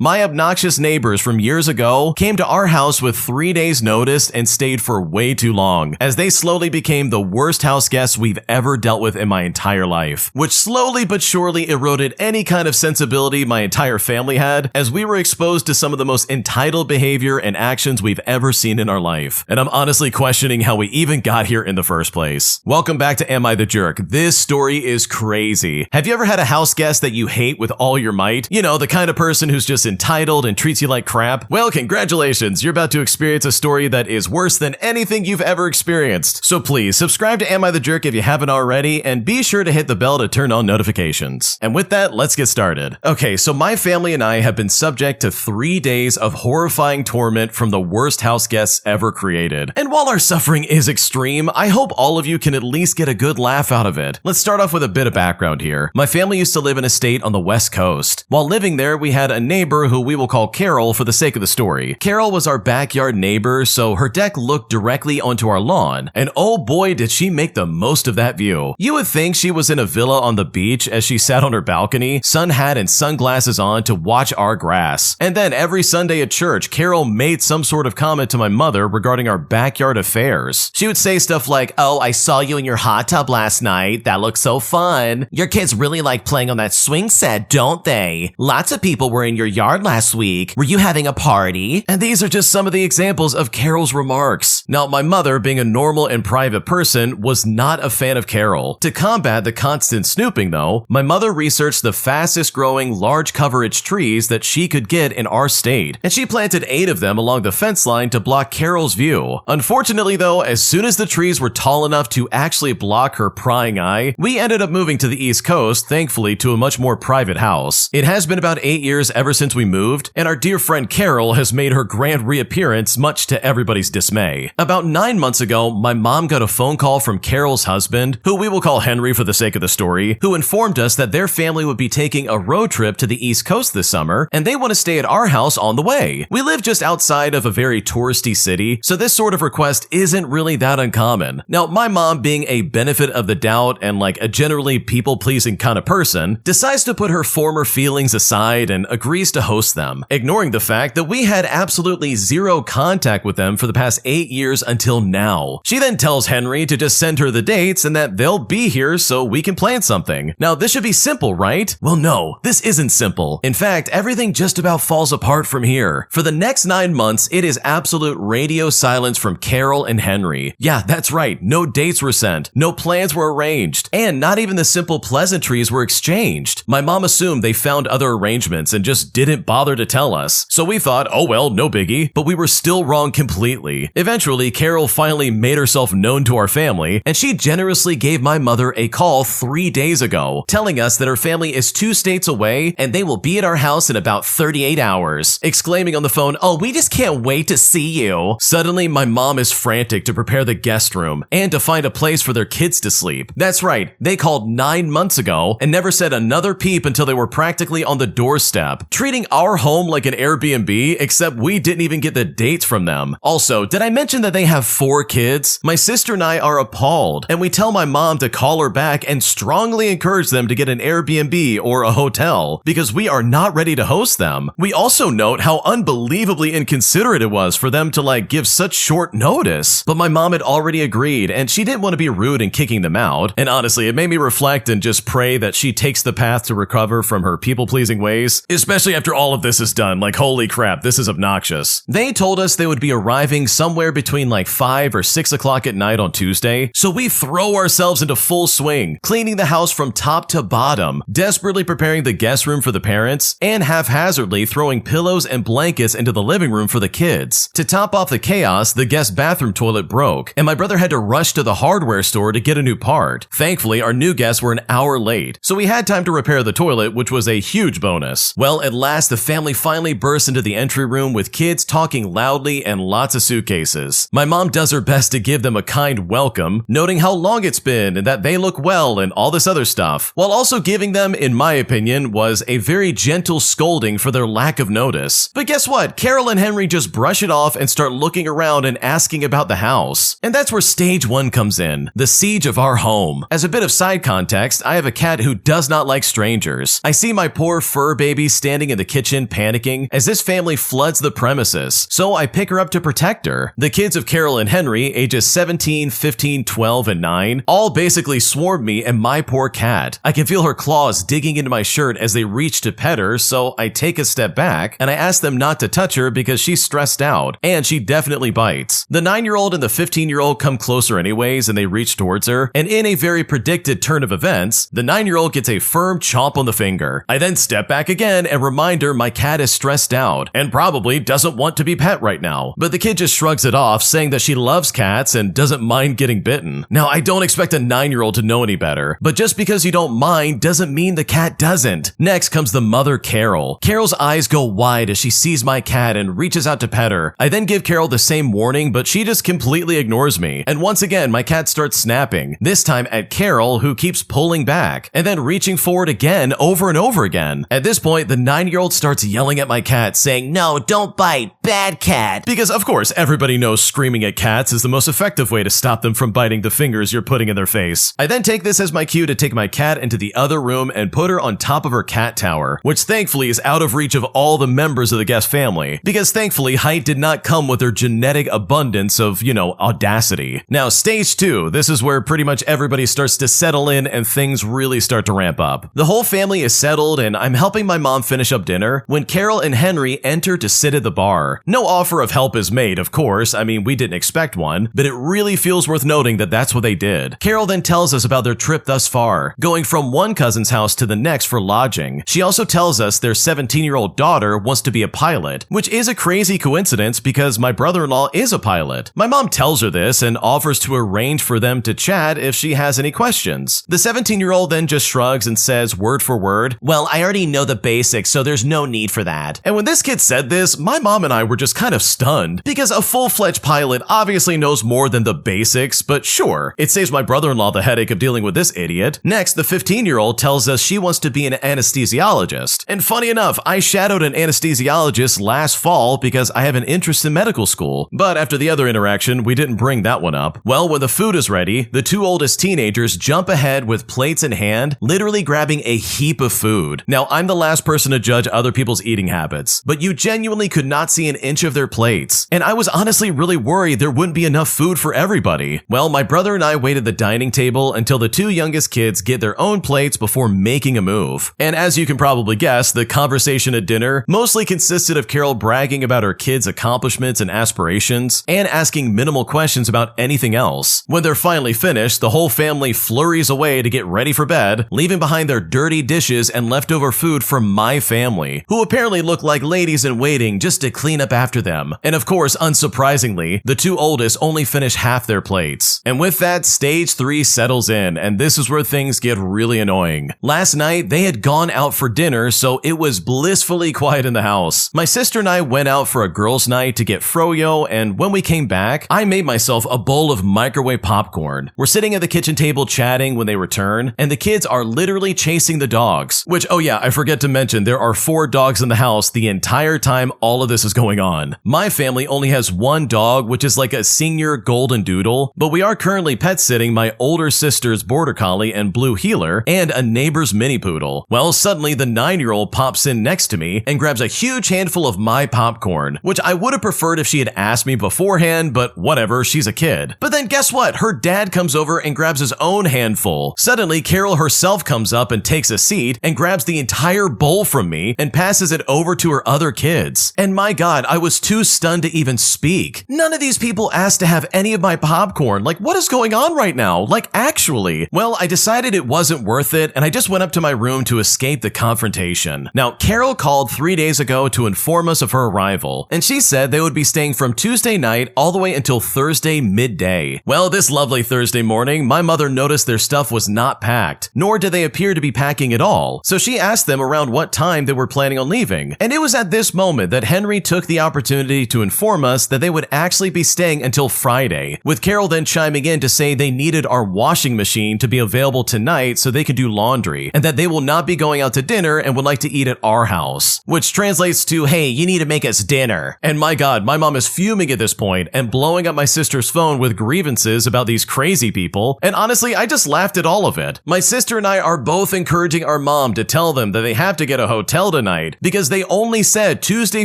My obnoxious neighbors from years ago came to our house with 3 days notice and stayed for way too long, as they slowly became the worst house guests we've ever dealt with in my entire life, which slowly but surely eroded any kind of sensibility my entire family had, as we were exposed to some of the most entitled behavior and actions we've ever seen in our life. And I'm honestly questioning how we even got here in the first place. Welcome back to Am I the Jerk? This story is crazy. Have you ever had a house guest that you hate with all your might? You know, the kind of person who's just entitled and treats you like crap? Well, congratulations, you're about to experience a story that is worse than anything you've ever experienced. So please, subscribe to Am I the Jerk if you haven't already, and be sure to hit the bell to turn on notifications. And with that, let's get started. Okay, so my family and I have been subject to 3 days of horrifying torment from the worst house guests ever created. And while our suffering is extreme, I hope all of you can at least get a good laugh out of it. Let's start off with a bit of background here. My family used to live in a state on the West Coast. While living there, we had a neighbor who we will call Carol for the sake of the story. Carol was our backyard neighbor, so her deck looked directly onto our lawn, and oh boy did she make the most of that view. You would think she was in a villa on the beach as she sat on her balcony, sun hat and sunglasses on to watch our grass. And then every Sunday at church, Carol made some sort of comment to my mother regarding our backyard affairs. She would say stuff like, "Oh, I saw you in your hot tub last night. That looks so fun. Your kids really like playing on that swing set, don't they? Lots of people were in your yard last week. Were you having a party?" And these are just some of the examples of Carol's remarks. Now, my mother, being a normal and private person, was not a fan of Carol. To combat the constant snooping, though, my mother researched the fastest growing large coverage trees that she could get in our state, and she planted 8 of them along the fence line to block Carol's view. Unfortunately, though, as soon as the trees were tall enough to actually block her prying eye, we ended up moving to the East Coast, thankfully to a much more private house. It has been about 8 years ever since we moved, and our dear friend Carol has made her grand reappearance, much to everybody's dismay. About 9 months ago, my mom got a phone call from Carol's husband, who we will call Henry for the sake of the story, who informed us that their family would be taking a road trip to the East Coast this summer, and they want to stay at our house on the way. We live just outside of a very touristy city, so this sort of request isn't really that uncommon. Now, my mom, being a benefit of the doubt and like a generally people-pleasing kind of person, decides to put her former feelings aside and agrees to host them, ignoring the fact that we had absolutely zero contact with them for the past 8 years until now. She then tells Henry to just send her the dates and that they'll be here so we can plan something. Now, this should be simple, right? Well, no, this isn't simple. In fact, everything just about falls apart from here. For the next 9 months, it is absolute radio silence from Carol and Henry. Yeah, that's right. No dates were sent, no plans were arranged, and not even the simple pleasantries were exchanged. My mom assumed they found other arrangements and just didn't bother to tell us. So we thought, oh well, no biggie, but we were still wrong completely. Eventually, Carol finally made herself known to our family, and she generously gave my mother a call 3 days ago, telling us that her family is 2 states away and they will be at our house in about 38 hours, exclaiming on the phone, "Oh, we just can't wait to see you." Suddenly, my mom is frantic to prepare the guest room and to find a place for their kids to sleep. That's right, they called 9 months ago and never said another peep until they were practically on the doorstep, treating our home like an Airbnb, except we didn't even get the dates from them. Also, did I mention that they have 4 kids? My sister and I are appalled, and we tell my mom to call her back and strongly encourage them to get an Airbnb or a hotel, because we are not ready to host them. We also note how unbelievably inconsiderate it was for them to give such short notice. But my mom had already agreed, and she didn't want to be rude in kicking them out. And honestly, it made me reflect and just pray that she takes the path to recover from her people-pleasing ways, especially after all of this is done. Holy crap, this is obnoxious. They told us they would be arriving somewhere between 5 or 6 o'clock at night on Tuesday, so we throw ourselves into full swing, cleaning the house from top to bottom, desperately preparing the guest room for the parents, and haphazardly throwing pillows and blankets into the living room for the kids. To top off the chaos, the guest bathroom toilet broke, and my brother had to rush to the hardware store to get a new part. Thankfully, our new guests were an hour late, so we had time to repair the toilet, which was a huge bonus. Well, at last, the family finally burst into the entry room with kids talking loudly and lots of suitcases. My mom does her best to give them a kind welcome, noting how long it's been and that they look well and all this other stuff, while also giving them, in my opinion, was a very gentle scolding for their lack of notice. But guess what? Carol and Henry just brush it off and start looking around and asking about the house. And that's where stage 1 comes in, the siege of our home. As a bit of side context, I have a cat who does not like strangers. I see my poor fur baby standing in the the kitchen panicking as this family floods the premises, so I pick her up to protect her. The kids of Carol and Henry, ages 17, 15, 12, and 9, all basically swarm me and my poor cat. I can feel her claws digging into my shirt as they reach to pet her, so I take a step back and I ask them not to touch her because she's stressed out, and she definitely bites. The 9-year-old and the 15-year-old come closer anyways and they reach towards her, and in a very predicted turn of events, the 9-year-old gets a firm chomp on the finger. I then step back again and remind her my cat is stressed out and probably doesn't want to be pet right now, but the kid just shrugs it off, saying that she loves cats and doesn't mind getting bitten. Now, I don't expect a 9-year-old to know any better, but just because you don't mind doesn't mean the cat doesn't. Next comes the mother, Carol. Carol's eyes go wide as she sees my cat and reaches out to pet her. I then give Carol the same warning, but she just completely ignores me. And once again, my cat starts snapping, this time at Carol, who keeps pulling back and then reaching forward again over and over again. At this point, the 9-year-old starts yelling at my cat, saying, "No, don't bite, bad cat." Because of course, everybody knows screaming at cats is the most effective way to stop them from biting the fingers you're putting in their face. I then take this as my cue to take my cat into the other room and put her on top of her cat tower, which thankfully is out of reach of all the members of the guest family, because thankfully height did not come with their genetic abundance of, audacity. Now, stage 2, this is where pretty much everybody starts to settle in and things really start to ramp up. The whole family is settled and I'm helping my mom finish up dinner when Carol and Henry enter to sit at the bar. No offer of help is made, of course. I mean, we didn't expect one, but it really feels worth noting that that's what they did. Carol then tells us about their trip thus far, going from one cousin's house to the next for lodging. She also tells us their 17-year-old daughter wants to be a pilot, which is a crazy coincidence because my brother-in-law is a pilot. My mom tells her this and offers to arrange for them to chat if she has any questions. The 17-year-old then just shrugs and says word for word, "Well, I already know the basics, so there's no need for that." And when this kid said this, my mom and I were just kind of stunned, because a full-fledged pilot obviously knows more than the basics, but sure, it saves my brother-in-law the headache of dealing with this idiot. Next, the 15-year-old tells us she wants to be an anesthesiologist. And funny enough, I shadowed an anesthesiologist last fall because I have an interest in medical school, but after the other interaction, we didn't bring that one up. Well, when the food is ready, the two oldest teenagers jump ahead with plates in hand, literally grabbing a heap of food. Now, I'm the last person to judge other people's eating habits, but you genuinely could not see an inch of their plates, and I was honestly really worried there wouldn't be enough food for everybody. Well, my brother and I wait at the dining table until the two youngest kids get their own plates before making a move. And as you can probably guess, the conversation at dinner mostly consisted of Carol bragging about her kids' accomplishments and aspirations, and asking minimal questions about anything else. When they're finally finished, the whole family flurries away to get ready for bed, leaving behind their dirty dishes and leftover food from my family, who apparently look like ladies in waiting just to clean up after them. And of course, unsurprisingly, the two oldest only finish half their plates. And with that, stage 3 settles in, and this is where things get really annoying. Last night, they had gone out for dinner, so it was blissfully quiet in the house. My sister and I went out for a girls' night to get froyo, and when we came back, I made myself a bowl of microwave popcorn. We're sitting at the kitchen table chatting when they return, and the kids are literally chasing the dogs, which, oh yeah, I forget to mention, there are 4 dogs in the house the entire time all of this is going on. My family only has one dog, which is like a senior golden doodle, but we are currently pet sitting my older sister's border collie and blue heeler, and a neighbor's mini poodle. Well, suddenly the 9-year-old pops in next to me and grabs a huge handful of my popcorn, which I would have preferred if she had asked me beforehand, but whatever, she's a kid. But then guess what? Her dad comes over and grabs his own handful. Suddenly, Carol herself comes up and takes a seat and grabs the entire bowl from me and passes it over to her other kids. And my God, I was too stunned to even speak. None of these people asked to have any of my popcorn. Like, what is going on right now? Like, actually. Well, I decided it wasn't worth it, and I just went up to my room to escape the confrontation. Now, Carol called 3 days ago to inform us of her arrival, and she said they would be staying from Tuesday night all the way until Thursday midday. Well, this lovely Thursday morning, my mother noticed their stuff was not packed, nor did they appear to be packing at all, so she asked them around what time they were planning on leaving. And it was at this moment that Henry took the opportunity to inform us that they would actually be staying until Friday, with Carol then chiming in to say they needed our washing machine to be available tonight so they could do laundry, and that they will not be going out to dinner and would like to eat at our house, which translates to, hey, you need to make us dinner. And my God, my mom is fuming at this point and blowing up my sister's phone with grievances about these crazy people, and honestly, I just laughed at all of it. My sister and I are both encouraging our mom to tell them that they have to get a hotel tonight because they only said Tuesday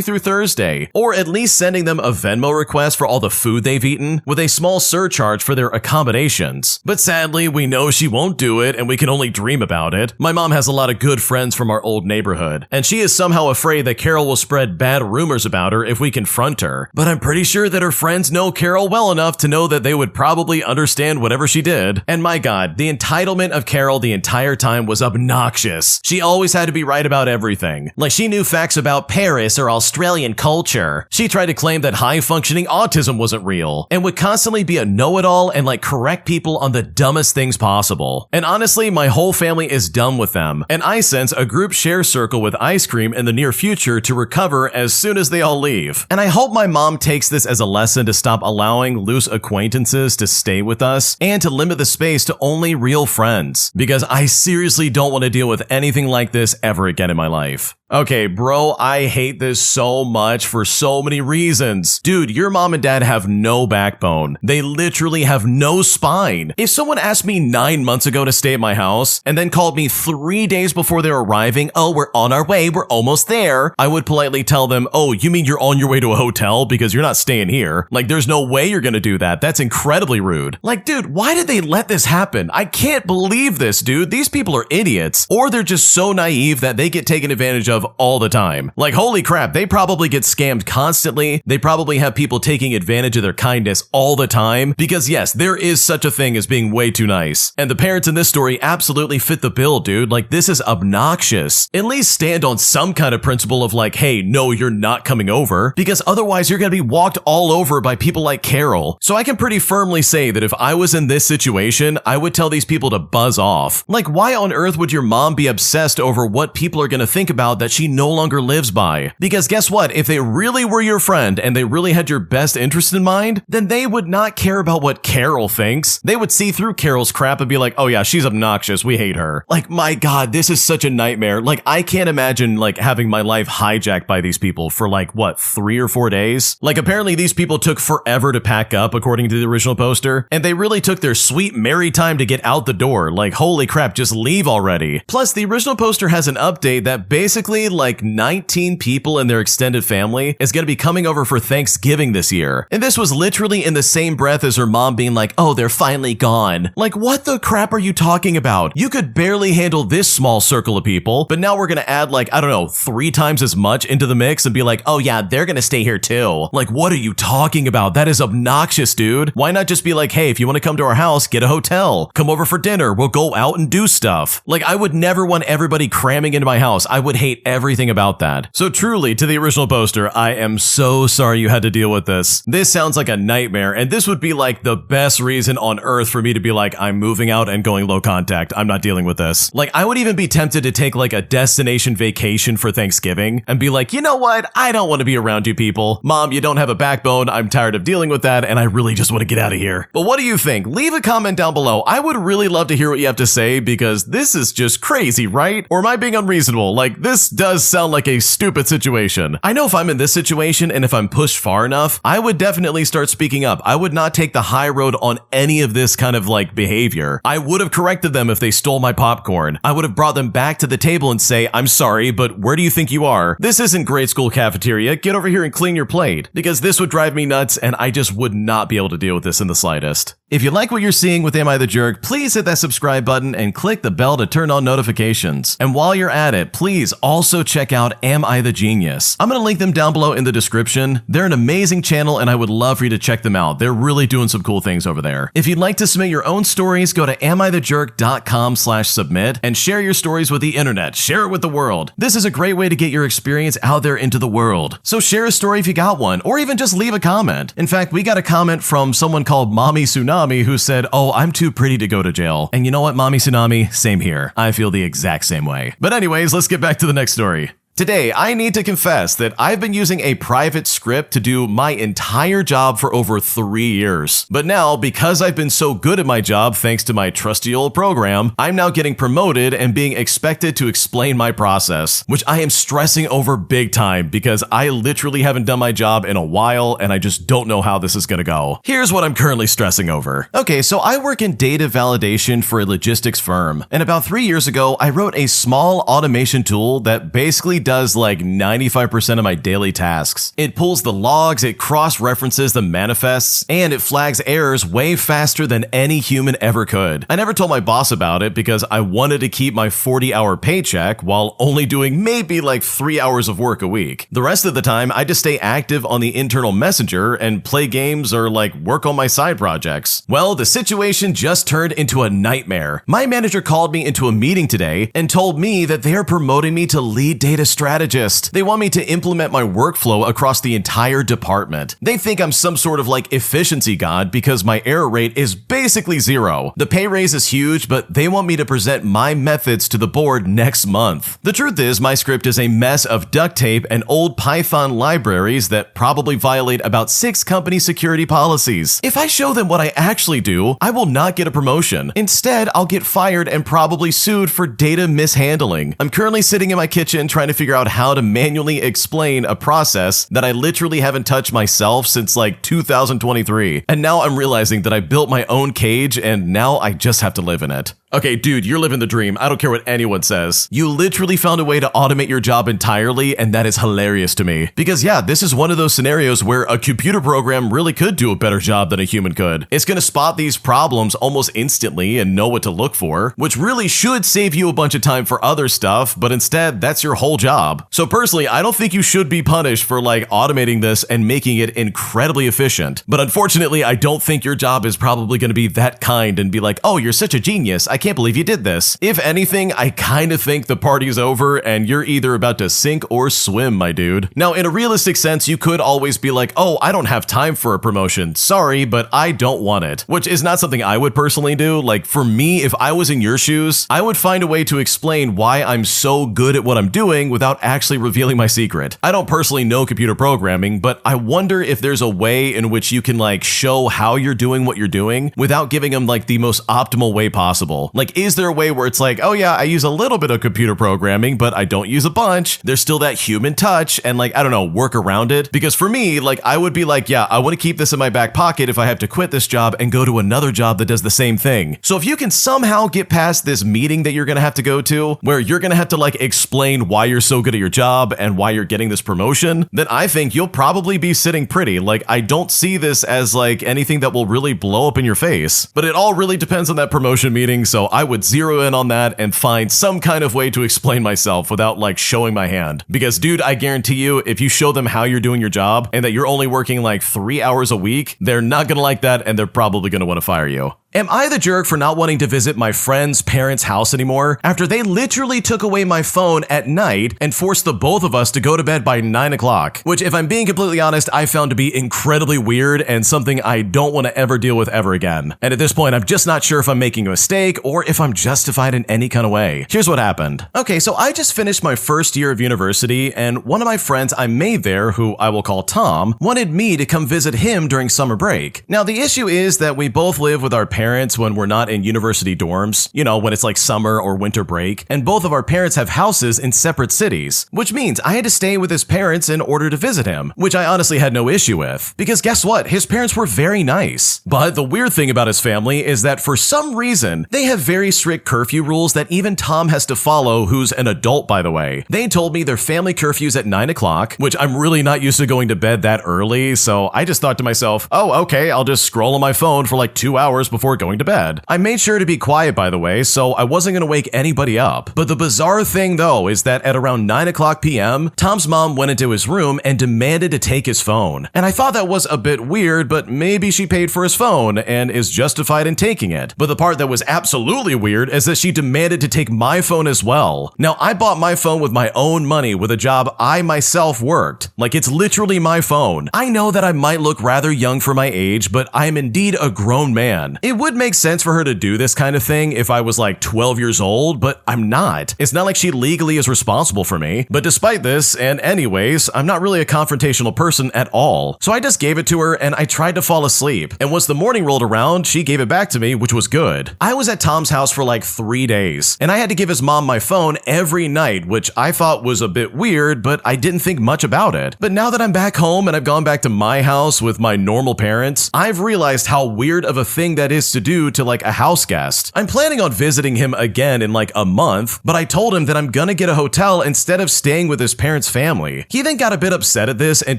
through Thursday, or at least sending them a Venmo request for all the food they've eaten with a small surcharge for their accommodations. But sadly, we know she won't do it and we can only dream about it. My mom has a lot of good friends from our old neighborhood, and she is somehow afraid that Carol will spread bad rumors about her if we confront her. But I'm pretty sure that her friends know Carol well enough to know that they would probably understand whatever she did. And my god, the entitlement of Carol the entire time was obnoxious. She always had to be right about everything. Like she knew facts about Paris or Australian culture. She tried to claim that high-functioning autism wasn't real, and would constantly be a know-it-all and like correct people on the dumbest things possible. And honestly, my whole family is done with them, and I sense a group share circle with ice cream in the near future to recover as soon as they all leave. And I hope my mom takes this as a lesson to stop allowing loose acquaintances to stay with us and to limit the space to only real friends, because I seriously don't want to deal with anything like this ever again in my life. Okay, bro, I hate this so much for so many reasons. Dude, your mom and dad have no backbone. They literally have no spine. If someone asked me 9 months ago to stay at my house and then called me 3 days before they're arriving, oh, we're on our way, we're almost there, I would politely tell them, oh, you mean you're on your way to a hotel because you're not staying here? Like, there's no way you're gonna do that. That's incredibly rude. Like, dude, why did they let this happen? I can't believe this, dude. These people are idiots, or they're just so naive that they get taken advantage of all the time. Like, holy crap, they probably get scammed constantly. They probably have people taking advantage of their kindness all the time, because yes, there is such a thing as being way too nice. And the parents in this story absolutely fit the bill, dude. Like, this is obnoxious. At least stand on some kind of principle of like, hey, no, you're not coming over, because otherwise you're gonna be walked all over by people like Carol. So I can pretty firmly say that if I was in this situation, I would tell these people to buzz off. Like, why on earth would your mom be obsessed over what people are gonna think about that she no longer lives by? Because guess what? If they really were your friend and they really had your best interest in mind, then they would not care about what Carol thinks. They would see through Carol's crap and be like, oh yeah, she's obnoxious, we hate her. Like, my god, this is such a nightmare. Like, I can't imagine like having my life hijacked by these people for like, what, 3 or 4 days? Like, apparently these people took forever to pack up according to the original poster, and they really took their sweet merry time to get out the door. Like, holy crap, just leave already. Plus, the original poster has an update that basically like 19 people in their extended family is going to be coming over for Thanksgiving this year. And this was literally in the same breath as her mom being like, oh, they're finally gone. Like, what the crap are you talking about? You could barely handle this small circle of people, but now we're going to add like, I don't know, 3 times as much into the mix and be like, oh yeah, they're going to stay here too. Like, what are you talking about? That is obnoxious, dude. Why not just be like, hey, if you want to come to our house, get a hotel. Come over for dinner. We'll go out and do stuff. Like, I would never want everybody cramming into my house. I would hate everything about that. So truly, to the original poster, I am so sorry you had to deal with this. This sounds like a nightmare, and this would be like the best reason on earth for me to be like, I'm moving out and going low contact. I'm not dealing with this. Like, I would even be tempted to take like a destination vacation for Thanksgiving and be like, you know what? I don't want to be around you people. Mom, you don't have a backbone. I'm tired of dealing with that, and I really just want to get out of here. But what do you think? Leave a comment down below. I would really love to hear what you have to say, because this is just crazy, right? Or am I being unreasonable? Like, this does sound like a stupid situation. I know if I'm in this situation and if I'm pushed far enough, I would definitely start speaking up. I would not take the high road on any of this kind of like behavior. I would have corrected them if they stole my popcorn. I would have brought them back to the table and say, I'm sorry, but where do you think you are? This isn't grade school cafeteria. Get over here and clean your plate. Because this would drive me nuts, and I just would not be able to deal with this in the slightest. If you like what you're seeing with Am I the Jerk, please hit that subscribe button and click the bell to turn on notifications. And while you're at it, please also check out Am I the Genius? I'm going to link them down below in the description. They're an amazing channel, and I would love for you to check them out. They're really doing some cool things over there. If you'd like to submit your own stories, go to AmITheJerk.com/submit and share your stories with the internet. Share it with the world. This is a great way to get your experience out there into the world. So share a story if you got one, or even just leave a comment. In fact, we got a comment from someone called Mommy Tsunami who said, oh, I'm too pretty to go to jail. And you know what, Mommy Tsunami? Same here. I feel the exact same way. But anyways, let's get back to the next story. Today, I need to confess that I've been using a private script to do my entire job for over 3 years. But now, because I've been so good at my job thanks to my trusty old program, I'm now getting promoted and being expected to explain my process, which I am stressing over big time because I literally haven't done my job in a while and I just don't know how this is gonna go. Here's what I'm currently stressing over. Okay, so I work in data validation for a logistics firm, and about 3 years ago, I wrote a small automation tool that basically does like 95% of my daily tasks. It pulls the logs, it cross-references the manifests, and it flags errors way faster than any human ever could. I never told my boss about it because I wanted to keep my 40-hour paycheck while only doing maybe like 3 hours of work a week. The rest of the time, I just stay active on the internal messenger and play games or like work on my side projects. Well, the situation just turned into a nightmare. My manager called me into a meeting today and told me that they are promoting me to lead data strategist. They want me to implement my workflow across the entire department. They think I'm some sort of like efficiency god because my error rate is basically zero. The pay raise is huge, but they want me to present my methods to the board next month. The truth is, my script is a mess of duct tape and old Python libraries that probably violate about 6 company security policies. If I show them what I actually do, I will not get a promotion. Instead, I'll get fired and probably sued for data mishandling. I'm currently sitting in my kitchen trying to figure out how to manually explain a process that I literally haven't touched myself since like 2023. And now I'm realizing that I built my own cage and now I just have to live in it. Okay, dude, you're living the dream. I don't care what anyone says. You literally found a way to automate your job entirely, and that is hilarious to me. Because yeah, this is one of those scenarios where a computer program really could do a better job than a human could. It's gonna spot these problems almost instantly and know what to look for, which really should save you a bunch of time for other stuff, but instead, that's your whole job. So personally, I don't think you should be punished for like automating this and making it incredibly efficient. But unfortunately, I don't think your job is probably gonna be that kind and be like, oh, you're such a genius. I can't believe you did this. If anything, I kind of think the party's over and you're either about to sink or swim, my dude. Now, in a realistic sense, you could always be like, oh, I don't have time for a promotion. Sorry, but I don't want it. Which is not something I would personally do. Like for me, if I was in your shoes, I would find a way to explain why I'm so good at what I'm doing without actually revealing my secret. I don't personally know computer programming, but I wonder if there's a way in which you can like show how you're doing what you're doing without giving them like the most optimal way possible. Like, is there a way where it's like, oh yeah, I use a little bit of computer programming, but I don't use a bunch. There's still that human touch and like, I don't know, work around it. Because for me, like, I would be like, yeah, I want to keep this in my back pocket if I have to quit this job and go to another job that does the same thing. So if you can somehow get past this meeting that you're going to have to go to, where you're going to have to like explain why you're so good at your job and why you're getting this promotion, then I think you'll probably be sitting pretty. Like, I don't see this as like anything that will really blow up in your face, but it all really depends on that promotion meeting. So I would zero in on that and find some kind of way to explain myself without like showing my hand. Because dude, I guarantee you, if you show them how you're doing your job and that you're only working like 3 hours a week, they're not gonna like that and they're probably gonna want to fire you. Am I the jerk for not wanting to visit my friend's parents' house anymore after they literally took away my phone at night and forced the both of us to go to bed by 9 o'clock? Which, if I'm being completely honest, I found to be incredibly weird and something I don't want to ever deal with ever again. And at this point, I'm just not sure if I'm making a mistake or if I'm justified in any kind of way. Here's what happened. Okay, so I just finished my first year of university, and one of my friends I made there, who I will call Tom, wanted me to come visit him during summer break. Now, the issue is that we both live with our parents when we're not in university dorms, you know, when it's like summer or winter break, and both of our parents have houses in separate cities, which means I had to stay with his parents in order to visit him, which I honestly had no issue with, because guess what? His parents were very nice. But the weird thing about his family is that for some reason, they have very strict curfew rules that even Tom has to follow, who's an adult, by the way. They told me their family curfew's at 9 o'clock, which I'm really not used to going to bed that early, so I just thought to myself, oh, okay, I'll just scroll on my phone for like 2 hours before going to bed. I made sure to be quiet, by the way, so I wasn't going to wake anybody up. But the bizarre thing, though, is that at around 9 o'clock p.m., Tom's mom went into his room and demanded to take his phone. And I thought that was a bit weird, but maybe she paid for his phone and is justified in taking it. But the part that was absolutely weird is that she demanded to take my phone as well. Now, I bought my phone with my own money with a job I myself worked. Like, it's literally my phone. I know that I might look rather young for my age, but I am indeed a grown man. It would make sense for her to do this kind of thing if I was like 12 years old, but I'm not. It's not like she legally is responsible for me. But despite this, and anyways, I'm not really a confrontational person at all. So I just gave it to her and I tried to fall asleep. And once the morning rolled around, she gave it back to me, which was good. I was at Tom's house for like 3 days, and I had to give his mom my phone every night, which I thought was a bit weird, but I didn't think much about it. But now that I'm back home and I've gone back to my house with my normal parents, I've realized how weird of a thing that is parents to do to like a house guest. I'm planning on visiting him again in like a month, but I told him that I'm gonna get a hotel instead of staying with his parents' family. He then got a bit upset at this and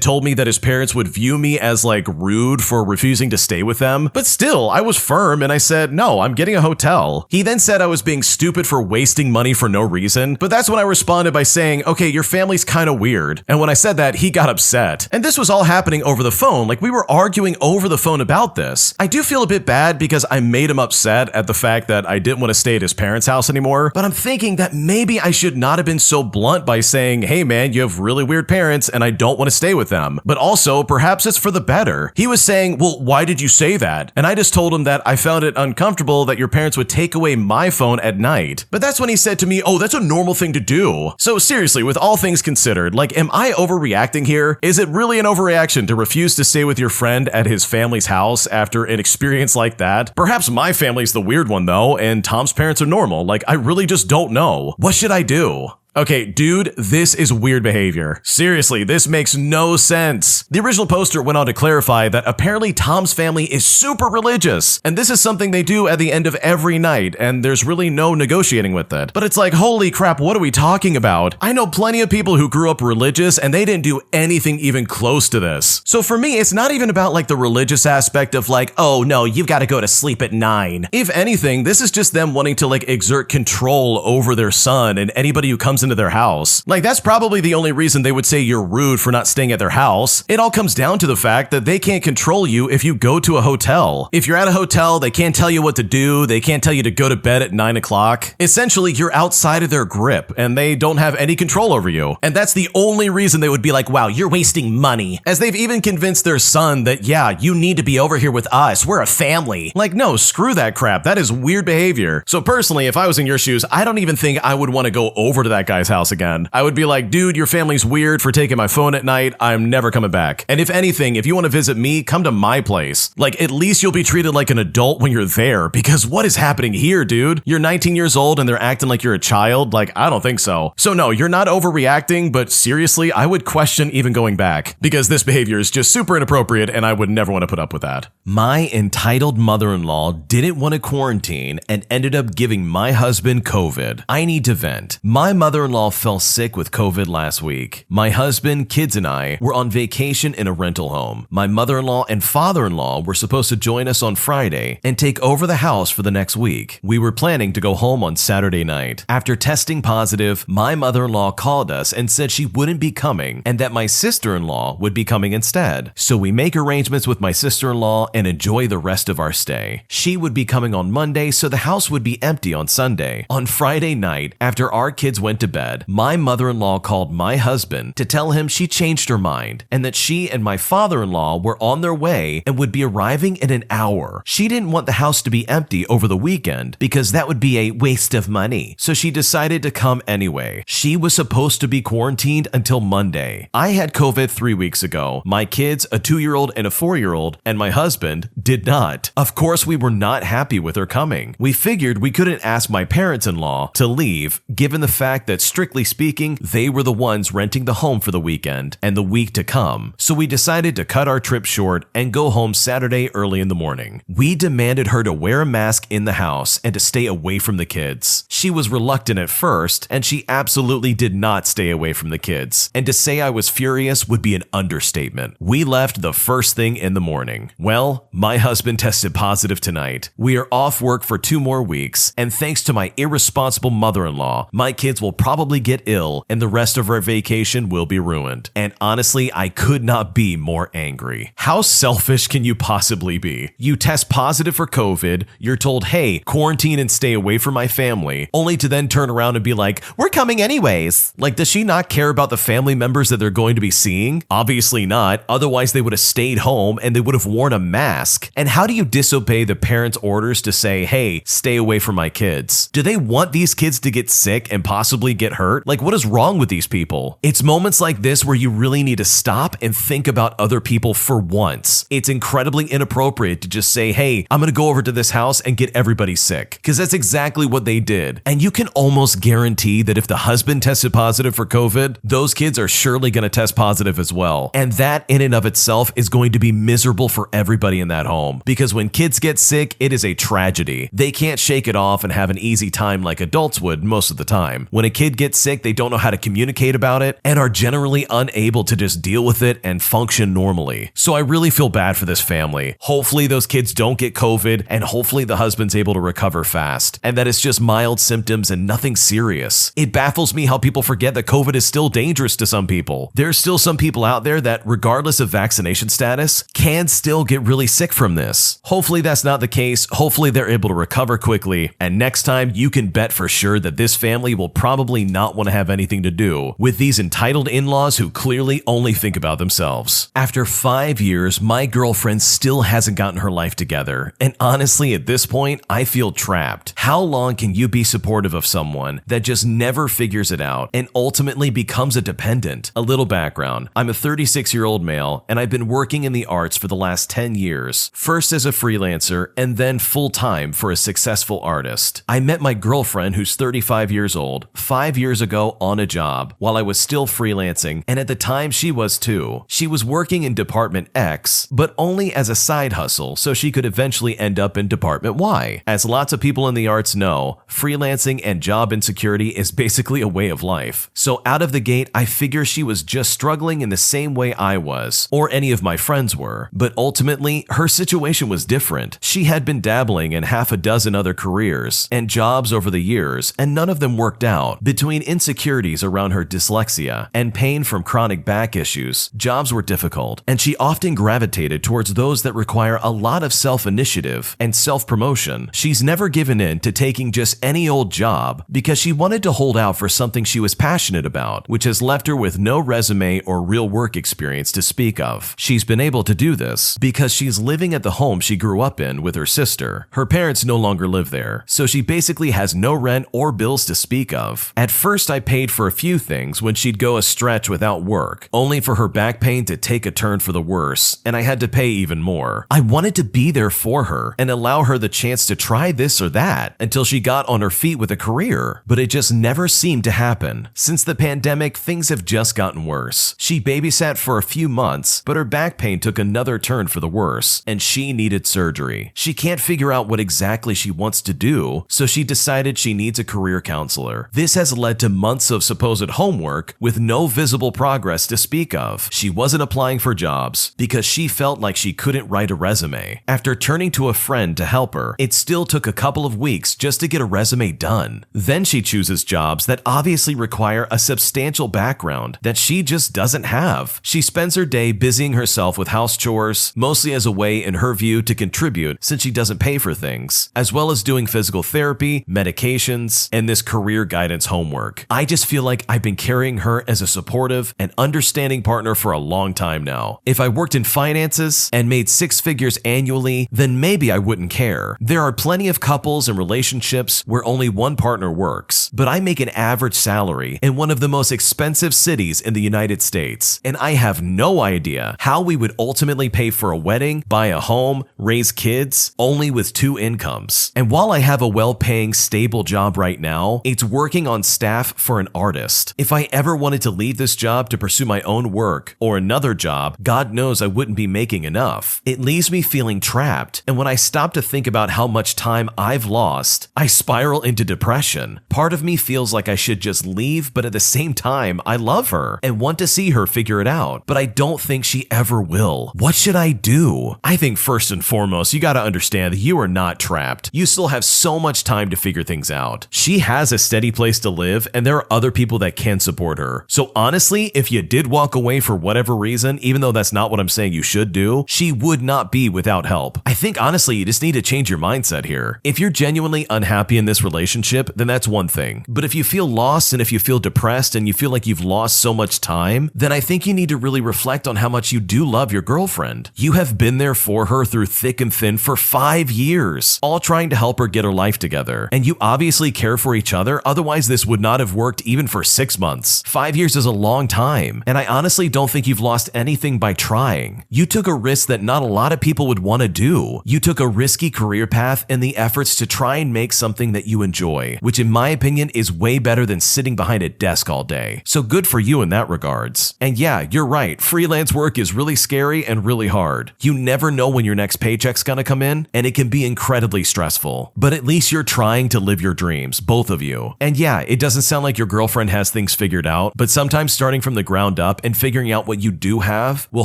told me that his parents would view me as like rude for refusing to stay with them, but still, I was firm and I said, no, I'm getting a hotel. He then said I was being stupid for wasting money for no reason, but that's when I responded by saying, okay, your family's kind of weird. And when I said that, he got upset. And this was all happening over the phone, like we were arguing over the phone about this. I do feel a bit bad because I made him upset at the fact that I didn't want to stay at his parents' house anymore, but I'm thinking that maybe I should not have been so blunt by saying, hey man, you have really weird parents and I don't want to stay with them. But also, perhaps it's for the better. He was saying, well, why did you say that? And I just told him that I found it uncomfortable that your parents would take away my phone at night. But that's when he said to me, oh, that's a normal thing to do. So seriously, with all things considered, like, am I overreacting here? Is it really an overreaction to refuse to stay with your friend at his family's house after an experience like that? Perhaps my family's the weird one though, and Tom's parents are normal. Like, I really just don't know. What should I do? Okay, dude, this is weird behavior. Seriously, this makes no sense. The original poster went on to clarify that apparently Tom's family is super religious, and this is something they do at the end of every night, and there's really no negotiating with it. But it's like, holy crap, what are we talking about? I know plenty of people who grew up religious, and they didn't do anything even close to this. So for me, it's not even about like the religious aspect of like, oh no, you've got to go to sleep at 9. If anything, this is just them wanting to like exert control over their son and anybody who comes into their house. Like, that's probably the only reason they would say you're rude for not staying at their house. It all comes down to the fact that they can't control you if you go to a hotel. If you're at a hotel, they can't tell you what to do. They can't tell you to go to bed at 9 o'clock. Essentially, you're outside of their grip and they don't have any control over you. And that's the only reason they would be like, wow, you're wasting money. As they've even convinced their son that, yeah, you need to be over here with us. We're a family. Like, no, screw that crap. That is weird behavior. So personally, if I was in your shoes, I don't even think I would want to go over to that guy's house again. I would be like, dude, your family's weird for taking my phone at night. I'm never coming back. And if anything, if you want to visit me, come to my place. Like, at least you'll be treated like an adult when you're there, because what is happening here, dude? You're 19 years old and they're acting like you're a child? Like, I don't think so. So no, you're not overreacting, but seriously, I would question even going back, because this behavior is just super inappropriate and I would never want to put up with that. My entitled mother-in-law didn't want to quarantine and ended up giving my husband COVID. I need to vent. My mother-in-law fell sick with COVID last week. My husband, kids, and I were on vacation in a rental home. My mother-in-law and father-in-law were supposed to join us on Friday and take over the house for the next week. We were planning to go home on Saturday night. After testing positive, my mother-in-law called us and said she wouldn't be coming and that my sister-in-law would be coming instead. So we make arrangements with my sister-in-law and enjoy the rest of our stay. She would be coming on Monday, so the house would be empty on Sunday. On Friday night, after our kids went to bed, my mother-in-law called my husband to tell him she changed her mind and that she and my father-in-law were on their way and would be arriving in an hour. She didn't want the house to be empty over the weekend because that would be a waste of money, so she decided to come anyway. She was supposed to be quarantined until Monday. I had COVID 3 weeks ago. My kids, a 2-year-old and a 4-year-old, and my husband did not. Of course, we were not happy with her coming. We figured we couldn't ask my parents-in-law to leave, given the fact that strictly speaking, they were the ones renting the home for the weekend and the week to come. So we decided to cut our trip short and go home Saturday early in the morning. We demanded her to wear a mask in the house and to stay away from the kids. She was reluctant at first, and she absolutely did not stay away from the kids. And to say I was furious would be an understatement. We left the first thing in the morning. Well, my husband tested positive tonight. We are off work for 2 more weeks, and thanks to my irresponsible mother-in-law, my kids will probably get ill and the rest of our vacation will be ruined. And honestly, I could not be more angry. How selfish can you possibly be? You test positive for COVID, you're told, hey, quarantine and stay away from my family, only to then turn around and be like, we're coming anyways. Like, does she not care about the family members that they're going to be seeing? Obviously not, otherwise they would have stayed home and they would have worn a mask. And how do you disobey the parents' orders to say, hey, stay away from my kids? Do they want these kids to get sick and possibly actually get hurt? Like, what is wrong with these people? It's moments like this where you really need to stop and think about other people for once. It's incredibly inappropriate to just say, hey, I'm gonna go over to this house and get everybody sick, because that's exactly what they did. And you can almost guarantee that if the husband tested positive for COVID, those kids are surely gonna test positive as well. And that in and of itself is going to be miserable for everybody in that home, because when kids get sick, it is a tragedy. They can't shake it off and have an easy time like adults would most of the time. When a kid gets sick, they don't know how to communicate about it and are generally unable to just deal with it and function normally. So I really feel bad for this family. Hopefully those kids don't get COVID, and hopefully the husband's able to recover fast, and that it's just mild symptoms and nothing serious. It baffles me how people forget that COVID is still dangerous to some people. There's still some people out there that, regardless of vaccination status, can still get really sick from this. Hopefully that's not the case. Hopefully they're able to recover quickly, and next time you can bet for sure that this family will probably not want to have anything to do with these entitled in-laws who clearly only think about themselves. After 5 years, my girlfriend still hasn't gotten her life together, and honestly at this point, I feel trapped. How long can you be supportive of someone that just never figures it out and ultimately becomes a dependent? A little background. I'm a 36-year-old male, and I've been working in the arts for the last 10 years, first as a freelancer and then full-time for a successful artist. I met my girlfriend, who's 35 years old, 5 years ago on a job while I was still freelancing, and at the time she was too. She was working in Department X, but only as a side hustle, so she could eventually end up in Department Y. As lots of people in the arts know, freelancing and job insecurity is basically a way of life. So out of the gate, I figure she was just struggling in the same way I was, or any of my friends were. But ultimately, her situation was different. She had been dabbling in half a dozen other careers and jobs over the years, and none of them worked out. Between insecurities around her dyslexia and pain from chronic back issues, jobs were difficult, and she often gravitated towards those that require a lot of self-initiative and self-promotion. She's never given in to taking just any old job because she wanted to hold out for something she was passionate about, which has left her with no resume or real work experience to speak of. She's been able to do this because she's living at the home she grew up in with her sister. Her parents no longer live there, so she basically has no rent or bills to speak of. At first, I paid for a few things when she'd go a stretch without work, only for her back pain to take a turn for the worse, and I had to pay even more. I wanted to be there for her and allow her the chance to try this or that until she got on her feet with a career, but it just never seemed to happen. Since the pandemic, things have just gotten worse. She babysat for a few months, but her back pain took another turn for the worse, and she needed surgery. She can't figure out what exactly she wants to do, so she decided she needs a career counselor. This has led to months of supposed homework with no visible progress to speak of. She wasn't applying for jobs because she felt like she couldn't write a resume. After turning to a friend to help her, it still took a couple of weeks just to get a resume done. Then she chooses jobs that obviously require a substantial background that she just doesn't have. She spends her day busying herself with house chores, mostly as a way, in her view, to contribute since she doesn't pay for things, as well as doing physical therapy, medications, and this career guidance homework. I just feel like I've been carrying her as a supportive and understanding partner for a long time now. If I worked in finances and made 6 figures annually, then maybe I wouldn't care. There are plenty of couples and relationships where only one partner works, but I make an average salary in one of the most expensive cities in the United States, and I have no idea how we would ultimately pay for a wedding, buy a home, raise kids, only with 2 incomes. And while I have a well-paying, stable job right now, it's working on staff for an artist. If I ever wanted to leave this job to pursue my own work or another job, God knows I wouldn't be making enough. It leaves me feeling trapped, and when I stop to think about how much time I've lost, I spiral into depression. Part of me feels like I should just leave, but at the same time, I love her and want to see her figure it out, but I don't think she ever will. What should I do? I think first and foremost, you gotta understand that you are not trapped. You still have so much time to figure things out. She has a steady place to live, and there are other people that can support her. So honestly, if you did walk away for whatever reason, even though that's not what I'm saying you should do, she would not be without help. I think honestly, you just need to change your mindset here. If you're genuinely unhappy in this relationship, then that's one thing. But if you feel lost and if you feel depressed and you feel like you've lost so much time, then I think you need to really reflect on how much you do love your girlfriend. You have been there for her through thick and thin for 5 years, all trying to help her get her life together. And you obviously care for each other, otherwise this this would not have worked even for 6 months. 5 years is a long time, and I honestly don't think you've lost anything by trying. You took a risk that not a lot of people would want to do. You took a risky career path in the efforts to try and make something that you enjoy, which in my opinion is way better than sitting behind a desk all day. So good for you in that regards. And yeah, you're right, freelance work is really scary and really hard. You never know when your next paycheck's gonna come in, and it can be incredibly stressful. But at least you're trying to live your dreams, both of you. And yeah, it doesn't sound like your girlfriend has things figured out, but sometimes starting from the ground up and figuring out what you do have will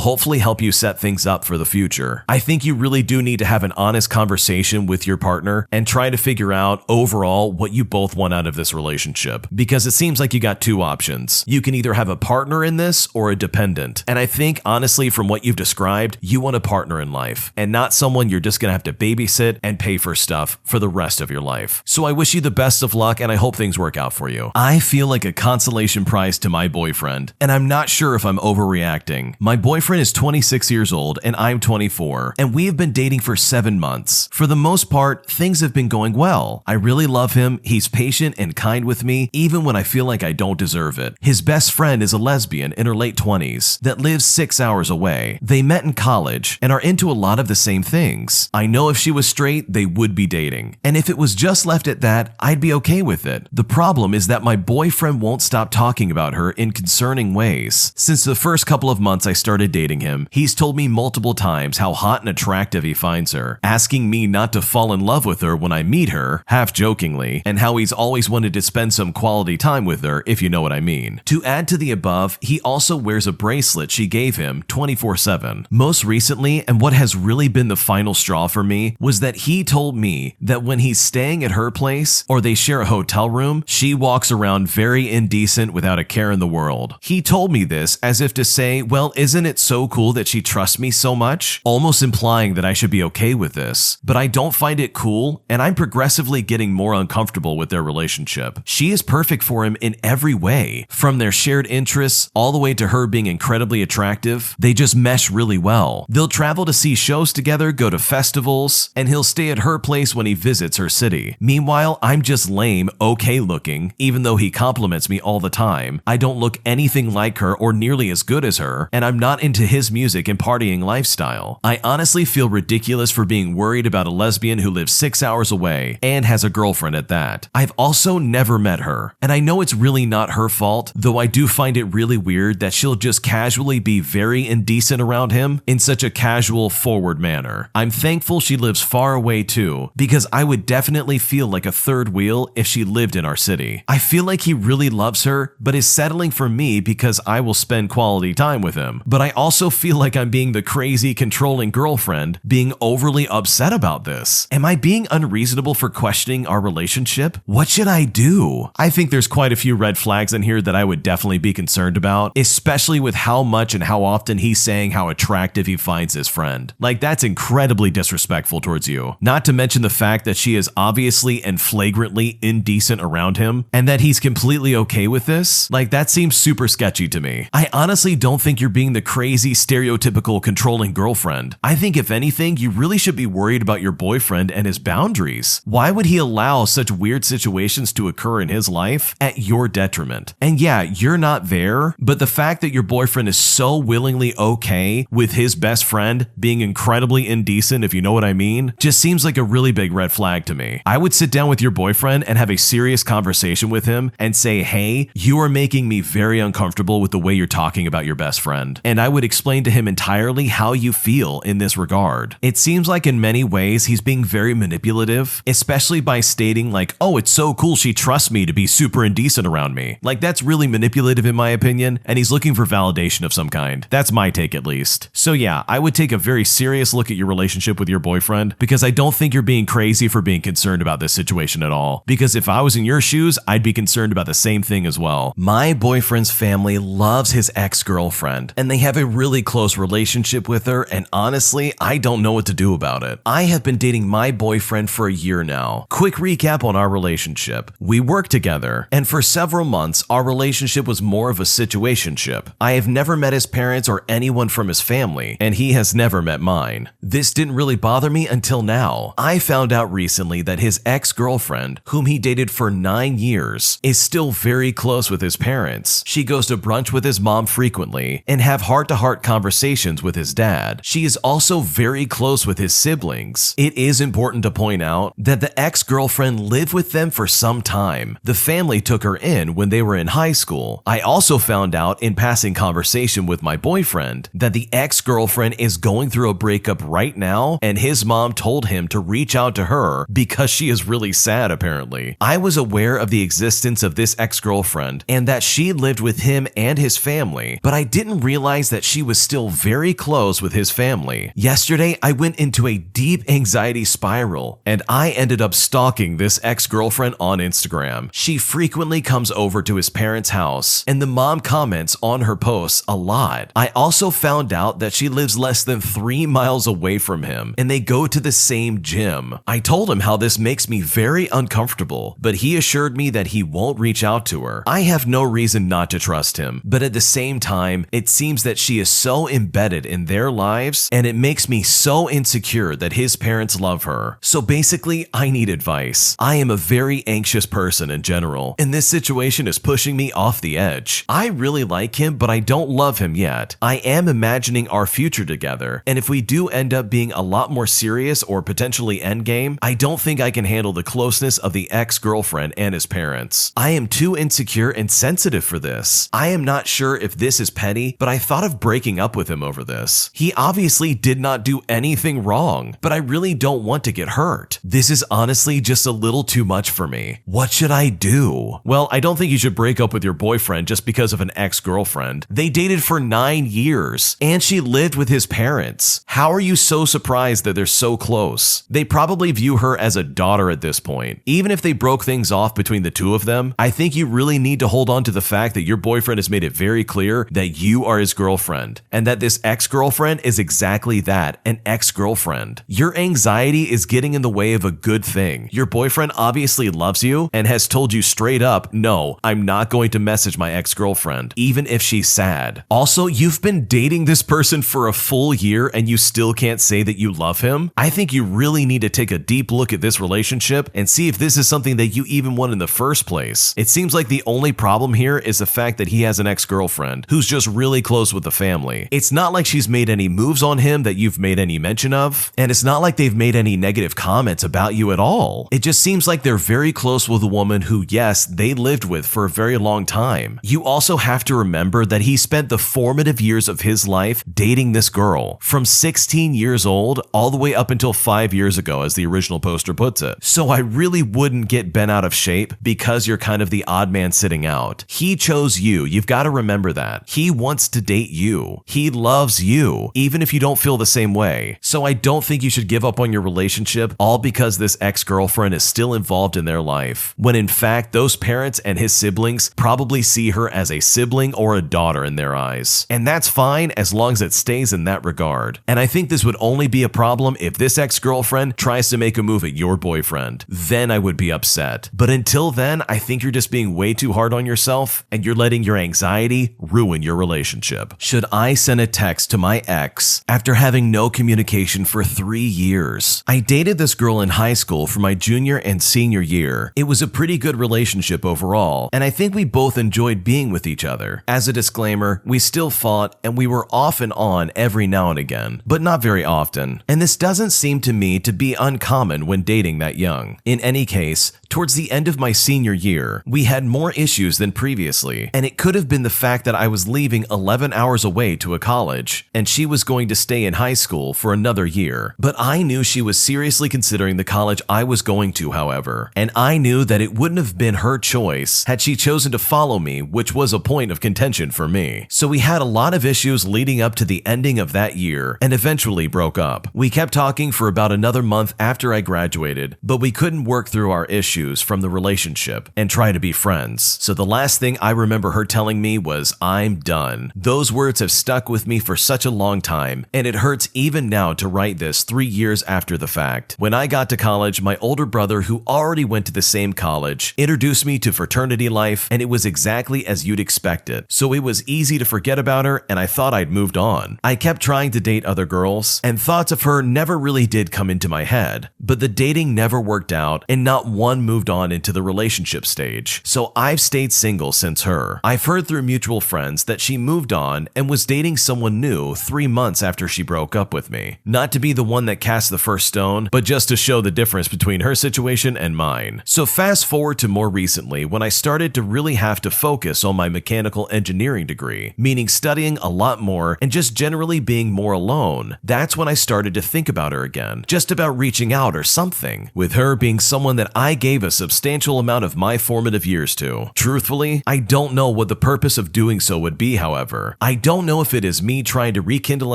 hopefully help you set things up for the future. I think you really do need to have an honest conversation with your partner and try to figure out overall what you both want out of this relationship, because it seems like you got two options. You can either have a partner in this or a dependent. And I think honestly, from what you've described, you want a partner in life and not someone you're just gonna have to babysit and pay for stuff for the rest of your life. So I wish you the best of luck, and I hope things work out for you. I feel like a consolation prize to my boyfriend, and I'm not sure if I'm overreacting. My boyfriend is 26 years old and I'm 24, and we have been dating for 7 months. For the most part, things have been going well. I really love him. He's patient and kind with me, even when I feel like I don't deserve it. His best friend is a lesbian in her late 20s that lives 6 hours away. They met in college and are into a lot of the same things. I know if she was straight, they would be dating. And if it was just left at that, I'd be okay with it. The problem is that my boyfriend won't stop talking about her in concerning ways. Since the first couple of months I started dating him, he's told me multiple times how hot and attractive he finds her, asking me not to fall in love with her when I meet her, half jokingly, and how he's always wanted to spend some quality time with her, if you know what I mean. To add to the above, he also wears a bracelet she gave him 24/7. Most recently, and what has really been the final straw for me, was that he told me that when he's staying at her place or they share a hotel room, she walks around very indecent without a care in the world. He told me this as if to say, well, isn't it so cool that she trusts me so much? Almost implying that I should be okay with this. But I don't find it cool, and I'm progressively getting more uncomfortable with their relationship. She is perfect for him in every way, from their shared interests all the way to her being incredibly attractive. They just mesh really well. They'll travel to see shows together, go to festivals, and he'll stay at her place when he visits her city. Meanwhile, I'm just lame, okay looking, even though he compliments me all the time. I don't look anything like her or nearly as good as her, and I'm not into his music and partying lifestyle. I honestly feel ridiculous for being worried about a lesbian who lives 6 hours away and has a girlfriend at that. I've also never met her, and I know it's really not her fault, though I do find it really weird that she'll just casually be very indecent around him in such a casual, forward manner. I'm thankful she lives far away too, because I would definitely feel like a third wheel if she lived in our city. I feel like he really loves her, but is settling for me because I will spend quality time with him. But I also feel like I'm being the crazy, controlling girlfriend, being overly upset about this. Am I being unreasonable for questioning our relationship? What should I do? I think there's quite a few red flags in here that I would definitely be concerned about, especially with how much and how often he's saying how attractive he finds his friend. Like, that's incredibly disrespectful towards you. Not to mention the fact that she is obviously and flagrantly indecent around him, and that he's completely okay with this. Like, that seems super sketchy to me. I honestly don't think you're being the crazy, stereotypical, controlling girlfriend. I think if anything, you really should be worried about your boyfriend and his boundaries. Why would he allow such weird situations to occur in his life at your detriment? And yeah, you're not there, but the fact that your boyfriend is so willingly okay with his best friend being incredibly indecent, if you know what I mean, just seems like a really big red flag to me. I would sit down with your boyfriend and have a serious conversation with him and say, hey, you are making me very uncomfortable with the way you're talking about your best friend. And I would explain to him entirely how you feel in this regard. It seems like in many ways he's being very manipulative, especially by stating like, oh, it's so cool she trusts me to be super indecent around me. Like, that's really manipulative in my opinion, and he's looking for validation of some kind. That's my take at least. So yeah, I would take a very serious look at your relationship with your boyfriend, because I don't think you're being crazy for being concerned about this situation at all. Because if I was in your shoes, I'd be concerned about the same thing as well. My boyfriend's family loves his ex-girlfriend, and they have a really close relationship with her, and honestly, I don't know what to do about it. I have been dating my boyfriend for a year now. Quick recap on our relationship. We work together, and for several months, our relationship was more of a situationship. I have never met his parents or anyone from his family, and he has never met mine. This didn't really bother me until now. I found out recently that his ex-girlfriend, whom he dated for 9 years, is still very close with his parents. She goes to brunch with his mom frequently and have heart-to-heart conversations with his dad. She is also very close with his siblings. It is important to point out that the ex-girlfriend lived with them for some time. The family took her in when they were in high school. I also found out in passing conversation with my boyfriend that the ex-girlfriend is going through a breakup right now, and his mom told him to reach out to her because she is really sad apparently. I was aware of the existence of this ex-girlfriend and that she lived with him and his family, but I didn't realize that she was still very close with his family. Yesterday, I went into a deep anxiety spiral and I ended up stalking this ex-girlfriend on Instagram. She frequently comes over to his parents' house and the mom comments on her posts a lot. I also found out that she lives less than 3 miles away from him and they go to the same gym. I told him how this makes me very uncomfortable, but he assured me that he won't reach out to her. I have no reason not to trust him, but at the same time, it seems that she is so embedded in their lives and it makes me so insecure that his parents love her. So basically, I need advice. I am a very anxious person in general, and this situation is pushing me off the edge. I really like him, but I don't love him yet. I am imagining our future together, and if we do end up being a lot more serious or potentially endgame, I don't think I can handle the closeness of the ex-girlfriend and his parents. I am too insecure and sensitive for this. I am not sure if this is petty, but I thought of breaking up with him over this. He obviously did not do anything wrong, but I really don't want to get hurt. This is honestly just a little too much for me. What should I do? Well, I don't think you should break up with your boyfriend just because of an ex-girlfriend. They dated for 9 years, and she lived with his parents. How are you so surprised that they're so close? They probably view her as a daughter at this point. Even if they broke things off between the two of them, I think you really need to hold on to the fact that your boyfriend has made it very clear that you are his girlfriend, and that this ex-girlfriend is exactly that, an ex-girlfriend. Your anxiety is getting in the way of a good thing. Your boyfriend obviously loves you and has told you straight up, no, I'm not going to message my ex-girlfriend, even if she's sad. Also, you've been dating this person for a full year and you still can't say that you love him? I think you really need to take a deep look at this relationship and see if this is something that you even want in the first place. It seems like the only problem here is the fact that he has an ex-girlfriend who's just really close with the family. It's not like she's made any moves on him that you've made any mention of, and it's not like they've made any negative comments about you at all. It just seems like they're very close with a woman who, yes, they lived with for a very long time. You also have to remember that he spent the formative years of his life dating this girl, from 16 years old all the way up until 5 years ago, as the original poster puts it. So I really wouldn't get bent out of shape because you're kind of the odd man sitting out. He chose you. You've got to remember that. He wants to date you. He loves you, even if you don't feel the same way. So I don't think you should give up on your relationship all because this ex-girlfriend is still involved in their life, when in fact those parents and his siblings probably see her as a sibling or a daughter in their eyes. And that's fine as long as it stays in that regard. And I think this would only be a problem if this ex-girlfriend tries to make a move at your boyfriend. Then I would be upset. But until then, I think you're just being way too hard on yourself and you're letting your anxiety ruin your relationship. Should I send a text to my ex after having no communication for 3 years? I dated this girl in high school for my junior and senior year. It was a pretty good relationship overall, and I think we both enjoyed being with each other. As a disclaimer, we still fought and we were off and on every now and again, but not very often. And this doesn't seem to me to be uncommon when dating that young. In any case, towards the end of my senior year, we had more issues than previously, and it could have been the fact that I was leaving 11 hours away to a college, and she was going to stay in high school for another year. But I knew she was seriously considering the college I was going to, however, and I knew that it wouldn't have been her choice had she chosen to follow me, which was a point of contention for me. So we had a lot of issues leading up to the ending of that year, and eventually broke up. We kept talking for about another month after I graduated, but we couldn't work through our issues from the relationship and try to be friends. So the last thing I remember her telling me was, "I'm done." Those words have stuck with me for such a long time, and it hurts even now to write this 3 years after the fact. When I got to college, my older brother, who already went to the same college, introduced me to fraternity life, and it was exactly as you'd expect it. So it was easy to forget about her, and I thought I'd moved on. I kept trying to date other girls, and thoughts of her never really did come into my head, but the dating never worked out, and not one moved on into the relationship stage, so I've stayed single since her. I've heard through mutual friends that she moved on and was dating someone new 3 months after she broke up with me. Not to be the one that cast the first stone, but just to show the difference between her situation and mine. So fast forward to more recently when I started to really have to focus on my mechanical engineering degree, meaning studying a lot more and just generally being more alone. That's when I started to think about her again, just about reaching out or something, with her being someone that I gave a substantial amount of my formative years to. Truthfully, I don't know what the purpose of doing so would be, however. I don't know if it is me trying to rekindle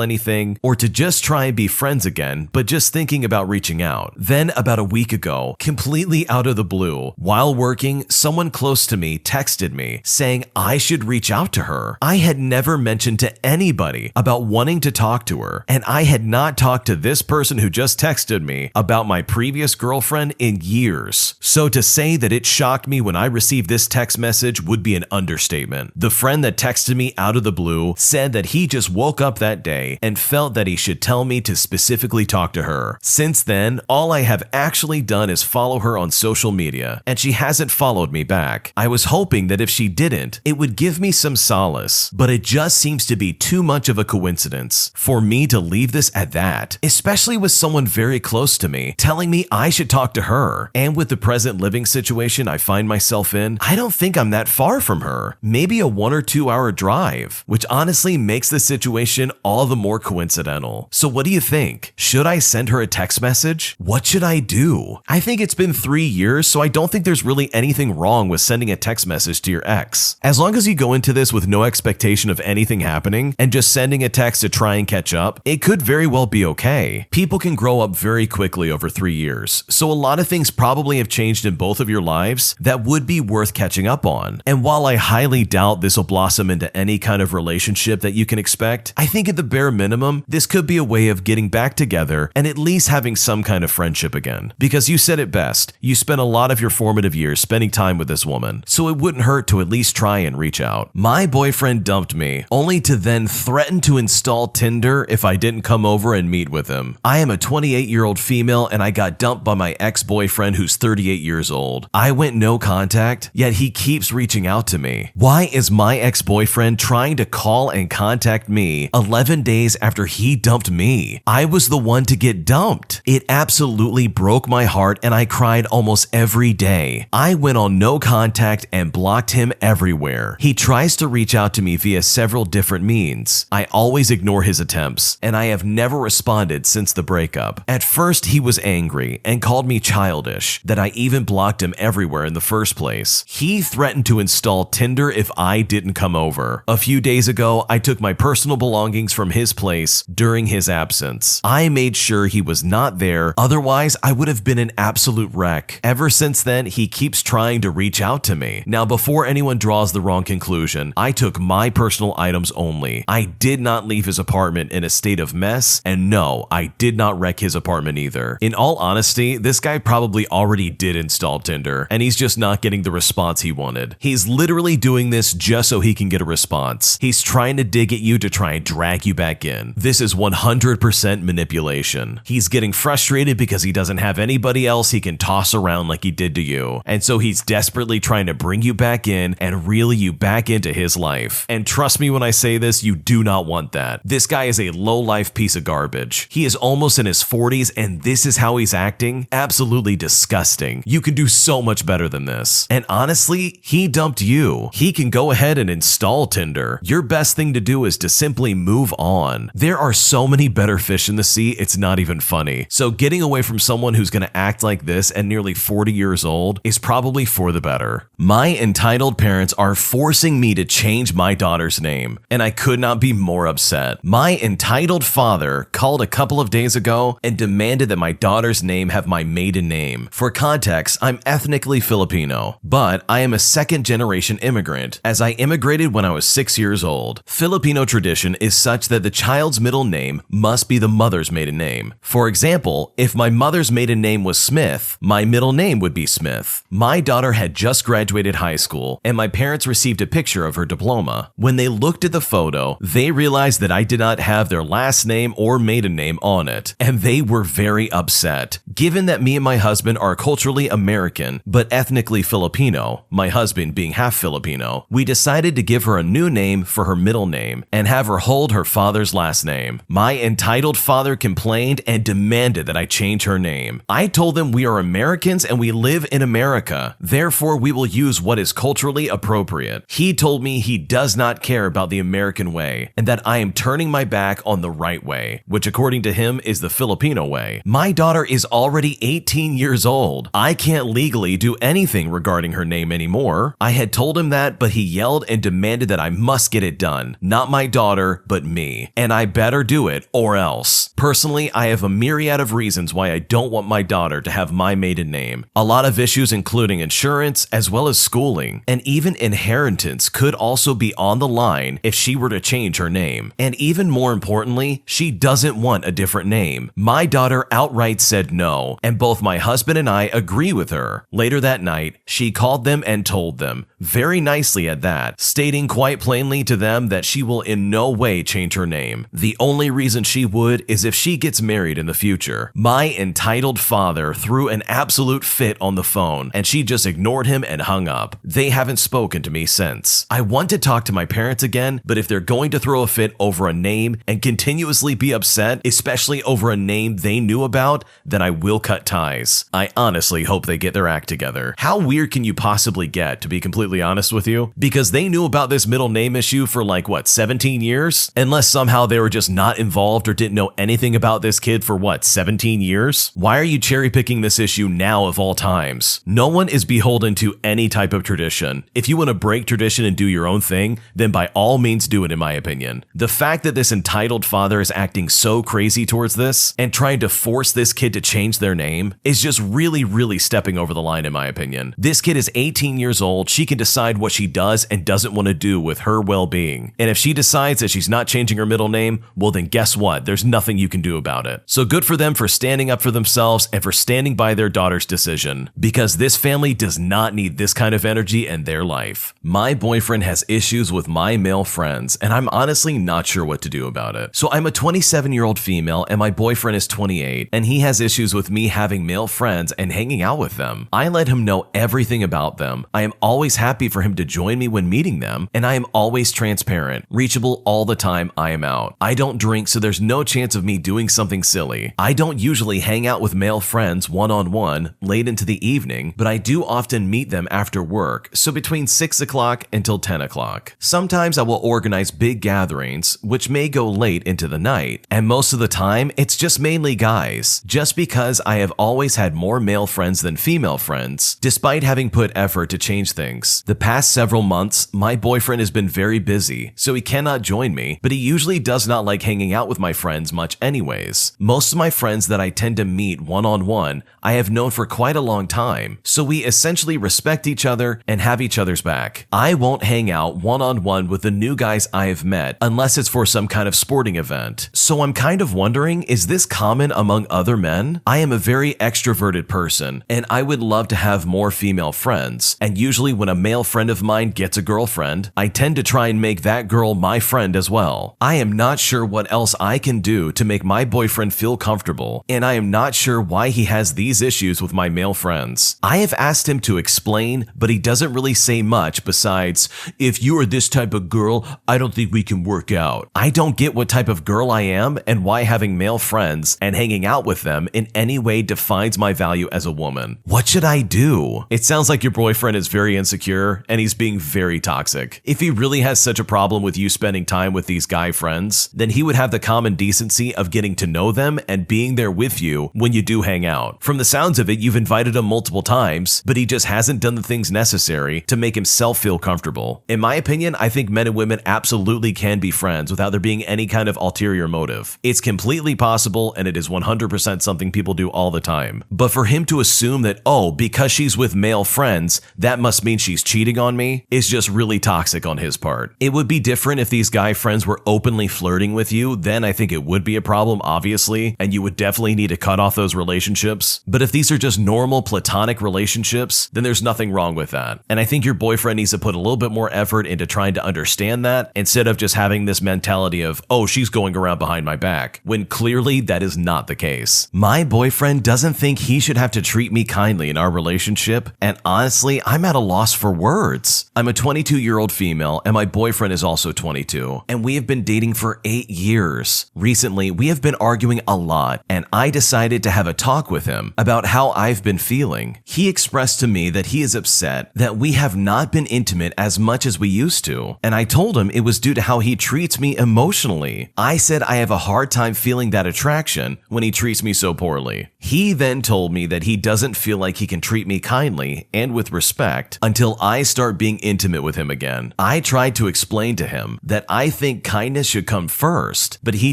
anything or to just try and be friends again, but just thinking about reaching out. Then about a week ago, completely out of the blue, while working, someone close to me texted me saying I should reach out to her. I had never mentioned to anybody about wanting to talk to her, and I had not talked to this person who just texted me about my previous girlfriend in years. So to say that it shocked me when I received this text message would be an understatement. The friend that texted me out of the blue said that he just woke up that day and felt that he should tell me to specifically talk to her. Since then, all I have actually done is follow her on social media, and she hasn't followed me back. I was hoping that if she didn't, it would give me some solace, but it just seems to be too much of a coincidence for me to leave this at that, especially with someone very close to me telling me I should talk to her. And with the present living situation I find myself in, I don't think I'm that far from her. Maybe a 1 or 2 hour drive, which honestly makes the situation all the more coincidental. So what do you think? Should I send her a text message? What should I do? I think it's been 3 years, so I don't think there's really anything wrong with sending a text message to your ex. As long as you go into this with no expectation of anything happening and just sending a text to try and catch up, it could very well be okay. People can grow up very quickly over 3 years, so a lot of things probably have changed in both of your lives that would be worth catching up on. And while I highly doubt this will blossom into any kind of relationship that you can expect, I think at the bare minimum, this could be a way of getting back together and at least having some kind of friendship again. Because you said it best, you spent a lot of your formative years spending time with this woman, so it wouldn't hurt to at least try and reach out. My boyfriend dumped me, only to then threaten to install Tinder if I didn't come over and meet with him. I am a 28-year-old female and I got dumped by my ex-boyfriend who's 38 years old. I went no contact, yet he keeps reaching out to me. Why is my ex-boyfriend trying to call and contact me 11 days after he dumped me? I was the one to get dumped. It absolutely broke my heart and I cried almost every day. I went on no contact and blocked him everywhere. He tries to reach out to me via several different means. I always ignore his attempts, and I have never responded since the breakup. At first, he was angry and called me childish, that I even blocked him everywhere in the first place. He threatened to install Tinder if I didn't come over. A few days ago, I took my personal belongings from his place during his absence. I made sure he was not there, otherwise I would have been an absolute wreck. Ever since then, he keeps trying to reach out to me. Now, before anyone draws the wrong conclusion, I took my personal items only. I did not leave his apartment in a state of mess, and no, I did not wreck his apartment either. In all honesty, this guy probably already did install Tinder, and he's just not getting the response he wanted. He's literally doing this just so he can get a response. He's trying to dig at you to try and drag you back in. This is 100% manipulation. He's getting frustrated because he doesn't have anybody else he can toss around like he did to you, and so he's desperately trying to bring you back in and reel you back into his life. And trust me when I say this, you do not want that. This guy is a low-life piece of garbage. He is almost in his 40s and this is how he's acting? Absolutely disgusting. You can do so much better than this. And honestly, he dumped you. He can go ahead and install Tinder. Your best thing to do is to simply move on. There are so many better fish in the sea, it's not even funny. So getting away from someone who's gonna act like this at nearly 40 years old is probably for the better. My entitled parents are forcing me to change my daughter's name, and I could not be more upset. My entitled father called a couple of days ago and demanded that my daughter's name have my maiden name. For context, I'm ethnically Filipino, but I am a second-generation immigrant, as I immigrated when I was 6 years old. Filipino tradition is such that the child's middle name must be the mother's maiden name. For example, if my mother's maiden name was Smith, my middle name would be Smith. My daughter had just graduated high school, and my parents received a picture of her diploma. When they looked at the photo, they realized that I did not have their last name or maiden name on it, and they were very upset. Given that me and my husband are culturally American, but ethnically Filipino, my husband being half Filipino, we decided to give her a new name for her middle name and have her hold her father's last name. My entitled father complained and demanded that I change her name. I told them we are Americans and we live in America. Therefore, we will use what is culturally appropriate. He told me he does not care about the American way and that I am turning my back on the right way, which according to him is the Filipino way. My daughter is already 18 years old. I can't legally do anything regarding her name anymore. I had told him that, but he yelled and demanded that I must get it done. Not my daughter, but me. And I better do it or else. Personally, I have a myriad of reasons why I don't want my daughter to have my maiden name. A lot of issues including insurance as well as schooling, and even inheritance could also be on the line if she were to change her name. And even more importantly, she doesn't want a different name. My daughter outright said no, and both my husband and I agree with her. Later that night, she called them and told them, very nicely at that, stating quite plainly to them that she will in no way change her name. The only reason she would is if she gets married in the future. My entitled father threw an absolute fit on the phone, and she just ignored him and hung up. They haven't spoken to me since. I want to talk to my parents again, but if they're going to throw a fit over a name and continuously be upset, especially over a name they knew about, then I will cut ties. I honestly hope they get their act together. How weird can you possibly get, to be completely honest with you? Because they knew about this middle name issue for 17 years? Unless somehow they were just not involved or didn't know anything about this kid for 17 years? Why are you cherry picking this issue now of all times? No one is beholden to any type of tradition. If you want to break tradition and do your own thing, then by all means do it, in my opinion. The fact that this entitled father is acting so crazy towards this and trying to force this kid to change their name is just really stepping over the line, in my opinion. This kid is 18 years old. She can decide what she does and doesn't want to do with her well-being. And if she decides that she's not changing her middle name, well then guess what? There's nothing you can do about it. So good for them for standing up for themselves and for standing by their daughter's decision, because this family does not need this kind of energy in their life. My boyfriend has issues with my male friends, and I'm honestly not sure what to do about it. So I'm a 27-year-old female and my boyfriend is 28, and he has issues with me having male friends and hanging out with them. I let him know everything about them. I am always happy for him to join me when meeting them, and I am always transparent, reachable all the time I am out. I don't drink, so there's no chance of me doing something silly. I don't usually hang out with male friends one-on-one late into the evening, but I do often meet them after work, so between 6 o'clock until 10 o'clock. Sometimes I will organize big gatherings, which may go late into the night, and most of the time, it's just mainly guys, just because I have always had more male friends than female friends, despite having put effort to change things. The past several months, my boyfriend has been very busy, so he cannot join me, but he usually does not like hanging out with my friends much anyways. Most of my friends that I tend to meet one-on-one, I have known for quite a long time, so we essentially respect each other and have each other's back. I won't hang out one-on-one with the new guys I have met unless it's for some kind of sporting event. So I'm kind of wondering, is this common among other men? I am a very extroverted person, and I would love to have more female friends, and usually when a male friend of mine gets a girlfriend, I tend to try and make that girl my friend as well. I am not sure what else I can do to make my boyfriend feel comfortable, and I am not sure why he has these issues with my male friends. I have asked him to explain, but he doesn't really say much besides, "If you are this type of girl, I don't think we can work out." I don't get what type of girl I am and why having male friends and hanging out with them in any way defines my value as a woman. What should I do? It sounds like your boyfriend is very insecure and he's being very toxic. If he really has such a problem with you spending time with these guy friends, then he would have the common decency of getting to know them and being there with you when you do hang out. From the sounds of it, you've invited him multiple times, but he just hasn't done the things necessary to make himself feel comfortable. In my opinion, I think men and women absolutely can be friends without there being any kind of ulterior motive. It's completely possible, and it is 100% something people do all the time. But for him to assume that, oh, because she's with male friends, that must mean she's cheating on me, is just really toxic on his part. It would be different if these guy friends were openly flirting with you, then I think it would be a problem, obviously, and you would definitely need to cut off those relationships. But if these are just normal platonic relationships, then there's nothing wrong with that. And I think your boyfriend needs to put a little bit more effort into trying to understand that instead of just having this mentality of, oh, she's going around behind my back, when clearly that is not the case. My boyfriend boyfriend doesn't think he should have to treat me kindly in our relationship, and honestly, I'm at a loss for words. I'm a 22-year-old female, and my boyfriend is also 22, and we have been dating for 8 years. Recently, we have been arguing a lot, and I decided to have a talk with him about how I've been feeling. He expressed to me that he is upset that we have not been intimate as much as we used to, and I told him it was due to how he treats me emotionally. I said I have a hard time feeling that attraction when he treats me so poorly. He then told me that he doesn't feel like he can treat me kindly and with respect until I start being intimate with him again. I tried to explain to him that I think kindness should come first, but he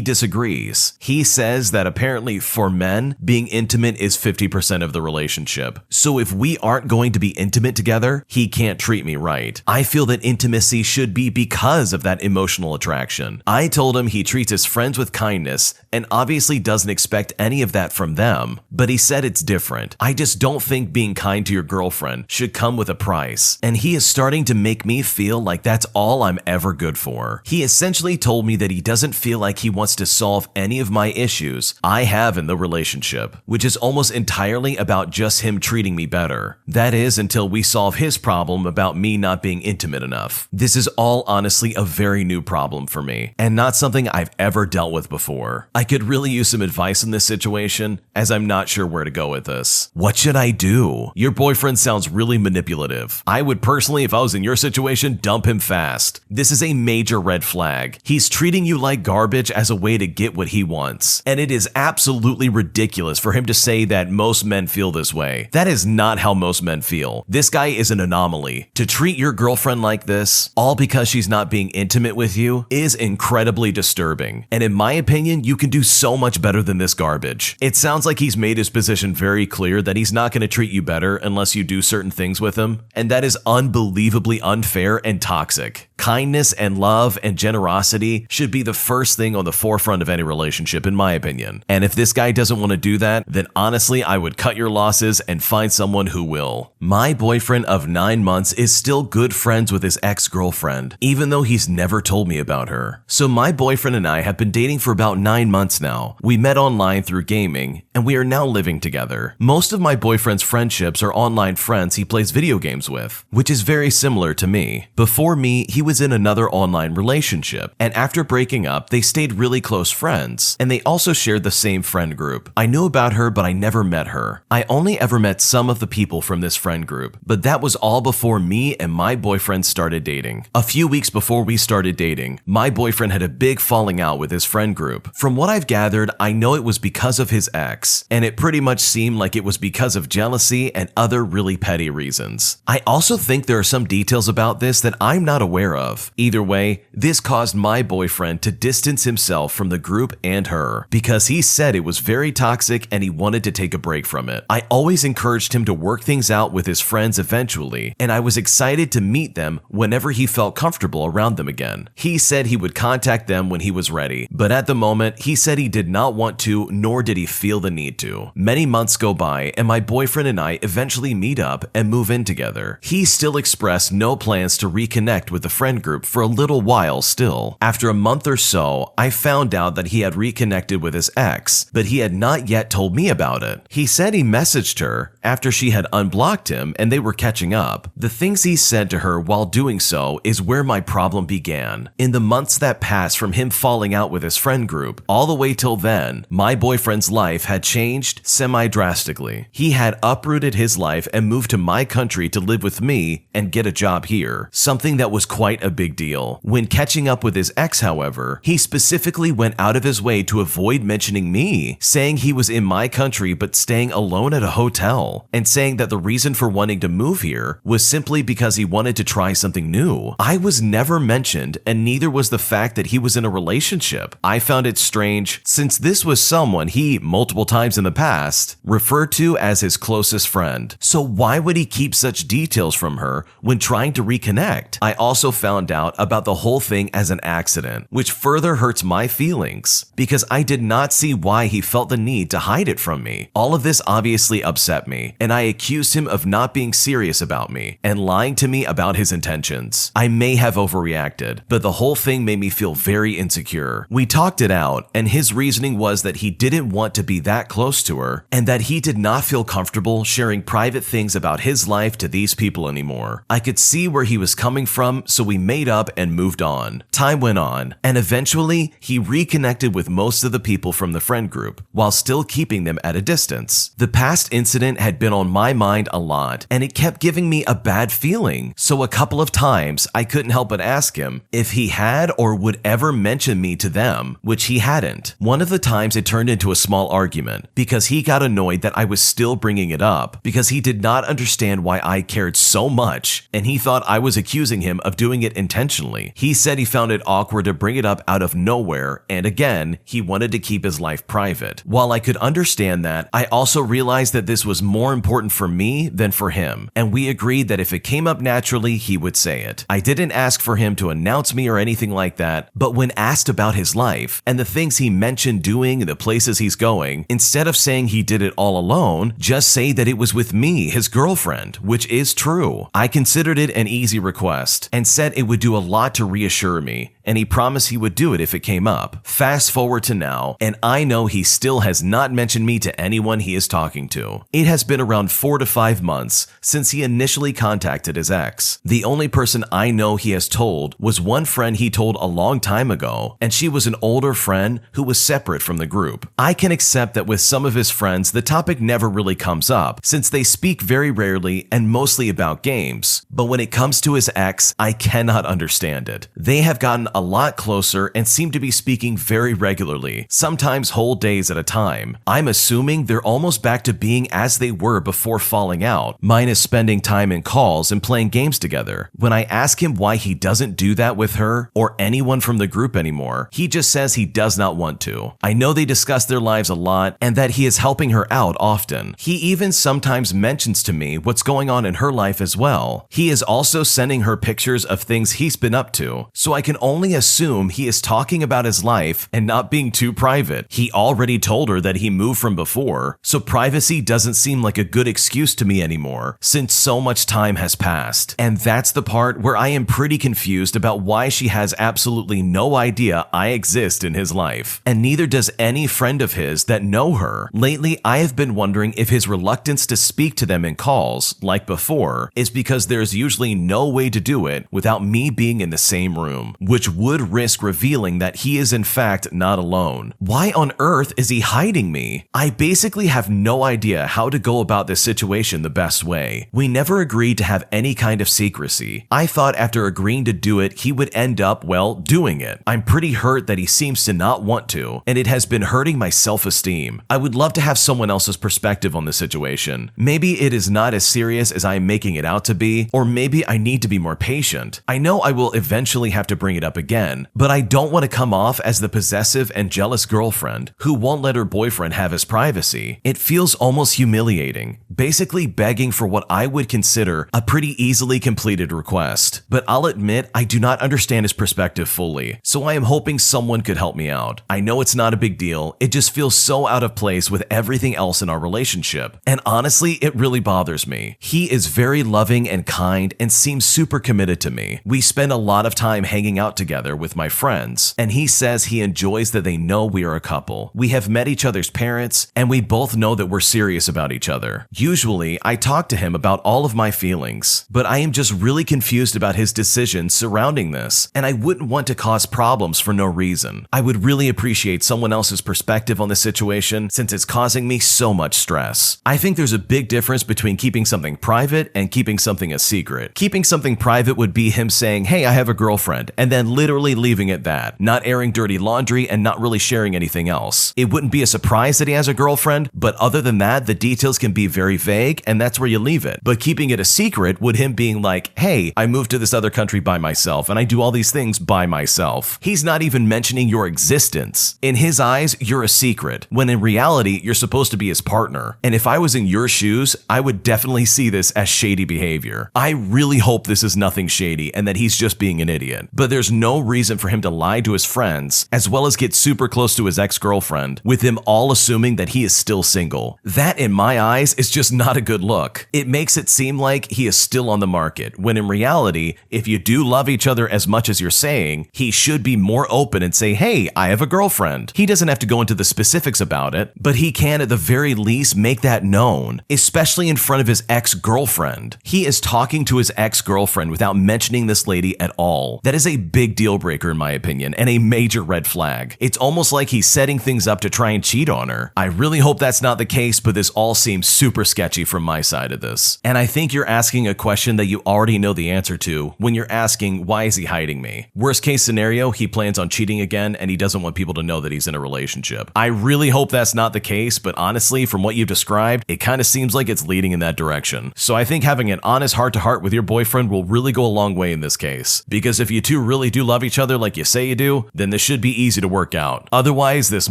disagrees. He says that apparently for men, being intimate is 50% of the relationship. So if we aren't going to be intimate together, he can't treat me right. I feel that intimacy should be because of that emotional attraction. I told him he treats his friends with kindness and obviously doesn't expect any of that from them, but he said it's different. I just don't think being kind to your girlfriend should come with a price, and he is starting to make me feel like that's all I'm ever good for. He essentially told me that he doesn't feel like he wants to solve any of my issues I have in the relationship, which is almost entirely about just him treating me better. That is, until we solve his problem about me not being intimate enough. This is all honestly a very new problem for me, and not something I've ever dealt with before. I could really use some advice in this situation, as I'm not sure where to go with this. What should I do? Your boyfriend sounds really manipulative. I would personally, if I was in your situation, dump him fast. This is a major red flag. He's treating you like garbage as a way to get what he wants. And it is absolutely ridiculous for him to say that most men feel this way. That is not how most men feel. This guy is an anomaly. To treat your girlfriend like this, all because she's not being intimate with you, is incredibly disturbing. And in my opinion, you can do so much better than this garbage. It sounds like he's made his position very clear that he's not going to treat you better unless you do certain things with him, and that is unbelievably unfair and toxic. Kindness and love and generosity should be the first thing on the forefront of any relationship, in my opinion. And if this guy doesn't want to do that, then honestly, I would cut your losses and find someone who will. My boyfriend of 9 months is still good friends with his ex-girlfriend, even though he's never told me about her. So my boyfriend and I have been dating for about 9 months now. We met online through gaming, and we are now living together. Most of my boyfriend's friendships are online friends he plays video games with, which is very similar to me. Before me, he was in another online relationship, and after breaking up, they stayed really close friends, and they also shared the same friend group. I knew about her, but I never met her. I only ever met some of the people from this friend group, but that was all before me and my boyfriend started dating. A few weeks before we started dating, my boyfriend had a big falling out with his friend group. From what I've gathered, I know it was because of his ex, and it pretty much seemed like it was because of jealousy and other really petty reasons. I also think there are some details about this that I'm not aware of. Either way, this caused my boyfriend to distance himself from the group and her, because he said it was very toxic and he wanted to take a break from it. I always encouraged him to work things out with his friends eventually, and I was excited to meet them whenever he felt comfortable around them again. He said he would contact them when he was ready, but at the moment, he said he did not want to, nor did he feel the need to. Many months go by, and my boyfriend and I eventually meet up and move in together. He still expressed no plans to reconnect with the friend group for a little while still. After a month or so, I found out that he had reconnected with his ex, but he had not yet told me about it. He said he messaged her after she had unblocked him and they were catching up. The things he said to her while doing so is where my problem began. In the months that passed from him falling out with his friend group, all the way till then, my boyfriend's life had changed semi-drastically. He had uprooted his life and moved to my country to live with me and get a job here, something that was quite a big deal. When catching up with his ex, however, he specifically went out of his way to avoid mentioning me, saying he was in my country but staying alone at a hotel, and saying that the reason for wanting to move here was simply because he wanted to try something new. I was never mentioned, and neither was the fact that he was in a relationship. I found it strange, since this was someone he, multiple times in the past, referred to as his closest friend. So why would he keep such details from her when trying to reconnect? I also found out about the whole thing as an accident, which further hurts my feelings because I did not see why he felt the need to hide it from me. All of this obviously upset me, and I accused him of not being serious about me and lying to me about his intentions. I may have overreacted, but the whole thing made me feel very insecure. We talked it out, and his reasoning was that he didn't want to be that close to her and that he did not feel comfortable sharing private things about his life to these people anymore. I could see where he was coming from, so we made up and moved on. Time went on, and eventually he reconnected with most of the people from the friend group while still keeping them at a distance. The past incident had been on my mind a lot, and it kept giving me a bad feeling, so a couple of times I couldn't help but ask him if he had or would ever mention me to them, which he hadn't. One of the times it turned into a small argument because he got annoyed that I was still bringing it up because he did not understand why I cared so much, and he thought I was accusing him of doing it intentionally. He said he found it awkward to bring it up out of nowhere, and again, he wanted to keep his life private. While I could understand that, I also realized that this was more important for me than for him, and we agreed that if it came up naturally, he would say it. I didn't ask for him to announce me or anything like that, but when asked about his life and the things he mentioned doing and the places he's going, instead of saying he did it all alone, just say that it was with me, his girlfriend, which is true. I considered it an easy request and said it would do a lot to reassure me, and he promised he would do it if it came up. Fast forward to now, and I know he still has not mentioned me to anyone he is talking to. It has been around 4 to 5 months since he initially contacted his ex. The only person I know he has told was one friend he told a long time ago, and she was an older friend who was separate from the group. I can accept that with some of his friends, the topic never really comes up since they speak very rarely and mostly about games. But when it comes to his ex, I cannot understand it. They have gotten a lot closer and seem to be speaking very regularly, sometimes whole days at a time. I'm assuming they're almost back to being as they were before falling out, minus spending time in calls and playing games together. When I ask him why he doesn't do that with her or anyone from the group anymore, he just says he does not want to. I know they discuss their lives a lot and that he is helping her out often. He even sometimes mentions to me what's going on in her life as well. He is also sending her pictures of things he's been up to, so I can only assume he is talking about his life and not being too private. He already told her that he moved from before, so privacy doesn't seem like a good excuse to me anymore since so much time has passed. And that's the part where I am pretty confused about why she has absolutely no idea I exist in his life, and neither does any friend of his that know her. Lately, I have been wondering if his reluctance to speak to them in calls, like before, is because there's usually no way to do it without me being in the same room, which would risk revealing that he is in fact not alone. Why on earth is he hiding me? I basically have no idea how to go about this situation the best way. We never agreed to have any kind of secrecy. I thought after agreeing to do it, he would end up, well, doing it. I'm pretty hurt that he seems to not want to, and it has been hurting my self-esteem. I would love to have someone else's perspective on the situation. Maybe it is not as serious as I am making it out to be, or maybe I need to be more patient. I know I will eventually have to bring it up again, but I don't want to come off as the possessive and jealous girlfriend who won't let her boyfriend have his privacy. It feels almost humiliating, basically begging for what I would consider a pretty easily completed request. But I'll admit I do not understand his perspective fully, so I am hoping someone could help me out. I know it's not a big deal, it just feels so out of place with everything else in our relationship, and honestly, it really bothers me. He is very loving and kind and seems super committed to me. We spend a lot of time hanging out together with my friends, and he says he enjoys that they know we are a couple. We have met each other's parents, and we both know that we're serious about each other. Usually, I talk to him about all of my feelings, but I am just really confused about his decisions surrounding this, and I wouldn't want to cause problems for no reason. I would really appreciate someone else's perspective on the situation since it's causing me so much stress. I think there's a big difference between keeping something private and keeping something a secret. Keeping something private would be him saying, "Hey, I have a girlfriend," and then literally leaving it that, not airing dirty laundry and not really sharing anything else. It wouldn't be a surprise that he has a girlfriend, but other than that, the details can be very vague, and that's where you leave it. But keeping it a secret would him being like, "Hey, I moved to this other country by myself, and I do all these things by myself." He's not even mentioning your existence. In his eyes, you're a secret, when in reality, you're supposed to be his partner. And if I was in your shoes, I would definitely see this as shady behavior. I really hope this is nothing shady, reality and that he's just being an idiot. But there's no reason for him to lie to his friends, as well as get super close to his ex-girlfriend, with him all assuming that he is still single. That, in my eyes, is just not a good look. It makes it seem like he is still on the market, when in reality, if you do love each other as much as you're saying, he should be more open and say, hey, I have a girlfriend. He doesn't have to go into the specifics about it, but he can at the very least make that known, especially in front of his ex-girlfriend. He is talking to his ex-girlfriend without mentioning this lady at all. That is a big deal breaker in my opinion, and a major red flag. It's almost like he's setting things up to try and cheat on her. I really hope that's not the case, but this all seems super sketchy from my side of this. And I think you're asking a question that you already know the answer to when you're asking, why is he hiding me? Worst case scenario, he plans on cheating again and he doesn't want people to know that he's in a relationship. I really hope that's not the case, but honestly, from what you've described, it kind of seems like it's leading in that direction. So I think having an honest heart-to-heart with your boyfriend will really go a long way in this case. Because if you two really do love each other like you say you do, then this should be easy to work out. Otherwise, this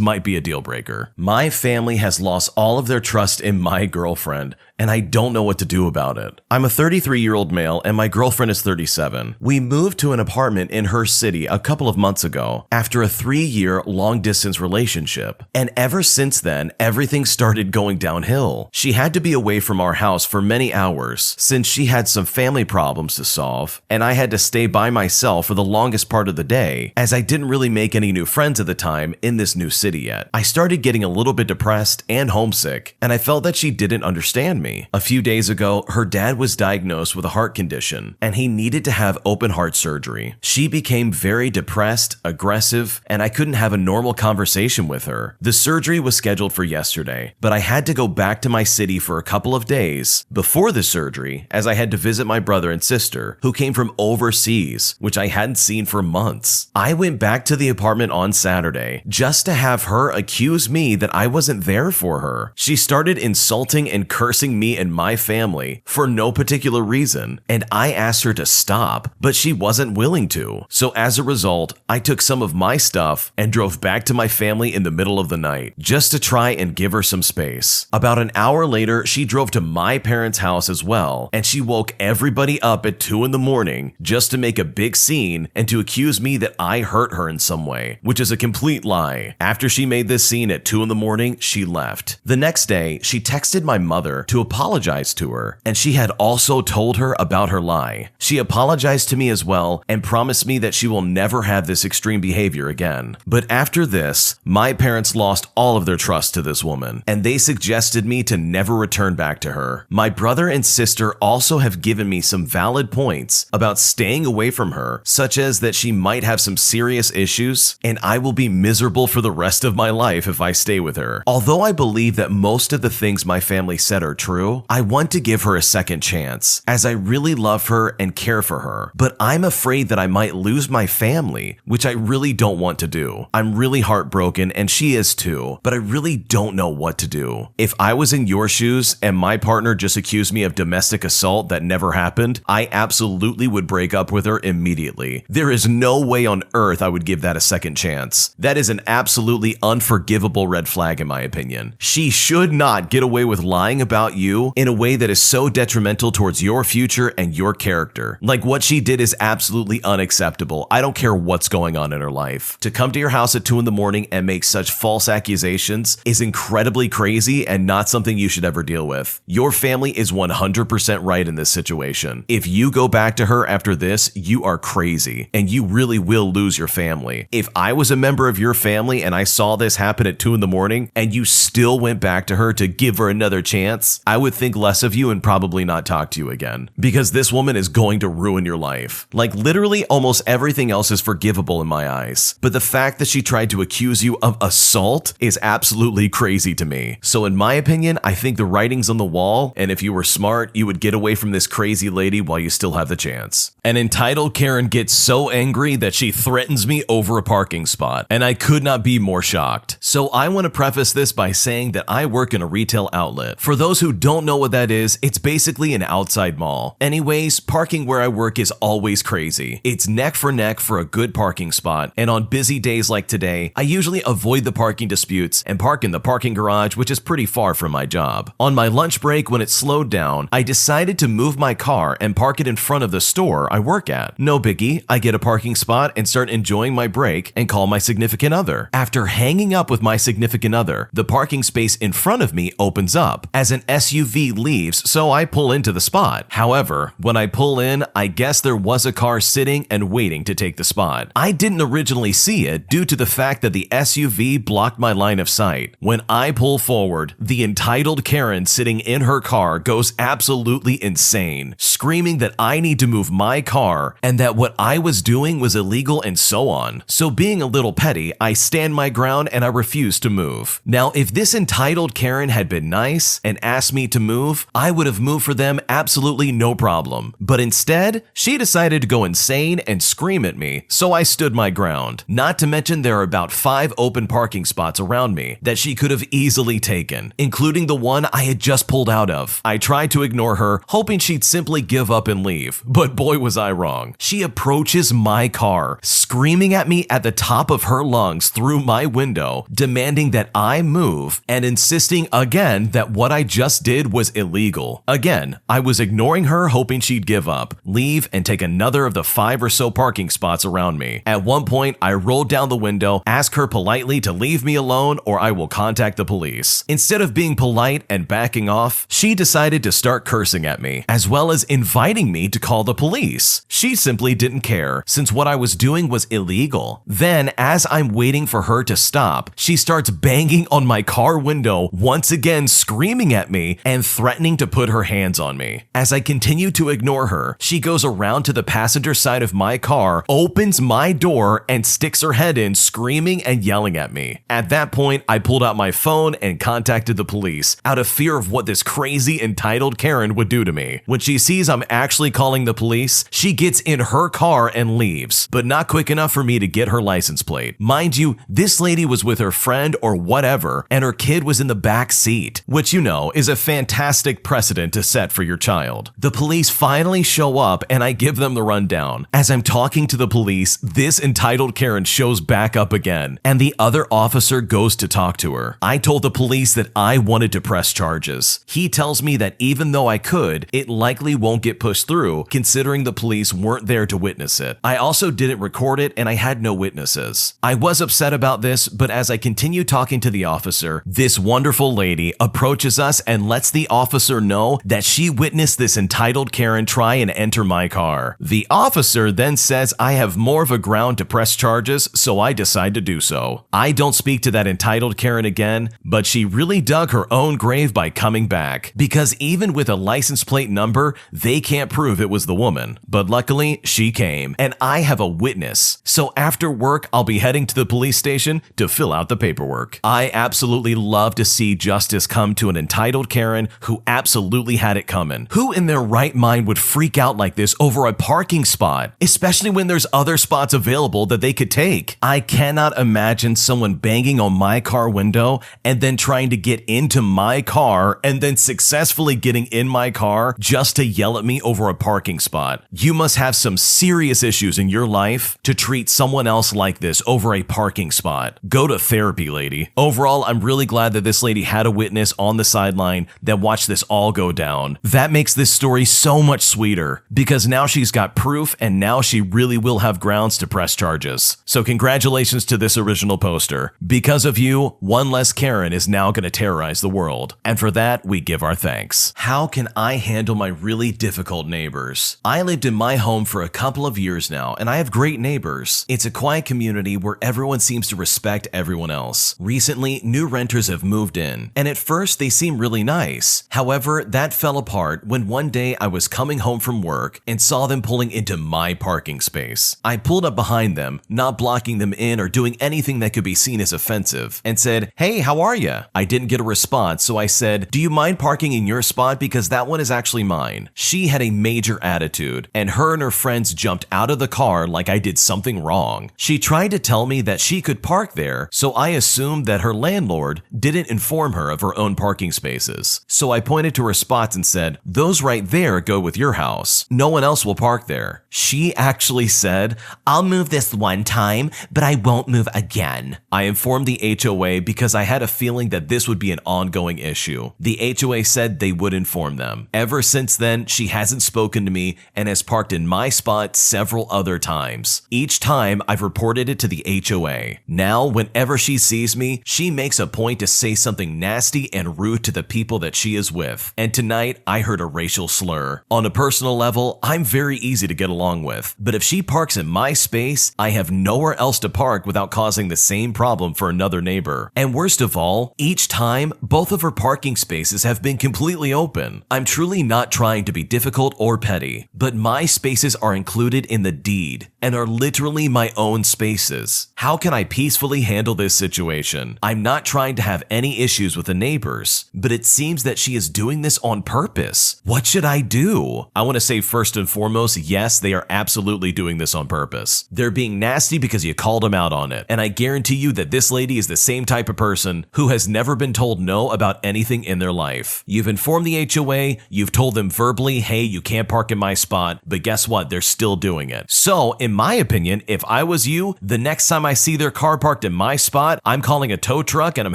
might be a deal breaker. My family has lost all of their trust in my girlfriend, and I don't know what to do about it. I'm a 33-year-old male and my girlfriend is 37. We moved to an apartment in her city a couple of months ago after a 3-year long-distance relationship. And ever since then, everything started going downhill. She had to be away from our house for many hours since she had some family problems to solve, and I had to stay by myself for the longest part of the day as I didn't really make any new friends at the time in this new city yet. I started getting a little bit depressed and homesick, and I felt that she didn't understand me. A few days ago, her dad was diagnosed with a heart condition, and he needed to have open heart surgery. She became very depressed, aggressive, and I couldn't have a normal conversation with her. The surgery was scheduled for yesterday, but I had to go back to my city for a couple of days before the surgery, as I had to visit my brother and sister, who came from overseas, which I hadn't seen for months. I went back to the apartment on Saturday just to have her accuse me that I wasn't there for her. She started insulting and cursing me and my family for no particular reason, and I asked her to stop, but she wasn't willing to. So as a result, I took some of my stuff and drove back to my family in the middle of the night just to try and give her some space. About an hour later, she drove to my parents' house as well, and she woke everybody up at 2 in the morning just to make a big scene and to accuse me that I hurt her in some way, which is a complete lie. After she made this scene at 2 in the morning, she left. The next day, she texted my mother to apologize to her, and she had also told her about her lie. She apologized to me as well and promised me that she will never have this extreme behavior again. But after this, my parents lost all of their trust to this woman, and they suggested me to never return back to her. My brother and sister also have given me some valid points about staying away from her, such as that she might have some serious issues, and I will be miserable for the rest of my life if I stay with her. Although I believe that most of the things my family said are true, I want to give her a second chance, as I really love her and care for her. But I'm afraid that I might lose my family, which I really don't want to do. I'm really heartbroken, and she is too, but I really don't know what to do. If I was in your shoes and my partner just accused me of domestic assault that never happened, I absolutely would break up with her immediately. There is no way on earth I would give that a second chance. That is an absolutely unforgivable red flag in my opinion. She should not get away with lying about you in a way that is so detrimental towards your future and your character. Like, what she did is absolutely unacceptable. I don't care what's going on in her life. To come to your house at 2 in the morning and make such false accusations is incredibly crazy and not something you should ever deal with. Your family is 100% right in this situation. If you go back to her after this, you are crazy and you really will lose your family. If I was a member of your family and I saw this happen at 2 in the morning and you still went back to her to give her another chance, I would think less of you and probably not talk to you again, because this woman is going to ruin your life. Like, literally almost everything else is forgivable in my eyes, but the fact that she tried to accuse you of assault is absolutely crazy to me. So in my opinion, I think the writing's on the wall, and if you were smart, you would get away from this crazy lady while you still have the chance. An entitled Karen gets so angry that she threatens me over a parking spot, and I could not be more shocked. So I want to preface this by saying that I work in a retail outlet. For those who don't know what that is, it's basically an outside mall. Anyways, parking where I work is always crazy. It's neck for neck for a good parking spot, and on busy days like today, I usually avoid the parking disputes and park in the parking garage, which is pretty far from my job. On my lunch break, when it slowed down, I decided to move my car and park it in front of the store store I work at. No biggie, I get a parking spot and start enjoying my break and call my significant other. After hanging up with my significant other, the parking space in front of me opens up as an SUV leaves, so I pull into the spot. However, when I pull in, I guess there was a car sitting and waiting to take the spot. I didn't originally see it due to the fact that the SUV blocked my line of sight. When I pull forward, the entitled Karen sitting in her car goes absolutely insane, screaming that I need to move my car and that what I was doing was illegal and so on. So being a little petty, I stand my ground and I refuse to move. Now, if this entitled Karen had been nice and asked me to move, I would have moved for them absolutely no problem. But instead, she decided to go insane and scream at me, so I stood my ground. Not to mention there are about 5 open parking spots around me that she could have easily taken, including the one I had just pulled out of. I tried to ignore her, hoping she'd simply give up and leave, but boy was I wrong. She approaches my car, screaming at me at the top of her lungs through my window, demanding that I move and insisting again that what I just did was illegal. Again, I was ignoring her, hoping she'd give up, leave, and take another of the 5 or so parking spots around me. At one point, I rolled down the window, asked her politely to leave me alone or I will contact the police. Instead of being polite and backing off, she decided to start cursing at me, as well as inviting me to call the police. She simply didn't care, since what I was doing was illegal. Then, as I'm waiting for her to stop, she starts banging on my car window, once again screaming at me and threatening to put her hands on me. As I continue to ignore her, she goes around to the passenger side of my car, opens my door, and sticks her head in, screaming and yelling at me. At that point, I pulled out my phone and contacted the police out of fear of what this crazy entitled Karen would do to me. When she sees I'm actually calling the police, she gets in her car and leaves, but not quick enough for me to get her license plate. Mind you, this lady was with her friend or whatever, and her kid was in the back seat, which you know is a fantastic precedent to set for your child. The police finally show up and I give them the rundown. As I'm talking to the police, this entitled Karen shows back up again, and the other officer goes to talk to her. I told the police that I wanted to press charges. He tells me that even though I could, it likely won't get pushed through, considering the police weren't there to witness it. I also didn't record it and I had no witnesses. I was upset about this, but as I continue talking to the officer, this wonderful lady approaches us and lets the officer know that she witnessed this entitled Karen try and enter my car. The officer then says I have more of a ground to press charges, so I decide to do so. I don't speak to that entitled Karen again, but she really dug her own grave by coming back, because even with a license plate number, they can't prove it was the woman. But luckily, she came, and I have a witness. So after work, I'll be heading to the police station to fill out the paperwork. I absolutely love to see justice come to an entitled Karen who absolutely had it coming. Who in their right mind would freak out like this over a parking spot, especially when there's other spots available that they could take? I cannot imagine someone banging on my car window and then trying to get into my car and then successfully getting in my car just to yell at me over a parking spot. You must have some serious issues in your life to treat someone else like this over a parking spot. Go to therapy, lady. Overall, I'm really glad that this lady had a witness on the sideline that watched this all go down. That makes this story so much sweeter, because now she's got proof and now she really will have grounds to press charges. So congratulations to this original poster. Because of you, one less Karen is now going to terrorize the world. And for that, we give our thanks. How can I handle my really difficult neighbors? I lived in my home for a couple of years now, and I have great neighbors. It's a quiet community where everyone seems to respect everyone else. Recently, new renters have moved in, and at first they seem really nice. However, that fell apart when one day I was coming home from work and saw them pulling into my parking space. I pulled up behind them, not blocking them in or doing anything that could be seen as offensive, and said, "Hey, how are ya?" I didn't get a response, so I said, "Do you mind parking in your spot because that one is actually mine?" She had a major attitude, and her friends jumped out of the car like I did something wrong. She tried to tell me that she could park there, so I assumed that her landlord didn't inform her of her own parking spaces. So I pointed to her spots and said, "Those right there go with your house. No one else will park there." She actually said, "I'll move this one time, but I won't move again." I informed the HOA because I had a feeling that this would be an ongoing issue. The HOA said they would inform them. Ever since then, she hasn't spoken to me, and and has parked in my spot several other times. Each time, I've reported it to the HOA. Now, whenever she sees me, she makes a point to say something nasty and rude to the people that she is with. And tonight, I heard a racial slur. On a personal level, I'm very easy to get along with, but if she parks in my space, I have nowhere else to park without causing the same problem for another neighbor. And worst of all, each time, both of her parking spaces have been completely open. I'm truly not trying to be difficult or petty, but my spaces are included in the deed and are literally my own spaces. How can I peacefully handle this situation? I'm not trying to have any issues with the neighbors, but it seems that she is doing this on purpose. What should I do? I want to say first and foremost, yes, they are absolutely doing this on purpose. They're being nasty because you called them out on it. And I guarantee you that this lady is the same type of person who has never been told no about anything in their life. You've informed the HOA, you've told them verbally, hey, you can't park in my spot, but guess what? They're still doing it. So, in my opinion, if I was you, the next time I see their car parked in my spot, I'm calling a tow truck and I'm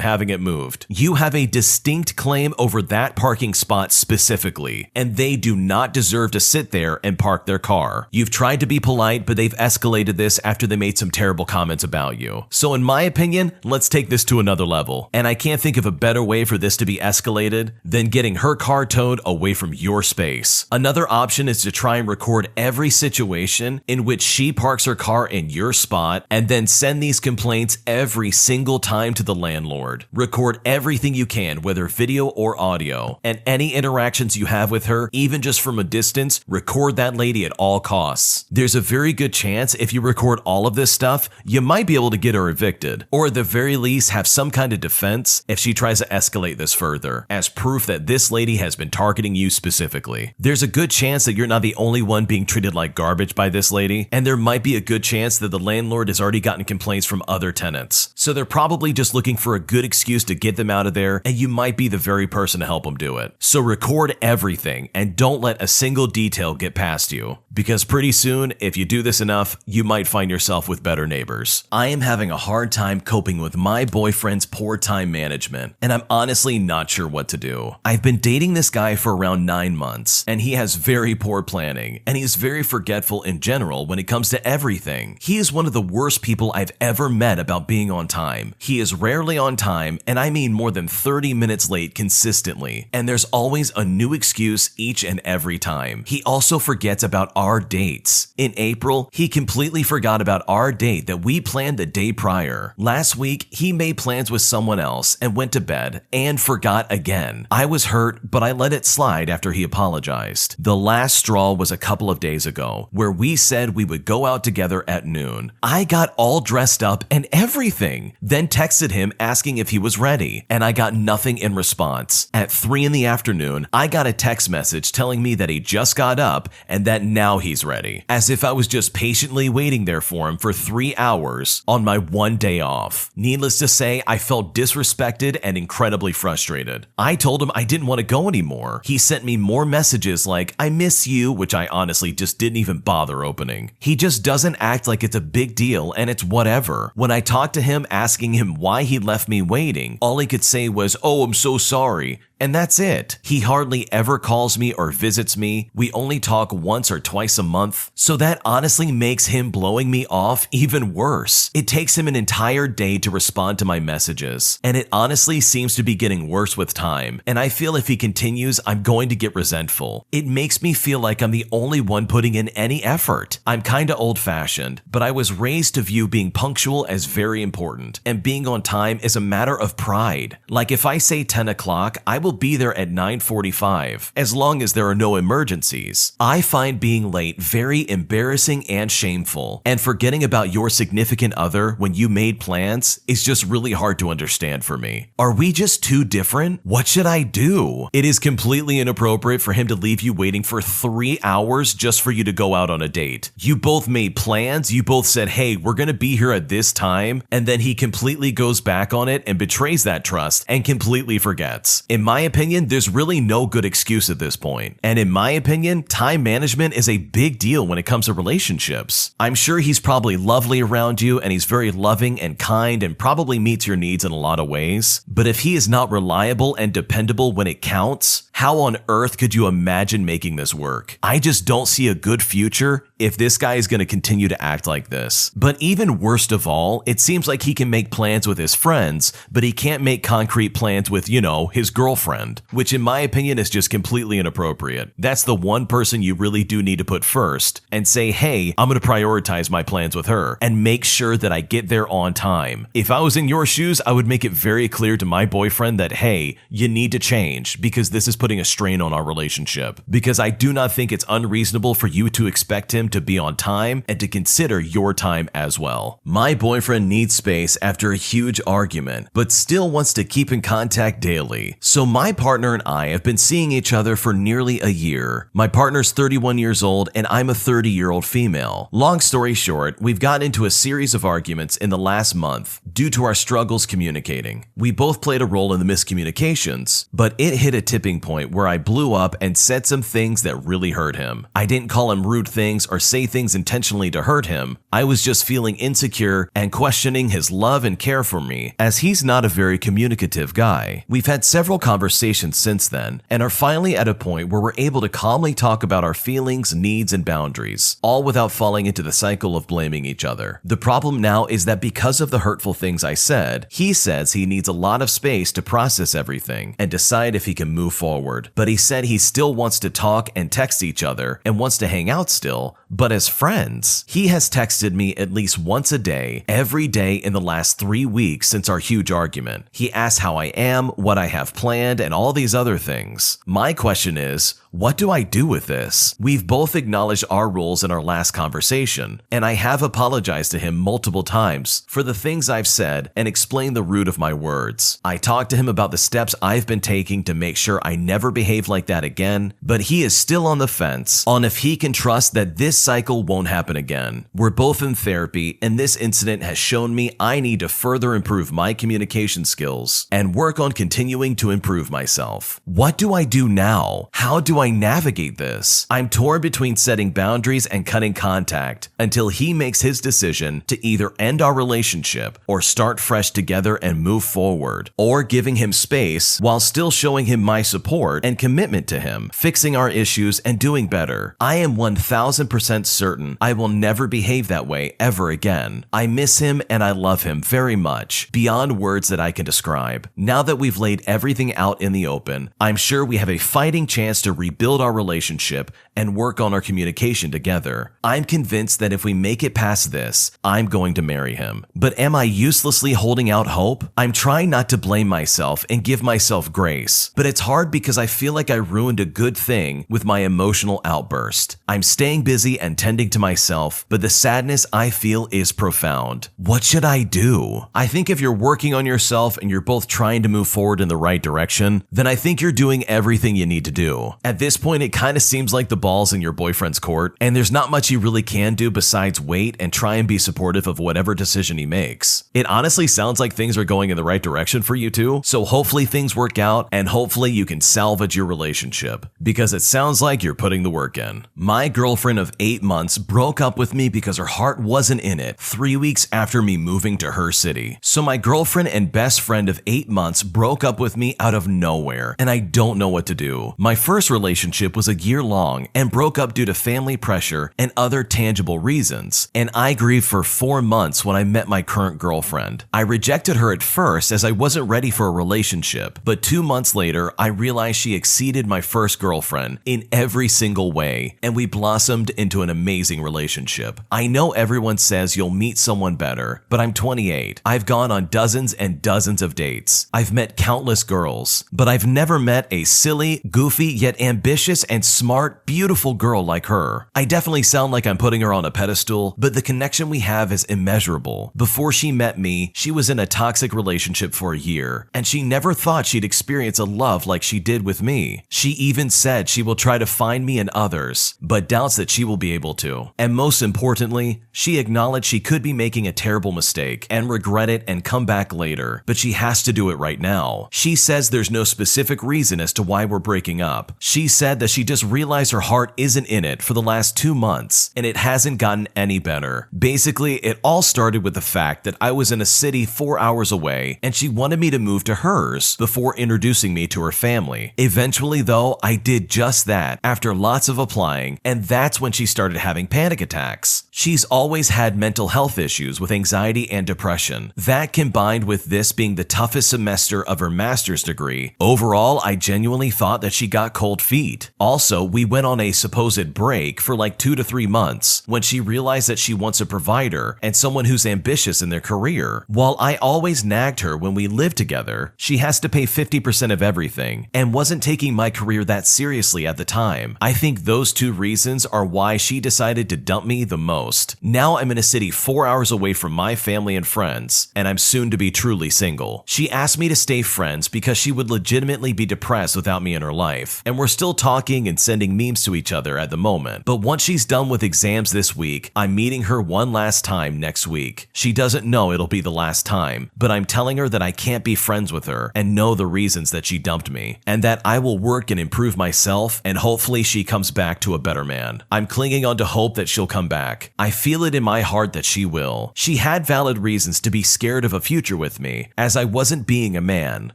having it moved. You have a distinct claim over that parking spot specifically, and they do not deserve to sit there and park their car. You've tried to be polite, but they've escalated this after they made some terrible comments about you. So in my opinion, let's take this to another level. And I can't think of a better way for this to be escalated than getting her car towed away from your space. Another option is to try and record every situation in which she parks her car in your spot and then send these complaints every single time to the landlord. Record everything you can, whether video or audio, and any interactions you have with her, even just from a distance, record that lady at all costs. There's a very good chance if you record all of this stuff, you might be able to get her evicted, or at the very least have some kind of defense if she tries to escalate this further, as proof that this lady has been targeting you specifically. There's a good chance that you're not the only one being treated like garbage by this lady, and there might be a good chance that the landlord has already gotten complaints from other tenants. So they're probably just looking for a good excuse to get them out of there, and you might be the very person to help them do it. So record everything and don't let a single detail get past you, because pretty soon, if you do this enough, you might find yourself with better neighbors. I am having a hard time coping with my boyfriend's poor time management, and I'm honestly not sure what to do. I've been dating this guy for around 9 months, and he has very poor planning, and he's very forgetful in general when it comes to everything. He is one of the worst people I've ever met about being on time. He is rarely on time, and I mean more than 30 minutes late consistently, and there's always a new excuse each and every time. He also forgets about our dates. In April, he completely forgot about our date that we planned the day prior. Last week, he made plans with someone else and went to bed and forgot again. I was hurt, but I let it slide after he apologized. The last straw was a couple of days ago, where we said we would go out together at noon. I got all dressed up and everything, then texted him asking if he was ready, and I got nothing in response. At 3 in the afternoon, I got a text message telling me that he just got up and that now he's ready, as if I was just patiently waiting there for him for 3 hours on my one day off. Needless to say, I felt disrespected and incredibly frustrated. I told him I didn't want to go anymore. He sent me more messages like, I miss you, which I honestly just didn't even bother opening. He just doesn't act like it's a big deal and it's whatever. When I talked to him asking him why he left me waiting, all he could say was, oh, I'm so sorry. And that's it. He hardly ever calls me or visits me. We only talk once or twice a month. So that honestly makes him blowing me off even worse. It takes him an entire day to respond to my messages. And it honestly seems to be getting worse with time. And I feel if he continues, I'm going to get resentful. It makes me feel like I'm the only one putting in any effort. I'm kinda old-fashioned, but I was raised to view being punctual as very important. And being on time is a matter of pride. Like if I say 10 o'clock, I will be there at 9:45, as long as there are no emergencies. I find being late very embarrassing and shameful, and forgetting about your significant other when you made plans is just really hard to understand for me. Are we just too different? What should I do? It is completely inappropriate for him to leave you waiting for 3 hours just for you to go out on a date. You both made plans, you both said, hey, we're gonna be here at this time, and then he completely goes back on it and betrays that trust and completely forgets. In my opinion, there's really no good excuse at this point. And in my opinion, time management is a big deal when it comes to relationships. I'm sure he's probably lovely around you and he's very loving and kind and probably meets your needs in a lot of ways. But if he is not reliable and dependable when it counts, How on earth could you imagine making this work? I just don't see a good future if this guy is going to continue to act like this. But even worst of all, it seems like he can make plans with his friends, but he can't make concrete plans with, his girlfriend, which in my opinion is just completely inappropriate. That's the one person you really do need to put first and say, hey, I'm going to prioritize my plans with her and make sure that I get there on time. If I was in your shoes, I would make it very clear to my boyfriend that, hey, you need to change because this is putting a strain on our relationship. Because I do not think it's unreasonable for you to expect him to be on time and to consider your time as well. My boyfriend needs space after a huge argument, but still wants to keep in contact daily. So my partner and I have been seeing each other for nearly a year. My partner's 31 years old and I'm a 30-year-old female. Long story short, we've gotten into a series of arguments in the last month due to our struggles communicating. We both played a role in the miscommunications, but it hit a tipping point where I blew up and said some things that really hurt him. I didn't call him rude things or say things intentionally to hurt him. I was just feeling insecure and questioning his love and care for me, as he's not a very communicative guy. We've had several conversations since then and are finally at a point where we're able to calmly talk about our feelings, needs, and boundaries, all without falling into the cycle of blaming each other. The problem now is that because of the hurtful things I said, he says he needs a lot of space to process everything and decide if he can move forward. But he said he still wants to talk and text each other and wants to hang out still, but as friends. He has texted me at least once a day, every day in the last 3 weeks since our huge argument. He asks how I am, what I have planned, and all these other things. My question is, what do I do with this? We've both acknowledged our roles in our last conversation, and I have apologized to him multiple times for the things I've said and explained the root of my words. I talked to him about the steps I've been taking to make sure I never behave like that again, but he is still on the fence on if he can trust that this cycle won't happen again. We're both in therapy, and this incident has shown me I need to further improve my communication skills and work on continuing to improve myself. What do I do now? How do I navigate this? I'm torn between setting boundaries and cutting contact until he makes his decision to either end our relationship or start fresh together and move forward, or giving him space while still showing him my support and commitment to him, fixing our issues and doing better. I am 1000% certain I will never behave that way ever again. I miss him and I love him very much, beyond words that I can describe. Now that we've laid everything out in the open, I'm sure we have a fighting chance to rebuild our relationship and work on our communication together. I'm convinced that if we make it past this, I'm going to marry him. But am I uselessly holding out hope? I'm trying not to blame myself and give myself grace, but it's hard because I feel like I ruined a good thing with my emotional outburst. I'm staying busy and tending to myself, but the sadness I feel is profound. What should I do? I think if you're working on yourself and you're both trying to move forward in the right direction, then I think you're doing everything you need to do. At this point, it kind of seems like the ball's in your boyfriend's court, and there's not much you really can do besides wait and try and be supportive of whatever decision he makes. It honestly sounds like things are going in the right direction for you two, so hopefully things work out and hopefully you can salvage your relationship, because it sounds like you're putting the work in. My girlfriend of 8 months broke up with me because her heart wasn't in it 3 weeks after me moving to her city. So my girlfriend and best friend of 8 months broke up with me out of nowhere, and I don't know what to do. My first relationship was a year long and broke up due to family pressure and other tangible reasons, and I grieved for 4 months when I met my current girlfriend. I rejected her at first as I wasn't ready for a relationship, but 2 months later, I realized she exceeded my first girlfriend in every single way, and we blossomed into an amazing relationship. I know everyone says you'll meet someone better, but I'm 28. I've gone on dozens and dozens of dates. I've met countless girls, but I've never met a silly, goofy, yet ambitious and smart, beautiful girl like her. I definitely sound like I'm putting her on a pedestal, but the connection we have is immeasurable. Before she met me, she was in a toxic relationship for a year, and she never thought she'd experience a love like she did with me. She even said she will try to find me in others, but doubts that she will be able to. And most importantly, she acknowledged she could be making a terrible mistake and regret it and come back later, but she has to do it right now. She says there's no specific reason as to why we're breaking up. She said that she just realized her heart isn't in it for the last 2 months, and it hasn't gotten any better. Basically, it all started with the fact that I was in a city 4 hours away, and she wanted me to move to hers before introducing me to her family. Eventually, though, I did just that after lots of applying, and that's when she started having panic attacks. She's always had mental health issues with anxiety and depression. That combined with this being the toughest semester of her master's degree, overall, I genuinely thought that she got cold feet. Also, we went on a supposed break for like 2 to 3 months when she realized that she wants a provider and someone who's ambitious in their career. While I always nagged her when we lived together, she has to pay 50% of everything and wasn't taking my career that seriously at the time. I think those 2 reasons are why she decided to dump me the most. Now I'm in a city 4 hours away from my family and friends, and I'm soon to be truly single. She asked me to stay friends because she would legitimately be depressed without me in her life, and we're still talking and sending memes to each other at the moment. But once she's done with exams this week, I'm meeting her one last time next week. She doesn't know it'll be the last time, but I'm telling her that I can't be friends with her and know the reasons that she dumped me, and that I will work and improve myself, and hopefully she comes back to a better man. I'm clinging on to hope that she'll come back. I feel it in my heart that she will. She had valid reasons to be scared of a future with me, as I wasn't being a man,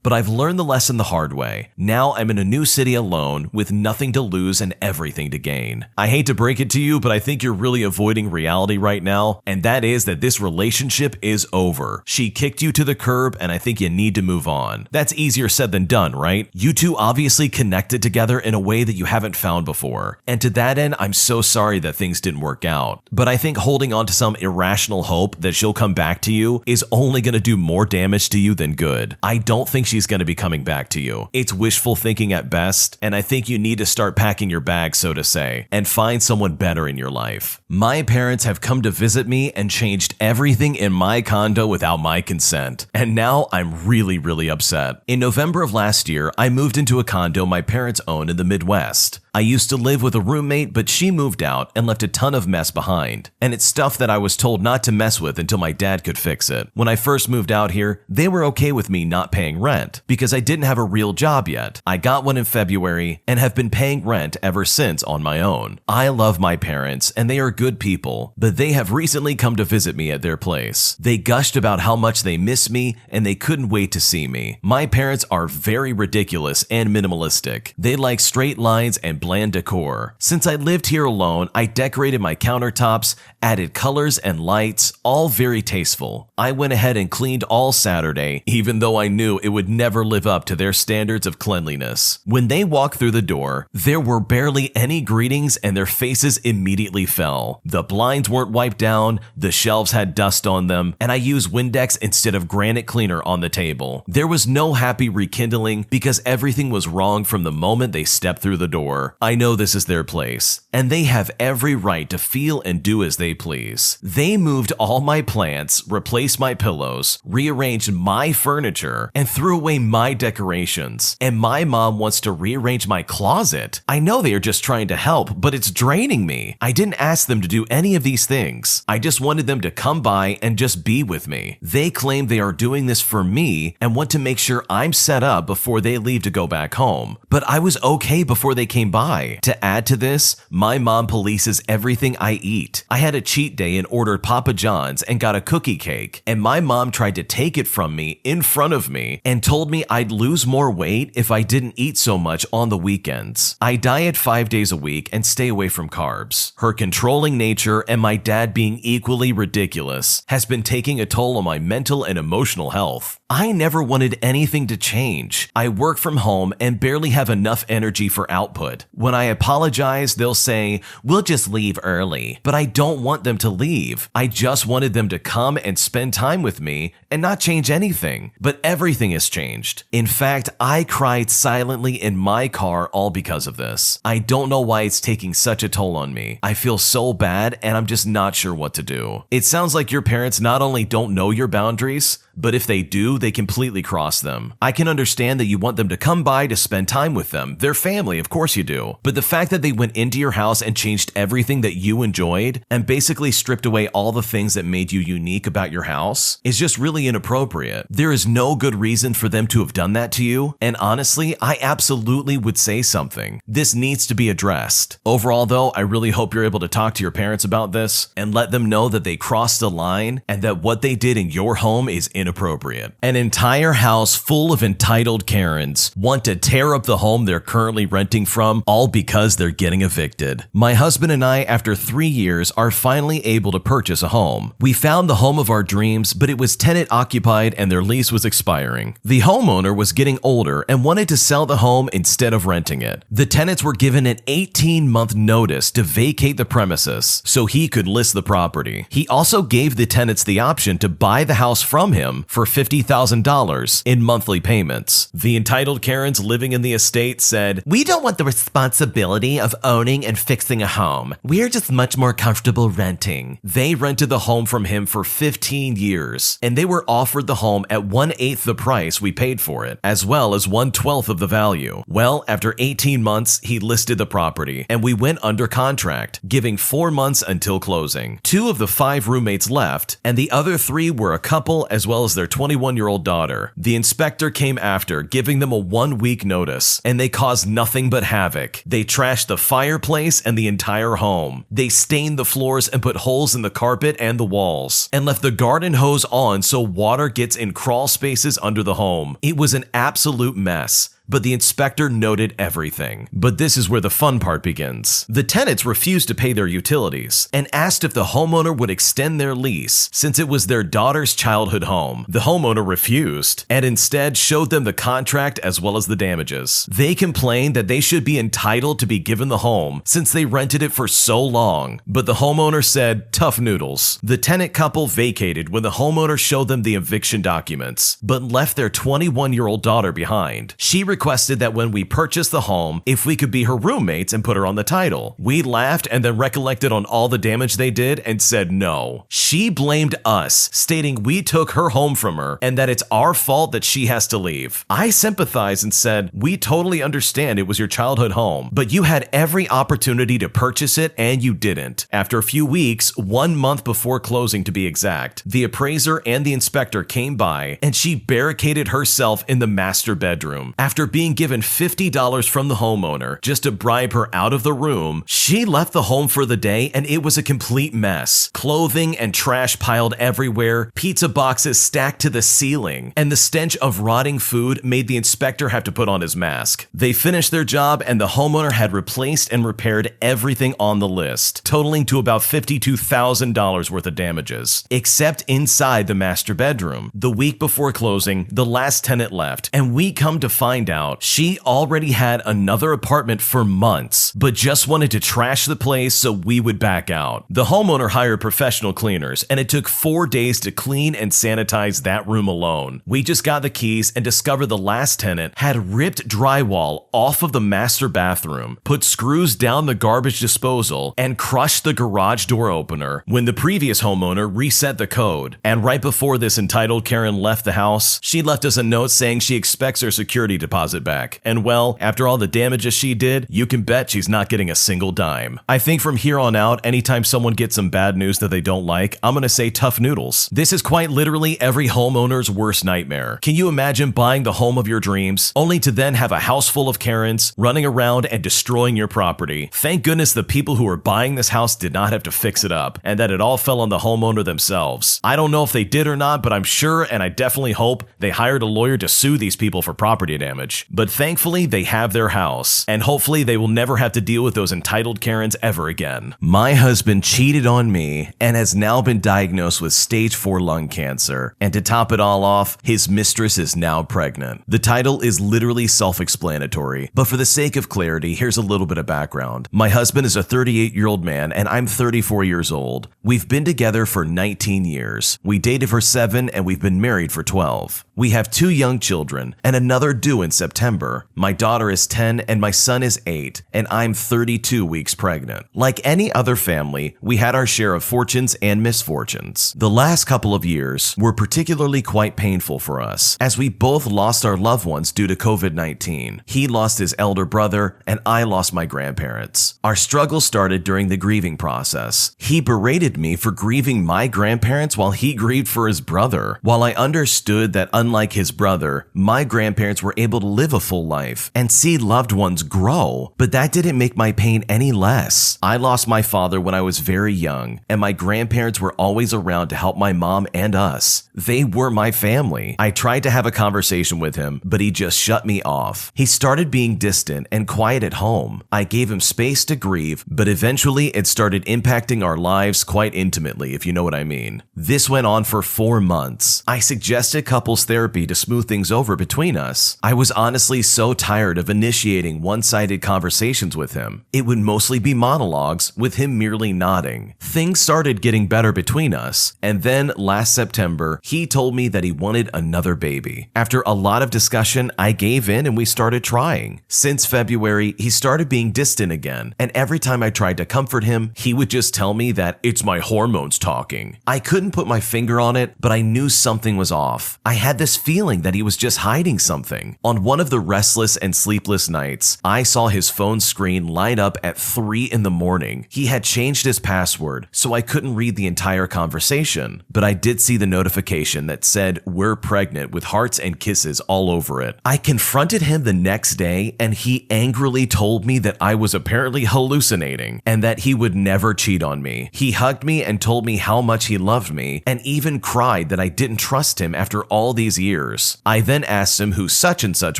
but I've learned the lesson the hard way. Now I'm in a new city alone with nothing to lose and everything to gain. I hate to break it to you, but I think you're really avoiding reality right now, and that is that this relationship is over. She kicked you to the curb, and I think you need to move on. That's easier said than done, right? You two obviously connected together in a way that you haven't found before, and to that end, I'm so sorry that things didn't work out. But I think holding on to some irrational hope that she'll come back to you is only going to do more damage to you than good. I don't think she's going to be coming back to you. It's wishful thinking at best, and I think you need to start packing your bags, so to say, and find someone better in your life. My parents have come to visit me and changed everything in my condo without my consent, and now I'm really upset. In November of last year, I moved into a condo my parents own in the Midwest. I used to live with a roommate, but she moved out and left a ton of mess behind. And it's stuff that I was told not to mess with until my dad could fix it. When I first moved out here, they were okay with me not paying rent because I didn't have a real job yet. I got one in February and have been paying rent ever since on my own. I love my parents and they are good people, but they have recently come to visit me at their place. They gushed about how much they miss me and they couldn't wait to see me. My parents are very ridiculous and minimalistic. They like straight lines and bland decor. Since I lived here alone, I decorated my countertops, added colors and lights, all very tasteful. I went ahead and cleaned all Saturday, even though I knew it would never live up to their standards of cleanliness. When they walked through the door, there were barely any greetings and their faces immediately fell. The blinds weren't wiped down, the shelves had dust on them, and I used Windex instead of granite cleaner on the table. There was no happy rekindling because everything was wrong from the moment they stepped through the door. I know this is their place, and they have every right to feel and do as they please. They moved all my plants, replaced my pillows, rearranged my furniture, and threw away my decorations. And my mom wants to rearrange my closet. I know they are just trying to help, but it's draining me. I didn't ask them to do any of these things. I just wanted them to come by and just be with me. They claim they are doing this for me and want to make sure I'm set up before they leave to go back home. But I was okay before they came by. To add to this, my mom polices everything I eat. I had a cheat day and ordered Papa John's and got a cookie cake, and my mom tried to take it from me in front of me and told me I'd lose more weight if I didn't eat so much on the weekends. I diet 5 days a week and stay away from carbs. Her controlling nature and my dad being equally ridiculous has been taking a toll on my mental and emotional health. I never wanted anything to change. I work from home and barely have enough energy for output. When I apologize, they'll say, "We'll just leave early." But I don't want them to leave. I just wanted them to come and spend time with me and not change anything. But everything has changed. In fact, I cried silently in my car all because of this. I don't know why it's taking such a toll on me. I feel so bad and I'm just not sure what to do. It sounds like your parents not only don't know your boundaries, but if they do, they completely cross them. I can understand that you want them to come by to spend time with them, their family, of course you do. But the fact that they went into your house and changed everything that you enjoyed and basically stripped away all the things that made you unique about your house is just really inappropriate. There is no good reason for them to have done that to you, and honestly, I absolutely would say something. This needs to be addressed. Overall though, I really hope you're able to talk to your parents about this and let them know that they crossed the line and that what they did in your home is inappropriate. An entire house full of entitled Karens want to tear up the home they're currently renting from, all because they're getting evicted. My husband and I, after 3 years, are finally able to purchase a home. We found the home of our dreams, but it was tenant occupied and their lease was expiring. The homeowner was getting older and wanted to sell the home instead of renting it. The tenants were given an 18-month notice to vacate the premises so he could list the property. He also gave the tenants the option to buy the house from him for $50,000 in monthly payments. The entitled Karens living in the estate said, "We don't want the responsibility of owning and fixing a home. We're just much more comfortable renting." They rented the home from him for 15 years, and they were offered the home at 1/8 the price we paid for it, as well as 1/12 of the value. Well, after 18 months, he listed the property, and we went under contract, giving 4 months until closing. 2 of the 5 roommates left, and the other 3 were a couple as well as their 21-year-old daughter. The inspector came after, giving them a 1-week notice, and they caused nothing but havoc. They trashed the fireplace and the entire home. They stained the floors and put holes in the carpet and the walls, and left the garden hose on so water gets in crawl spaces under the home. It was an absolute mess. But the inspector noted everything. But this is where the fun part begins. The tenants refused to pay their utilities and asked if the homeowner would extend their lease since it was their daughter's childhood home. The homeowner refused and instead showed them the contract as well as the damages. They complained that they should be entitled to be given the home since they rented it for so long, but the homeowner said, "Tough noodles." The tenant couple vacated when the homeowner showed them the eviction documents, but left their 21-year-old daughter behind. She requested that when we purchased the home, if we could be her roommates and put her on the title. We laughed and then recollected on all the damage they did and said no. She blamed us, stating we took her home from her and that it's our fault that she has to leave. I sympathized and said, "We totally understand it was your childhood home, but you had every opportunity to purchase it and you didn't." After a few weeks, 1 month before closing to be exact, the appraiser and the inspector came by and she barricaded herself in the master bedroom. After being given $50 from the homeowner just to bribe her out of the room, she left the home for the day and it was a complete mess. Clothing and trash piled everywhere, pizza boxes stacked to the ceiling, and the stench of rotting food made the inspector have to put on his mask. They finished their job and the homeowner had replaced and repaired everything on the list, totaling to about $52,000 worth of damages, except inside the master bedroom. The week before closing, the last tenant left, and we come to find out she already had another apartment for months, but just wanted to trash the place so we would back out. The homeowner hired professional cleaners, and it took 4 days to clean and sanitize that room alone. We just got the keys and discovered the last tenant had ripped drywall off of the master bathroom, put screws down the garbage disposal, and crushed the garage door opener when the previous homeowner reset the code. And right before this entitled Karen left the house, she left us a note saying she expects her security deposit back. And well, after all the damages she did, you can bet she's not getting a single dime. I think from here on out, anytime someone gets some bad news that they don't like, I'm gonna say tough noodles. This is quite literally every homeowner's worst nightmare. Can you imagine buying the home of your dreams, only to then have a house full of Karens running around and destroying your property? Thank goodness the people who are buying this house did not have to fix it up, and that it all fell on the homeowner themselves. I don't know if they did or not, but I'm sure, and I definitely hope, they hired a lawyer to sue these people for property damage. But thankfully, they have their house, and hopefully they will never have to deal with those entitled Karens ever again. My husband cheated on me and has now been diagnosed with stage 4 lung cancer, and to top it all off, his mistress is now pregnant. The title is literally self-explanatory, but for the sake of clarity, here's a little bit of background. My husband is a 38-year-old man, and I'm 34 years old. We've been together for 19 years. We dated for 7, and we've been married for 12. We have 2 young children and another due in September. My daughter is 10 and my son is 8, and I'm 32 weeks pregnant. Like any other family, we had our share of fortunes and misfortunes. The last couple of years were particularly quite painful for us, as we both lost our loved ones due to COVID-19. He lost his elder brother, and I lost my grandparents. Our struggle started during the grieving process. He berated me for grieving my grandparents while he grieved for his brother. While I understood that unlike his brother, my grandparents were able to live a full life and see loved ones grow, but that didn't make my pain any less. I lost my father when I was very young, and my grandparents were always around to help my mom and us. They were my family. I tried to have a conversation with him, but he just shut me off. He started being distant and quiet at home. I gave him space to grieve, but eventually it started impacting our lives quite intimately, if you know what I mean. This went on for 4 months. I suggested couples therapy to smooth things over between us. I was honestly so tired of initiating one-sided conversations with him. It would mostly be monologues with him merely nodding. Things started getting better between us, and then last September, he told me that he wanted another baby. After a lot of discussion, I gave in and we started trying. Since February, he started being distant again, and every time I tried to comfort him, he would just tell me that it's my hormones talking. I couldn't put my finger on it, but I knew something was off. I had this feeling that he was just hiding something. On one of the restless and sleepless nights, I saw his phone screen light up at 3 in the morning. He had changed his password, so I couldn't read the entire conversation, but I did see the notification that said, "We're pregnant," with hearts and kisses all over it. I confronted him the next day, and he angrily told me that I was apparently hallucinating and that he would never cheat on me. He hugged me and told me how much he loved me, and even cried that I didn't trust him after all these years. I then asked him who such and such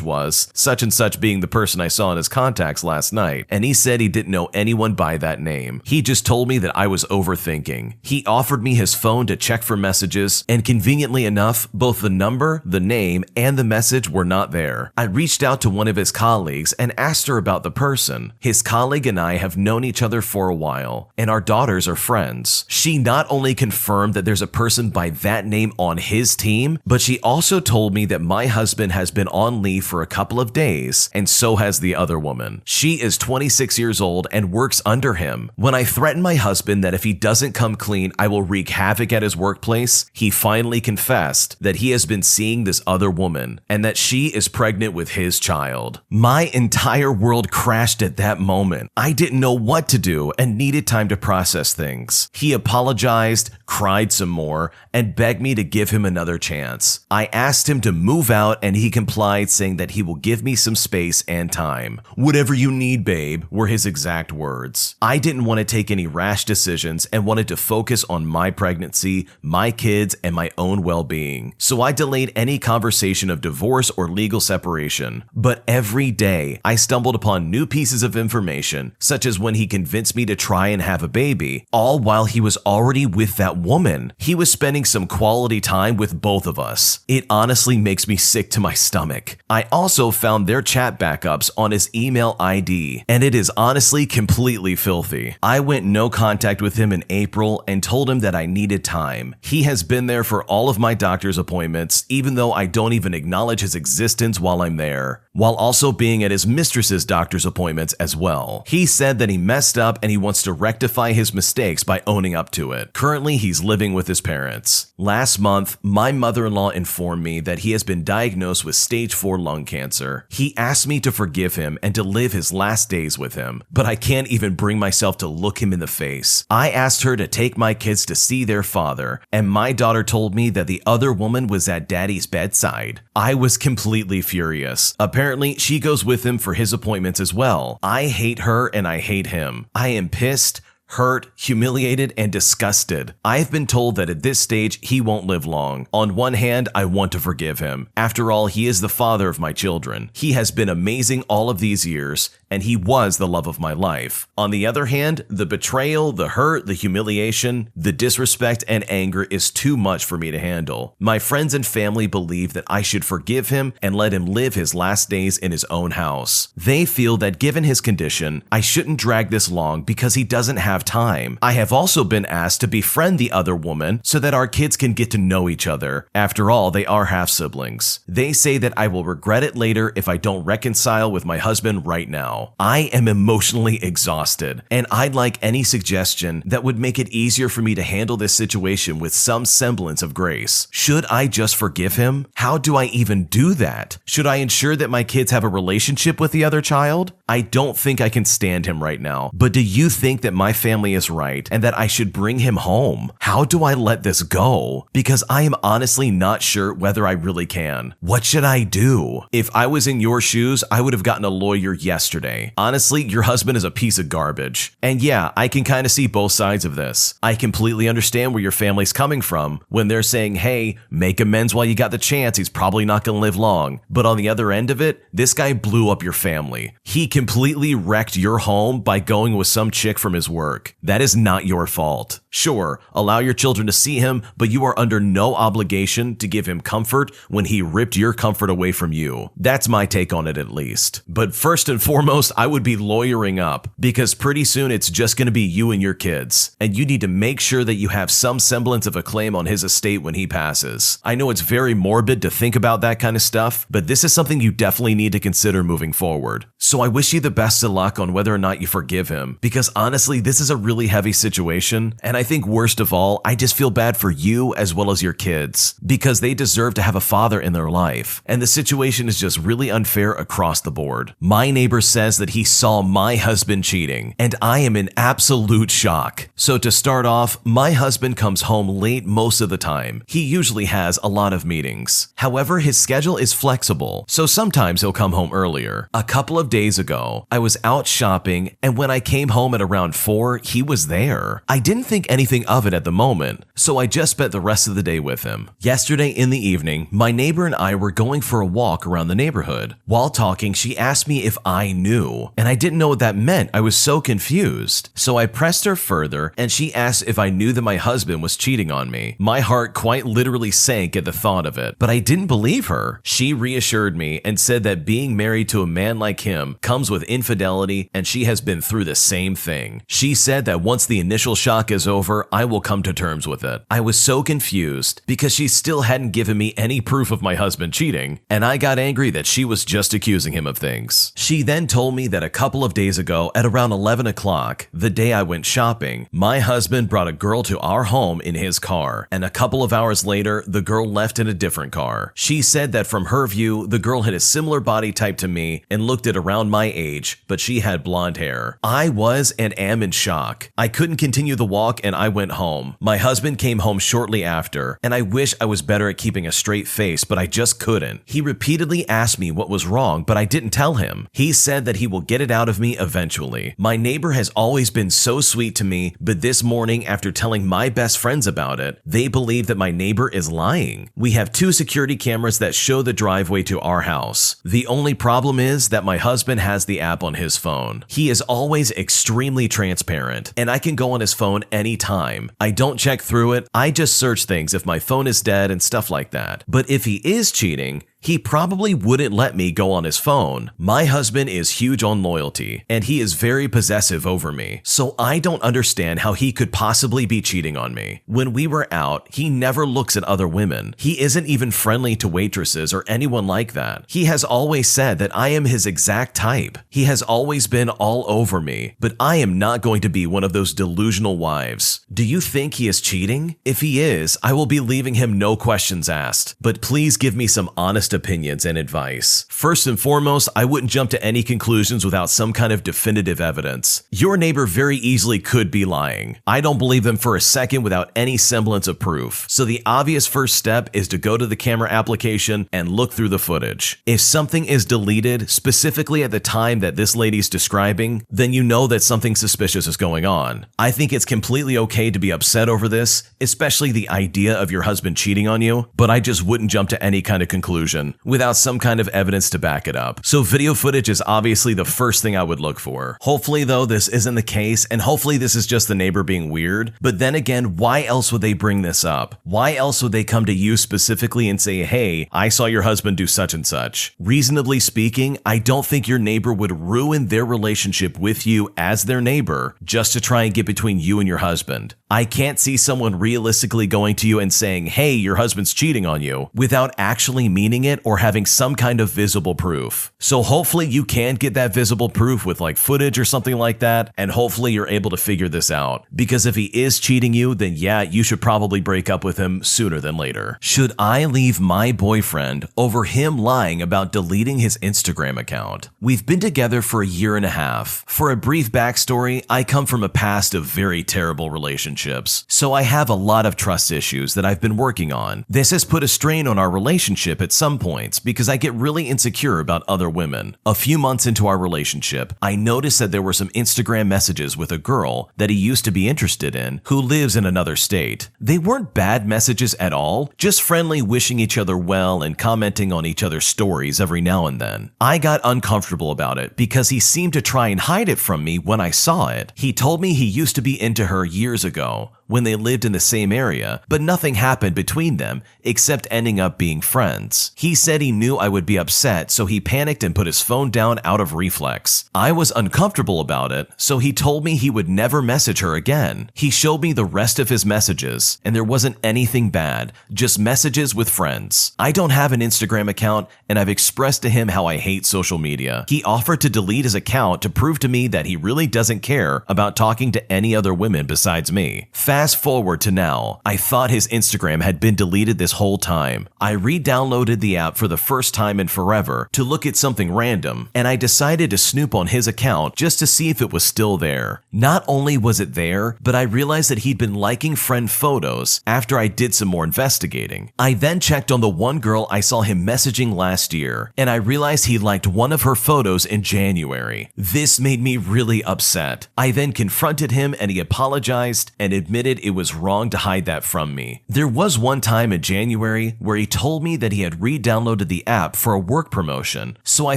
was, such and such being the person I saw in his contacts last night, and he said he didn't know anyone by that name. He just told me that I was overthinking. He offered me his phone to check for messages, and conveniently enough, both the number, the name, and the message were not there. I reached out to one of his colleagues and asked her about the person. His colleague and I have known each other for a while, and our daughters are friends. She not only confirmed that there's a person by that name on his team, but she also told me that my husband has been on leave for a couple of days, and so has the other woman. She is 26 years old and works under him. When I threatened my husband that if he doesn't come clean, I will wreak havoc at his workplace, he finally confessed that he has been seeing this other woman and that she is pregnant with his child. My entire world crashed at that moment. I didn't know what to do and needed time to process things. He apologized, cried some more, and begged me to give him another chance. I asked him to move out and he complied, saying that he will give me some space and time. "Whatever you need, babe," were his exact words. I didn't want to take any rash decisions and wanted to focus on my pregnancy, my kids, and my own well-being. So I delayed any conversation of divorce or legal separation. But every day, I stumbled upon new pieces of information, such as when he convinced me to try and have a baby, all while he was already with that woman. He was spending some quality time with both of us. It honestly makes me sick to my stomach. I also found their chat backups on his email ID, and it is honestly completely filthy. I went no contact with him in April and told him that I needed time. He has been there for all of my doctor's appointments, even though I don't even acknowledge his existence while I'm there, while also being at his mistress's doctor's appointments as well. He said that he messed up and he wants to rectify his mistakes by owning up to it. Currently, he's living with his parents. Last month, my mother-in-law informed me that he has been diagnosed with stage 4 lung cancer. He asked me to forgive him and to live his last days with him, but I can't even bring myself to look him in the face. I asked her to take my kids to see their father, and my daughter told me that the other woman was at daddy's bedside. I was completely furious. Apparently, she goes with him for his appointments as well. I hate her and I hate him. I am pissed, hurt, humiliated, and disgusted. I've been told that at this stage, he won't live long. On one hand, I want to forgive him. After all, he is the father of my children. He has been amazing all of these years, and he was the love of my life. On the other hand, the betrayal, the hurt, the humiliation, the disrespect, and anger is too much for me to handle. My friends and family believe that I should forgive him and let him live his last days in his own house. They feel that given his condition, I shouldn't drag this long because he doesn't have have time. I have also been asked to befriend the other woman so that our kids can get to know each other. After all, they are half-siblings. They say that I will regret it later if I don't reconcile with my husband right now. I am emotionally exhausted, and I'd like any suggestion that would make it easier for me to handle this situation with some semblance of grace. Should I just forgive him? How do I even do that? Should I ensure that my kids have a relationship with the other child? I don't think I can stand him right now, but do you think that my family is right and that I should bring him home? How do I let this go? Because I am honestly not sure whether I really can. What should I do? If I was in your shoes, I would have gotten a lawyer yesterday. Honestly, your husband is a piece of garbage. And yeah, I can kind of see both sides of this. I completely understand where your family's coming from when they're saying, hey, make amends while you got the chance. He's probably not going to live long. But on the other end of it, this guy blew up your family. He completely wrecked your home by going with some chick from his work. That is not your fault. Sure, allow your children to see him, but you are under no obligation to give him comfort when he ripped your comfort away from you. That's my take on it, at least. But first and foremost, I would be lawyering up, because pretty soon it's just going to be you and your kids, and you need to make sure that you have some semblance of a claim on his estate when he passes. I know it's very morbid to think about that kind of stuff, but this is something you definitely need to consider moving forward. So I wish you the best of luck on whether or not you forgive him, because honestly, this is a really heavy situation, and I think worst of all, I just feel bad for you as well as your kids, because they deserve to have a father in their life, and the situation is just really unfair across the board. My neighbor says that he saw my husband cheating, and I am in absolute shock. So to start off, my husband comes home late most of the time. He usually has a lot of meetings. However, his schedule is flexible, so sometimes he'll come home earlier. A couple of days ago, I was out shopping, and when I came home at around 4, he was there. I didn't think anything of it at the moment, so I just spent the rest of the day with him. Yesterday in the evening, my neighbor and I were going for a walk around the neighborhood. While talking, she asked me if I knew, and I didn't know what that meant. I was so confused. So I pressed her further, and she asked if I knew that my husband was cheating on me. My heart quite literally sank at the thought of it, but I didn't believe her. She reassured me and said that being married to a man like him comes with infidelity, and she has been through the same thing. She said that once the initial shock is over, I will come to terms with it. I was so confused because she still hadn't given me any proof of my husband cheating, and I got angry that she was just accusing him of things. She then told me that a couple of days ago at around 11 o'clock, the day I went shopping, my husband brought a girl to our home in his car, and a couple of hours later, the girl left in a different car. She said that from her view, the girl had a similar body type to me and looked at around my age, but she had blonde hair. I was and am in shock. I couldn't continue the walk and I went home. My husband came home shortly after, and I wish I was better at keeping a straight face, but I just couldn't. He repeatedly asked me what was wrong, but I didn't tell him. He said that he will get it out of me eventually. My neighbor has always been so sweet to me, but this morning, after telling my best friends about it, they believe that my neighbor is lying. We have 2 security cameras that show the driveway to our house. The only problem is that my husband has the app on his phone. He is always extremely transparent, and I can go on his phone anytime. I don't check through it. I just search things if my phone is dead and stuff like that. But if he is cheating, he probably wouldn't let me go on his phone. My husband is huge on loyalty, and he is very possessive over me, so I don't understand how he could possibly be cheating on me. When we were out, he never looks at other women. He isn't even friendly to waitresses or anyone like that. He has always said that I am his exact type. He has always been all over me, but I am not going to be one of those delusional wives. Do you think he is cheating? If he is, I will be leaving him no questions asked, but please give me some honest opinions and advice. First and foremost, I wouldn't jump to any conclusions without some kind of definitive evidence. Your neighbor very easily could be lying. I don't believe them for a second without any semblance of proof. So the obvious first step is to go to the camera application and look through the footage. If something is deleted, specifically at the time that this lady's describing, then you know that something suspicious is going on. I think it's completely okay to be upset over this, especially the idea of your husband cheating on you, but I just wouldn't jump to any kind of conclusion. information without some kind of evidence to back it up. So video footage is obviously the first thing I would look for. Hopefully though, this isn't the case, and hopefully this is just the neighbor being weird. But then again, why else would they bring this up? Why else would they come to you specifically and say, hey, I saw your husband do such and such? Reasonably speaking, I don't think your neighbor would ruin their relationship with you as their neighbor just to try and get between you and your husband. I can't see someone realistically going to you and saying, hey, your husband's cheating on you, without actually meaning it or having some kind of visible proof. So hopefully you can get that visible proof with like footage or something like that, and hopefully you're able to figure this out. Because if he is cheating you, then yeah, you should probably break up with him sooner than later. Should I leave my boyfriend over him lying about deleting his Instagram account? We've been together for a year and a half. For a brief backstory, I come from a past of very terrible relationships, so I have a lot of trust issues that I've been working on. This has put a strain on our relationship at some points because I get really insecure about other women. A few months into our relationship, I noticed that there were some Instagram messages with a girl that he used to be interested in who lives in another state. They weren't bad messages at all, just friendly wishing each other well and commenting on each other's stories every now and then. I got uncomfortable about it because he seemed to try and hide it from me when I saw it. He told me he used to be into her years ago when they lived in the same area, but nothing happened between them except ending up being friends. He said he knew I would be upset, so he panicked and put his phone down out of reflex. I was uncomfortable about it, so he told me he would never message her again. He showed me the rest of his messages, and there wasn't anything bad, just messages with friends. I don't have an Instagram account, and I've expressed to him how I hate social media. He offered to delete his account to prove to me that he really doesn't care about talking to any other women besides me. Fast forward to now, I thought his Instagram had been deleted this whole time. I re-downloaded the app for the first time in forever to look at something random, and I decided to snoop on his account just to see if it was still there. Not only was it there, but I realized that he'd been liking friend photos after I did some more investigating. I then checked on the one girl I saw him messaging last year, and I realized he liked one of her photos in January. This made me really upset. I then confronted him and he apologized and admitted it was wrong to hide that from me. There was one time in January where he told me that he had re-downloaded the app for a work promotion, so I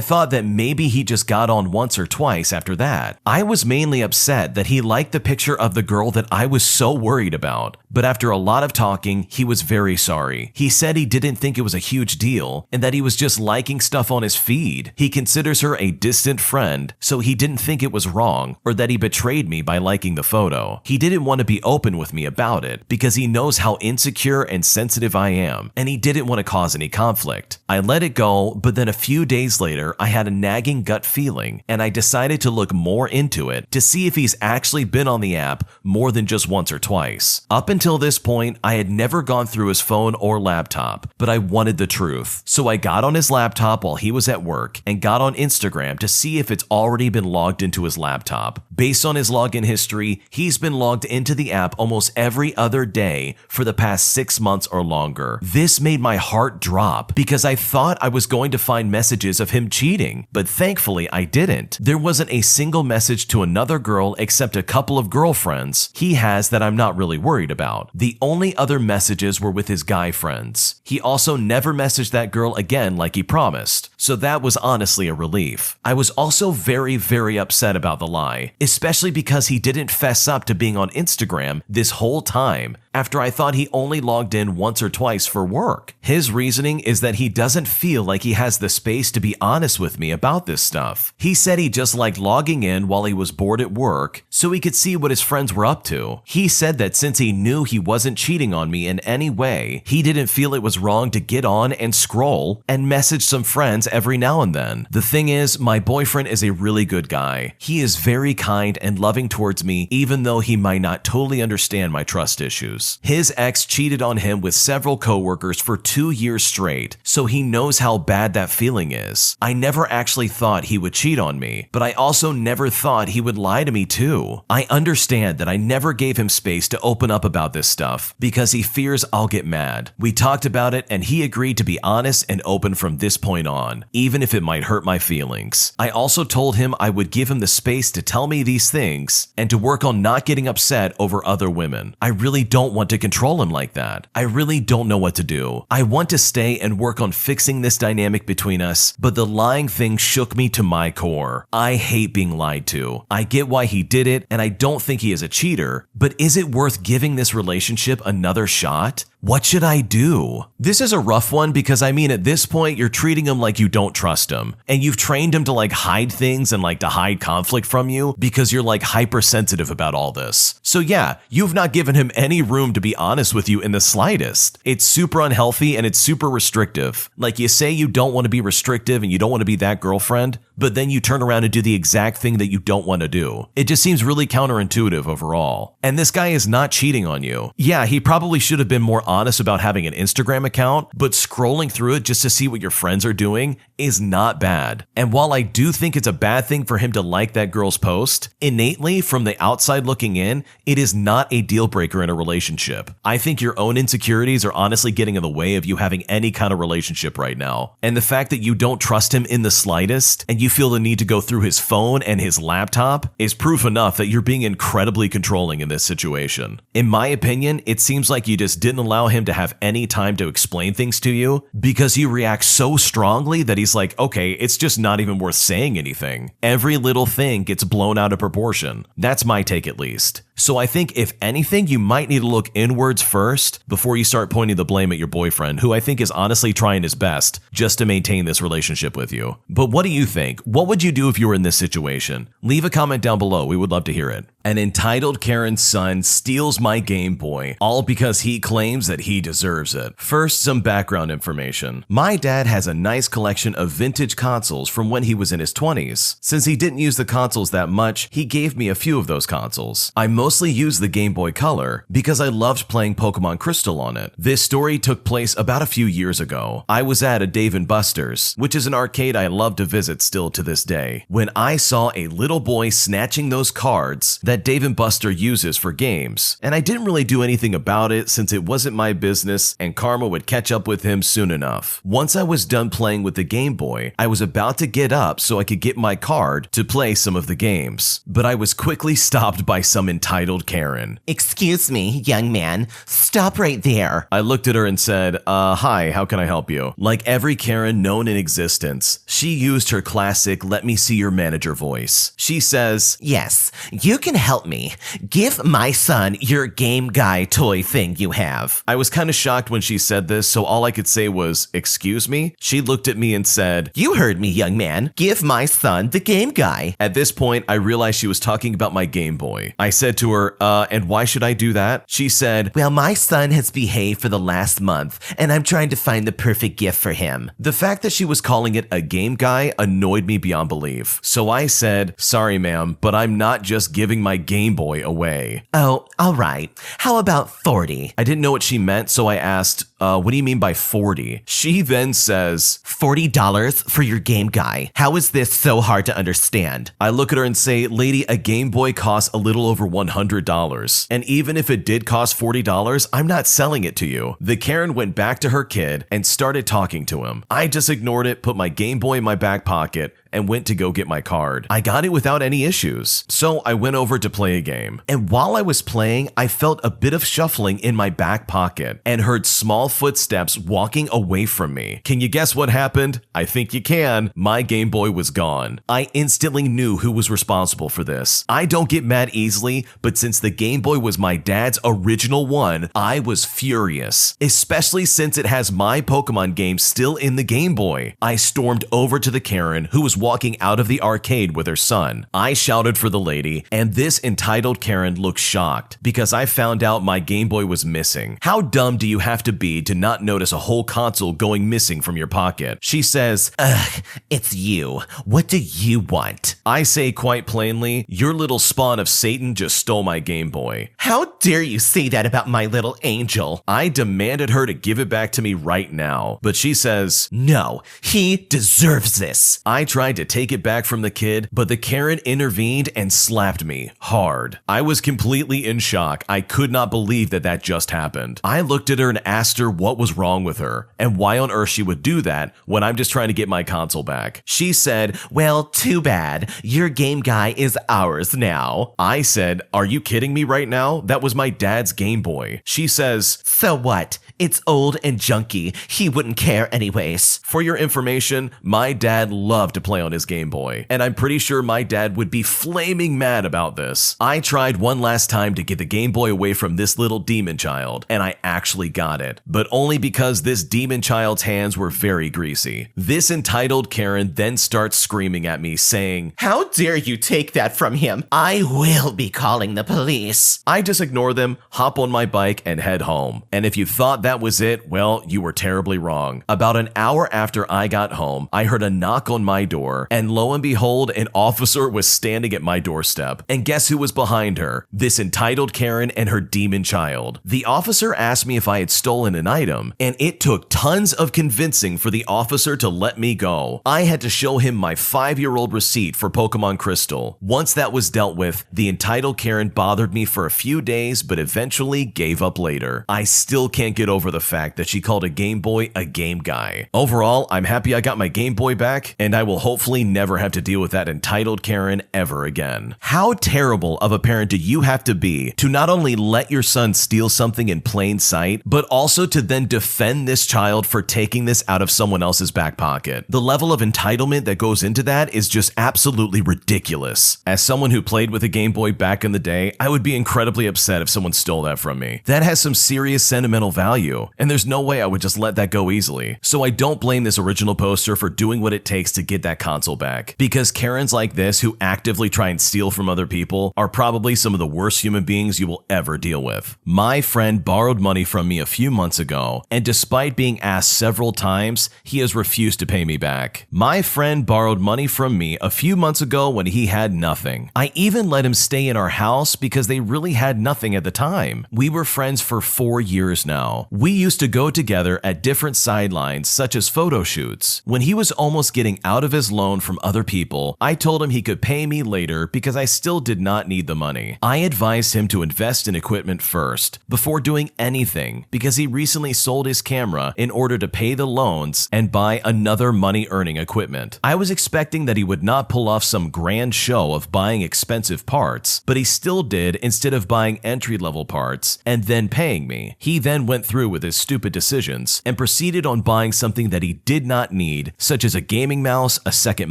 thought that maybe he just got on once or twice after that. I was mainly upset that he liked the picture of the girl that I was so worried about, but after a lot of talking, he was very sorry. He said he didn't think it was a huge deal and that he was just liking stuff on his feed. He considers her a distant friend, so he didn't think it was wrong or that he betrayed me by liking the photo. He didn't want to be open with me about it because he knows how insecure and sensitive I am, and he didn't want to cause any conflict. I let it go, but then a few days later, I had a nagging gut feeling, and I decided to look more into it to see if he's actually been on the app more than just once or twice. Up until this point, I had never gone through his phone or laptop, but I wanted the truth. So I got on his laptop while he was at work and got on Instagram to see if it's already been logged into his laptop. Based on his login history, he's been logged into the app almost every other day for the past 6 months or longer. This made my heart drop because I thought I was going to find messages of him cheating, but thankfully I didn't. There wasn't a single message to another girl except a couple of girlfriends he has that I'm not really worried about. The only other messages were with his guy friends. He also never messaged that girl again like he promised, so that was honestly a relief. I was also very, very upset about the lie, especially because he didn't fess up to being on Instagram this whole time after I thought he only logged in once or twice for work. His reasoning is that he doesn't feel like he has the space to be honest with me about this stuff. He said he just liked logging in while he was bored at work so he could see what his friends were up to. He said that since he knew he wasn't cheating on me in any way, he didn't feel it was wrong to get on and scroll and message some friends every now and then. The thing is, my boyfriend is a really good guy. He is very kind and loving towards me, even though he might not totally understand my trust issues. His ex cheated on him with several coworkers for 2 years straight, so he knows how bad that feeling is. I never actually thought he would cheat on me, but I also never thought he would lie to me too. I understand that I never gave him space to open up about this stuff because he fears I'll get mad. We talked about it and he agreed to be honest and open from this point on, even if it might hurt my feelings. I also told him I would give him the space to tell me these things and to work on not getting upset over other women. I really don't want to control him like that. I really don't know what to do. I want to stay and work on fixing this dynamic between us, but the lying thing shook me to my core. I hate being lied to. I get why he did it, and I don't think he is a cheater, but is it worth giving this relationship another shot? What should I do? This is a rough one because I mean at this point you're treating him like you don't trust him and you've trained him to like hide things and like to hide conflict from you because you're like hypersensitive about all this. So yeah, you've not given him any room to be honest with you in the slightest. It's super unhealthy and it's super restrictive. Like you say you don't want to be restrictive and you don't want to be that girlfriend, but then you turn around and do the exact thing that you don't want to do. It just seems really counterintuitive overall. And this guy is not cheating on you. Yeah, he probably should have been more honest about having an Instagram account, but scrolling through it just to see what your friends are doing is not bad. And while I do think it's a bad thing for him to like that girl's post, innately from the outside looking in, it is not a deal breaker in a relationship. I think your own insecurities are honestly getting in the way of you having any kind of relationship right now. And the fact that you don't trust him in the slightest and you feel the need to go through his phone and his laptop is proof enough that you're being incredibly controlling in this situation. In my opinion, it seems like you just didn't allow him to have any time to explain things to you because you react so strongly that he's like, okay, it's just not even worth saying anything. Every little thing gets blown out of proportion. That's my take at least. So I think if anything, you might need to look inwards first before you start pointing the blame at your boyfriend, who I think is honestly trying his best just to maintain this relationship with you. But what do you think? What would you do if you were in this situation? Leave a comment down below. We would love to hear it. An entitled Karen's son steals my Game Boy, all because he claims that he deserves it. First, some background information. My dad has a nice collection of vintage consoles from when he was in his 20s. Since he didn't use the consoles that much, he gave me a few of those consoles. I mostly used the Game Boy Color because I loved playing Pokemon Crystal on it. This story took place about a few years ago. I was at a Dave & Buster's, which is an arcade I love to visit still to this day, when I saw a little boy snatching those cards that Dave & Buster uses for games, and I didn't really do anything about it since it wasn't my business and karma would catch up with him soon enough. Once I was done playing with the Game Boy, I was about to get up so I could get my card to play some of the games, but I was quickly stopped by some entitled Karen. Excuse me, young man, stop right there. I looked at her and said, hi, how can I help you? Like every Karen known in existence, she used her classic let me see your manager voice. She says, yes, you can help me. Give my son your Game Guy toy thing you have. I was kind of shocked when she said this, so all I could say was, excuse me? She looked at me and said, you heard me, young man. Give my son the Game Guy. At this point, I realized she was talking about my Game Boy. I said to her, and why should I do that? She said, well, my son has behaved for the last month, and I'm trying to find the perfect gift for him. The fact that she was calling it a Game Guy annoyed me beyond belief. So I said, sorry ma'am, but I'm not just giving my Game Boy away. Oh, all right. How about 40? I didn't know what she meant, so I asked, what do you mean by 40? She then says, $40 for your Game Guy. How is this so hard to understand? I look at her and say, lady, a Game Boy costs a little over $100. And even if it did cost $40, I'm not selling it to you. The Karen went back to her kid and started talking to him. I just ignored it, put my Game Boy in my back pocket, and went to go get my card. I got it without any issues. So I went over to play a game. And while I was playing, I felt a bit of shuffling in my back pocket and heard small footsteps walking away from me. Can you guess what happened? I think you can. My Game Boy was gone. I instantly knew who was responsible for this. I don't get mad easily, but since the Game Boy was my dad's original one, I was furious, especially since it has my Pokemon game still in the Game Boy. I stormed over to the Karen, who was walking out of the arcade with her son. I shouted for the lady, and this entitled Karen looked shocked because I found out my Game Boy was missing. How dumb do you have to be to not notice a whole console going missing from your pocket? She says, ugh, it's you. What do you want? I say quite plainly, your little spawn of Satan just stole my Game Boy. How dare you say that about my little angel? I demanded her to give it back to me right now, but she says, no, he deserves this. I tried to take it back from the kid, but the Karen intervened and slapped me hard. I was completely in shock. I could not believe that that just happened. I looked at her and asked her what was wrong with her and why on earth she would do that when I'm just trying to get my console back. She said, well, too bad. Your Game Guy is ours now. I said, are are you kidding me right now? That was my dad's Game Boy. She says, So what? It's old and junky. He wouldn't care anyways. for your information, my dad loved to play on his Game Boy, and I'm pretty sure my dad would be flaming mad about this. I tried one last time to get the Game Boy away from this little demon child, and I actually got it, but only because this demon child's hands were very greasy. This entitled Karen then starts screaming at me, saying, How dare you take that from him? I will be calling the police. I just ignore them, hop on my bike, and head home. And if you thought that was it, well, you were terribly wrong. About an hour after I got home, I heard a knock on my door, and lo and behold, an officer was standing at my doorstep. And guess who was behind her? This entitled Karen and her demon child. The officer asked me if I had stolen an item, and it took tons of convincing for the officer to let me go. I had to show him my 5-year-old receipt for Pokemon Crystal. Once that was dealt with, the entitled Karen bothered me for a few days, but eventually gave up later. I still can't get over the fact that she called a Game Boy a game guy. Overall, I'm happy I got my Game Boy back, and I will hopefully never have to deal with that entitled Karen ever again. How terrible of a parent do you have to be to not only let your son steal something in plain sight, but also to then defend this child for taking this out of someone else's back pocket? The level of entitlement that goes into that is just absolutely ridiculous. As someone who played with a Game Boy back in the day, I would be incredibly upset if someone stole that from me. That has some serious sentimental value, and there's no way I would just let that go easily. So I don't blame this original poster for doing what it takes to get that console back, because Karens like this who actively try and steal from other people are probably some of the worst human beings you will ever deal with. My friend borrowed money from me a few months ago, and despite being asked several times, he has refused to pay me back. My friend borrowed money from me a few months ago when he had nothing. I even let him stay in our house because they really had nothing at the time. We were friends for 4 years now. We used to go together at different sidelines, such as photo shoots. When he was almost getting out of his loan from other people, I told him he could pay me later because I still did not need the money. I advised him to invest in equipment first, before doing anything, because he recently sold his camera in order to pay the loans and buy another money-earning equipment. I was expecting that he would not pull off some grand show of buying expensive parts, but he still did instead of buying entry-level parts and then paying me. He then went through with his stupid decisions and proceeded on buying something that he did not need, such as a gaming mouse, a second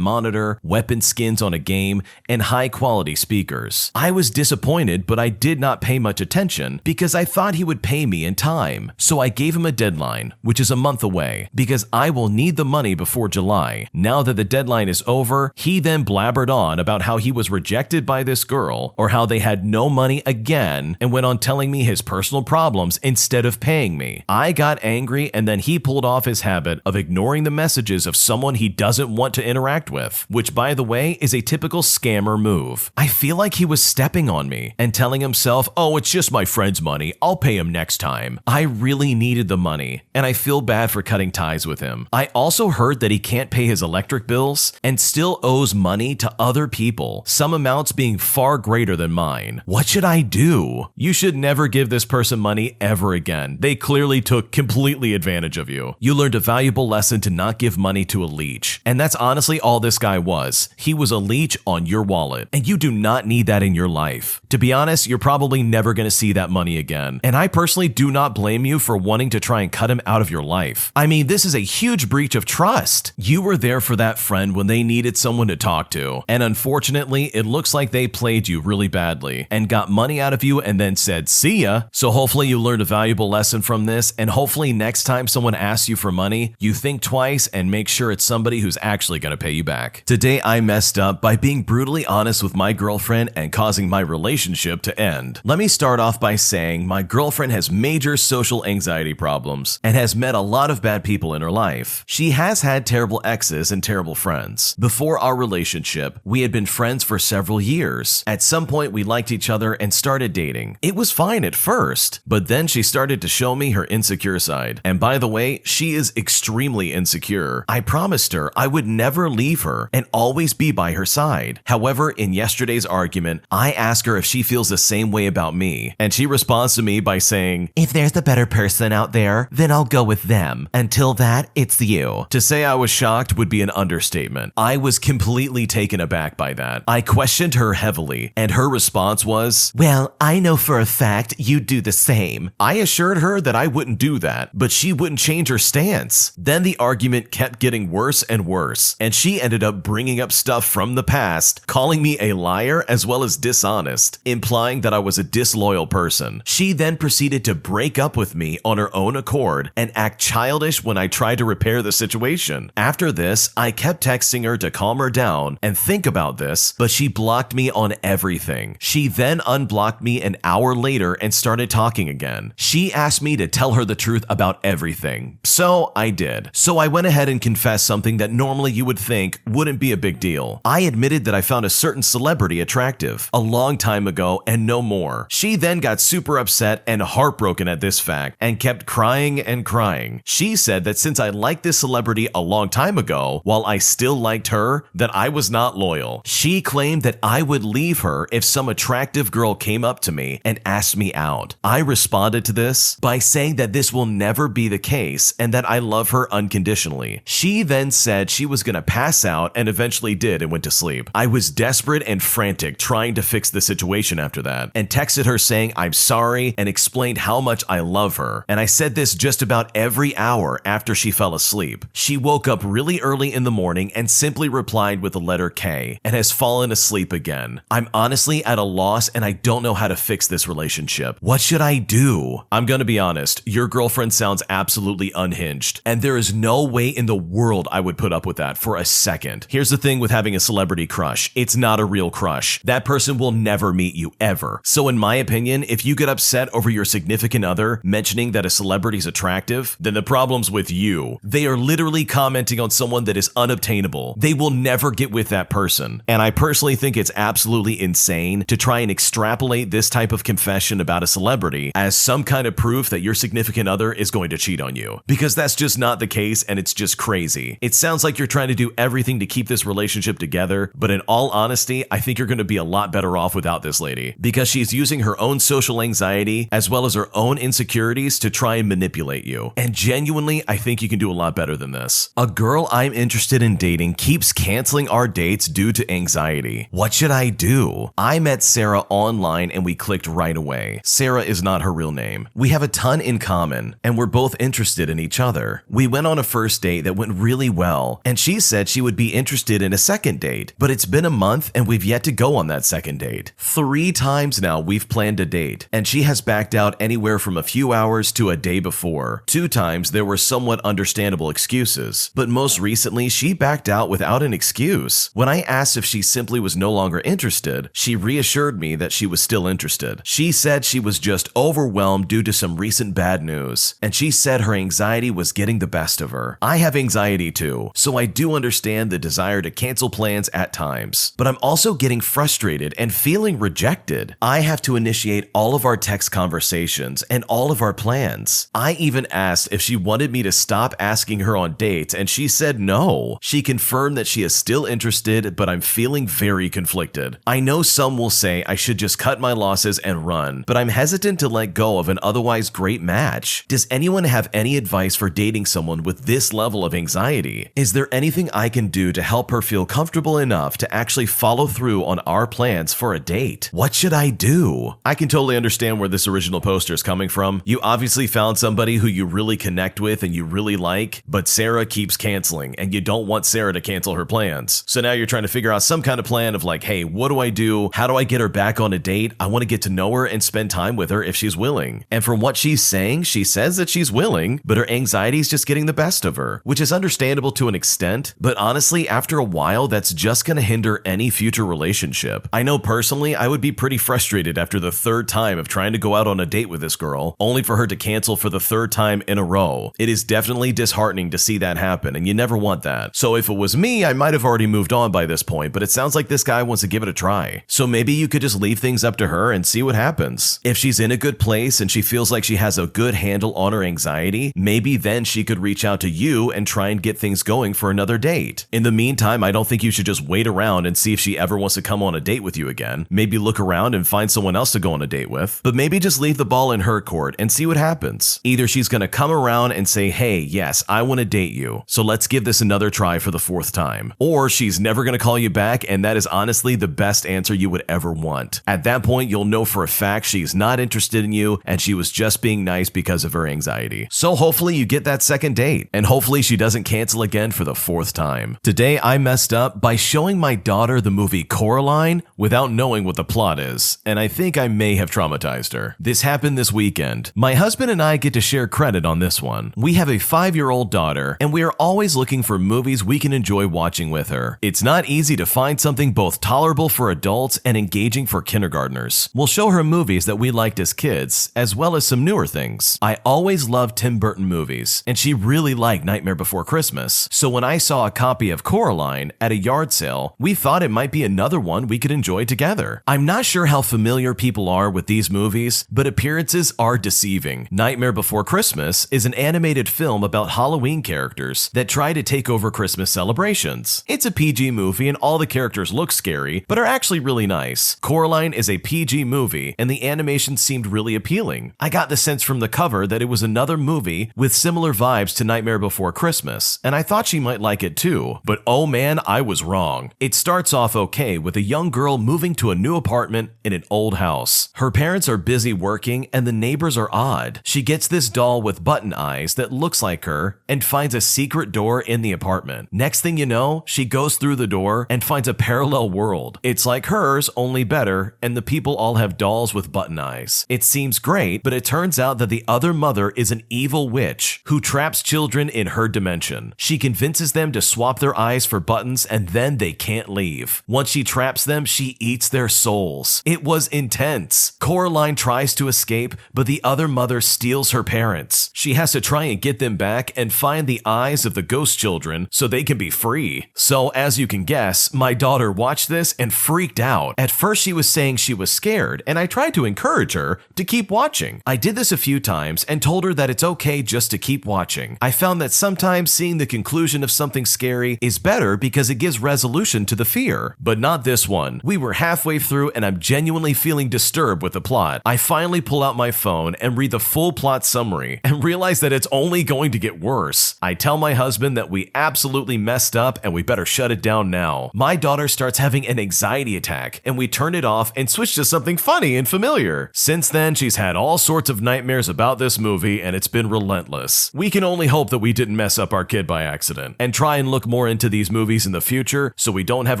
monitor, weapon skins on a game, and high-quality speakers. I was disappointed, but I did not pay much attention because I thought he would pay me in time. So I gave him a deadline, which is a month away, because I will need the money before July. Now that the deadline is over, he then blabbered on about how he was rejected by this girl, or how they had no money again, and went on telling me his personal problems instead of paying me. I got angry, and then he pulled off his habit of ignoring the messages of someone he doesn't want to interact with, which, by the way, is a typical scammer move. I feel like he was stepping on me and telling himself, oh, it's just my friend's money, I'll pay him next time. I really needed the money, and I feel bad for cutting ties with him. I also heard that he can't pay his electric bills and still owes money to other people, some amounts being far greater than mine. What should I do? You should never give this person money ever again. They clearly took completely advantage of you. You learned a valuable lesson to not give money to a leech, and that's honestly all this guy was. He was a leech on your wallet, and you do not need that in your life. To be honest, you're probably never going to see that money again, and I personally do not blame you for wanting to try and cut him out of your life. I mean, this is a huge breach of trust. You were there for that friend when they needed someone to talk to, and unfortunately, it looks like they played you really badly and got money out of you and then said, see ya. So hopefully you learned a valuable lesson from this, and hopefully next time someone asks you for money, you think twice and make sure it's somebody who's actually going to pay you back. Today, I messed up by being brutally honest with my girlfriend and causing my relationship to end. Let me start off by saying my girlfriend has major social anxiety problems and has met a lot of bad people in her life. She has had terrible exes and terrible friends. Before our relationship, we had been friends for several years. At some point, we liked each other and started dating. It was fine at first, but then she started to show me her insecure side. And by the way, she is extremely insecure. I promised her I would never leave her and always be by her side. However, in yesterday's argument, I asked her if she feels the same way about me, and she responds to me by saying, If there's a better person out there, then I'll go with them. Until that, it's you. To say I was shocked would be an understatement. I was completely taken aback by that. I questioned her heavily, and her response response was, "Well, I know for a fact you'd do the same." I assured her that I wouldn't do that, but she wouldn't change her stance. Then the argument kept getting worse and worse, and she ended up bringing up stuff from the past, calling me a liar as well as dishonest, implying that I was a disloyal person. She then proceeded to break up with me on her own accord and act childish when I tried to repair the situation. After this, I kept texting her to calm her down and think about this, but she blocked me on everything. She then unblocked me an hour later and started talking again. She asked me to tell her the truth about everything, so I did. So I went ahead and confessed something that normally you would think wouldn't be a big deal. I admitted that I found a certain celebrity attractive a long time ago and no more. She then got super upset and heartbroken at this fact and kept crying and crying. She said that since I liked this celebrity a long time ago, while I still liked her, that I was not loyal. She claimed that I would leave her if some attractive girl came up to me and asked me out. I responded to this by saying that this will never be the case and that I love her unconditionally. She then said she was gonna pass out and eventually did and went to sleep. I was desperate and frantic trying to fix the situation after that and texted her saying I'm sorry and explained how much I love her. And I said this just about every hour after she fell asleep. She woke up really early in the morning and simply replied with the letter K and has fallen asleep again. I'm honestly at a loss and I don't know how to fix this relationship. What should I do? I'm gonna be honest, your girlfriend sounds absolutely unhinged, and there is no way in the world I would put up with that for a second. Here's the thing with having a celebrity crush. It's not a real crush. That person will never meet you ever. So in my opinion, if you get upset over your significant other mentioning that a celebrity's attractive, then the problem's with you. They are literally commenting on someone that is unobtainable. They will never get with that person. And I personally think it's absolutely insane to try and extrapolate this type of confession about a celebrity as some kind of proof that your significant other is going to cheat on you. Because that's just not the case and it's just crazy. It sounds like you're trying to do everything to keep this relationship together, but in all honesty, I think you're going to be a lot better off without this lady because she's using her own social anxiety as well as her own insecurities to try and manipulate you. And genuinely, I think you can do a lot better than this. A girl I'm interested in dating keeps canceling our dates due to anxiety. What should I do? I met Sarah online and we clicked right away. Sarah is not her real name. We have a ton in common and we're both interested in each other. We went on a first date that went really well and she said she would be interested in a second date, but it's been a month and we've yet to go on that second date. 3 times now we've planned a date and she has backed out anywhere from a few hours to a day before. 2 times there were somewhat understandable excuses, but most recently she backed out without an excuse. When I asked if she simply was no longer interested, she reassured me that she was still interested. She said she was just overwhelmed due to some recent bad news, and she said her anxiety was getting the best of her. I have anxiety too, so I do understand the desire to cancel plans at times, but I'm also getting frustrated and feeling rejected. I have to initiate all of our text conversations and all of our plans. I even asked if she wanted me to stop asking her on dates, and she said no. She confirmed that she is still interested, but I'm feeling very conflicted. I know some will say I should just cut my losses and run, but I'm hesitant to let go of an otherwise great match. Does anyone have any advice for dating someone with this level of anxiety? Is there anything I can do to help her feel comfortable enough to actually follow through on our plans for a date? What should I do? I can totally understand where this original poster is coming from. You obviously found somebody who you really connect with and you really like, but Sarah keeps canceling and you don't want Sarah to cancel her plans. So now you're trying to figure out some kind of plan of like, hey, what do I do? How do I get her back on a date? I want to get to know her and spend time with her if she's willing. And from what she's saying, she says that she's willing, but her anxiety is just getting the best of her, which is understandable to an extent. But honestly, after a while, that's just going to hinder any future relationship. I know personally, I would be pretty frustrated after the 3rd time of trying to go out on a date with this girl, only for her to cancel for the 3rd time in a row. It is definitely disheartening to see that happen, and you never want that. So if it was me, I might have already moved on by this point, but it sounds like this guy wants to give it a try. So maybe you could just leave things up to her and see what happens. If she's in a good place and she feels like she has a good handle on her anxiety, maybe then she could reach out to you and try and get things going for another date. In the meantime, I don't think you should just wait around and see if she ever wants to come on a date with you again. Maybe look around and find someone else to go on a date with, but maybe just leave the ball in her court and see what happens. Either she's going to come around and say, hey, yes, I want to date you, so let's give this another try for the 4th time. Or she's never going to call you back, and that is honestly the best answer you would ever ever want. At that point, you'll know for a fact she's not interested in you and she was just being nice because of her anxiety. So hopefully you get that second date, and hopefully she doesn't cancel again for the fourth time. Today, I messed up by showing my daughter the movie Coraline without knowing what the plot is, and I think I may have traumatized her. This happened this weekend. My husband and I get to share credit on this one. We have a 5-year-old daughter, and we are always looking for movies we can enjoy watching with her. It's not easy to find something both tolerable for adults and engaging for kindergartners. We'll show her movies that we liked as kids, as well as some newer things. I always loved Tim Burton movies, and she really liked Nightmare Before Christmas. So when I saw a copy of Coraline at a yard sale, we thought it might be another one we could enjoy together. I'm not sure how familiar people are with these movies, but appearances are deceiving. Nightmare Before Christmas is an animated film about Halloween characters that try to take over Christmas celebrations. It's a PG movie and all the characters look scary, but are actually really nice. Coraline is a PG movie and the animation seemed really appealing. I got the sense from the cover that it was another movie with similar vibes to Nightmare Before Christmas, and I thought she might like it too. But oh man, I was wrong. It starts off okay with a young girl moving to a new apartment in an old house. Her parents are busy working and the neighbors are odd. She gets this doll with button eyes that looks like her and finds a secret door in the apartment. Next thing you know, she goes through the door and finds a parallel world. It's like hers, only better, and the people all have dolls with button eyes. It seems great, but it turns out that the other mother is an evil witch who traps children in her dimension. She convinces them to swap their eyes for buttons and then they can't leave. Once she traps them, she eats their souls. It was intense. Coraline tries to escape, but the other mother steals her parents. She has to try and get them back and find the eyes of the ghost children so they can be free. So as you can guess, my daughter watched this and freaked out. At first she was saying she was scared, and I tried to encourage her to keep watching. I did this a few times and told her that it's okay just to keep watching. I found that sometimes seeing the conclusion of something scary is better because it gives resolution to the fear. But not this one. We were halfway through and I'm genuinely feeling disturbed with the plot. I finally pull out my phone and read the full plot summary and realize that it's only going to get worse. I tell my husband that we absolutely messed up and we better shut it down now. My daughter starts having an anxiety attack and we turn it off and switch to something funny and familiar. Since then, she's had all sorts of nightmares about this movie and it's been relentless. We can only hope that we didn't mess up our kid by accident and try and look more into these movies in the future so we don't have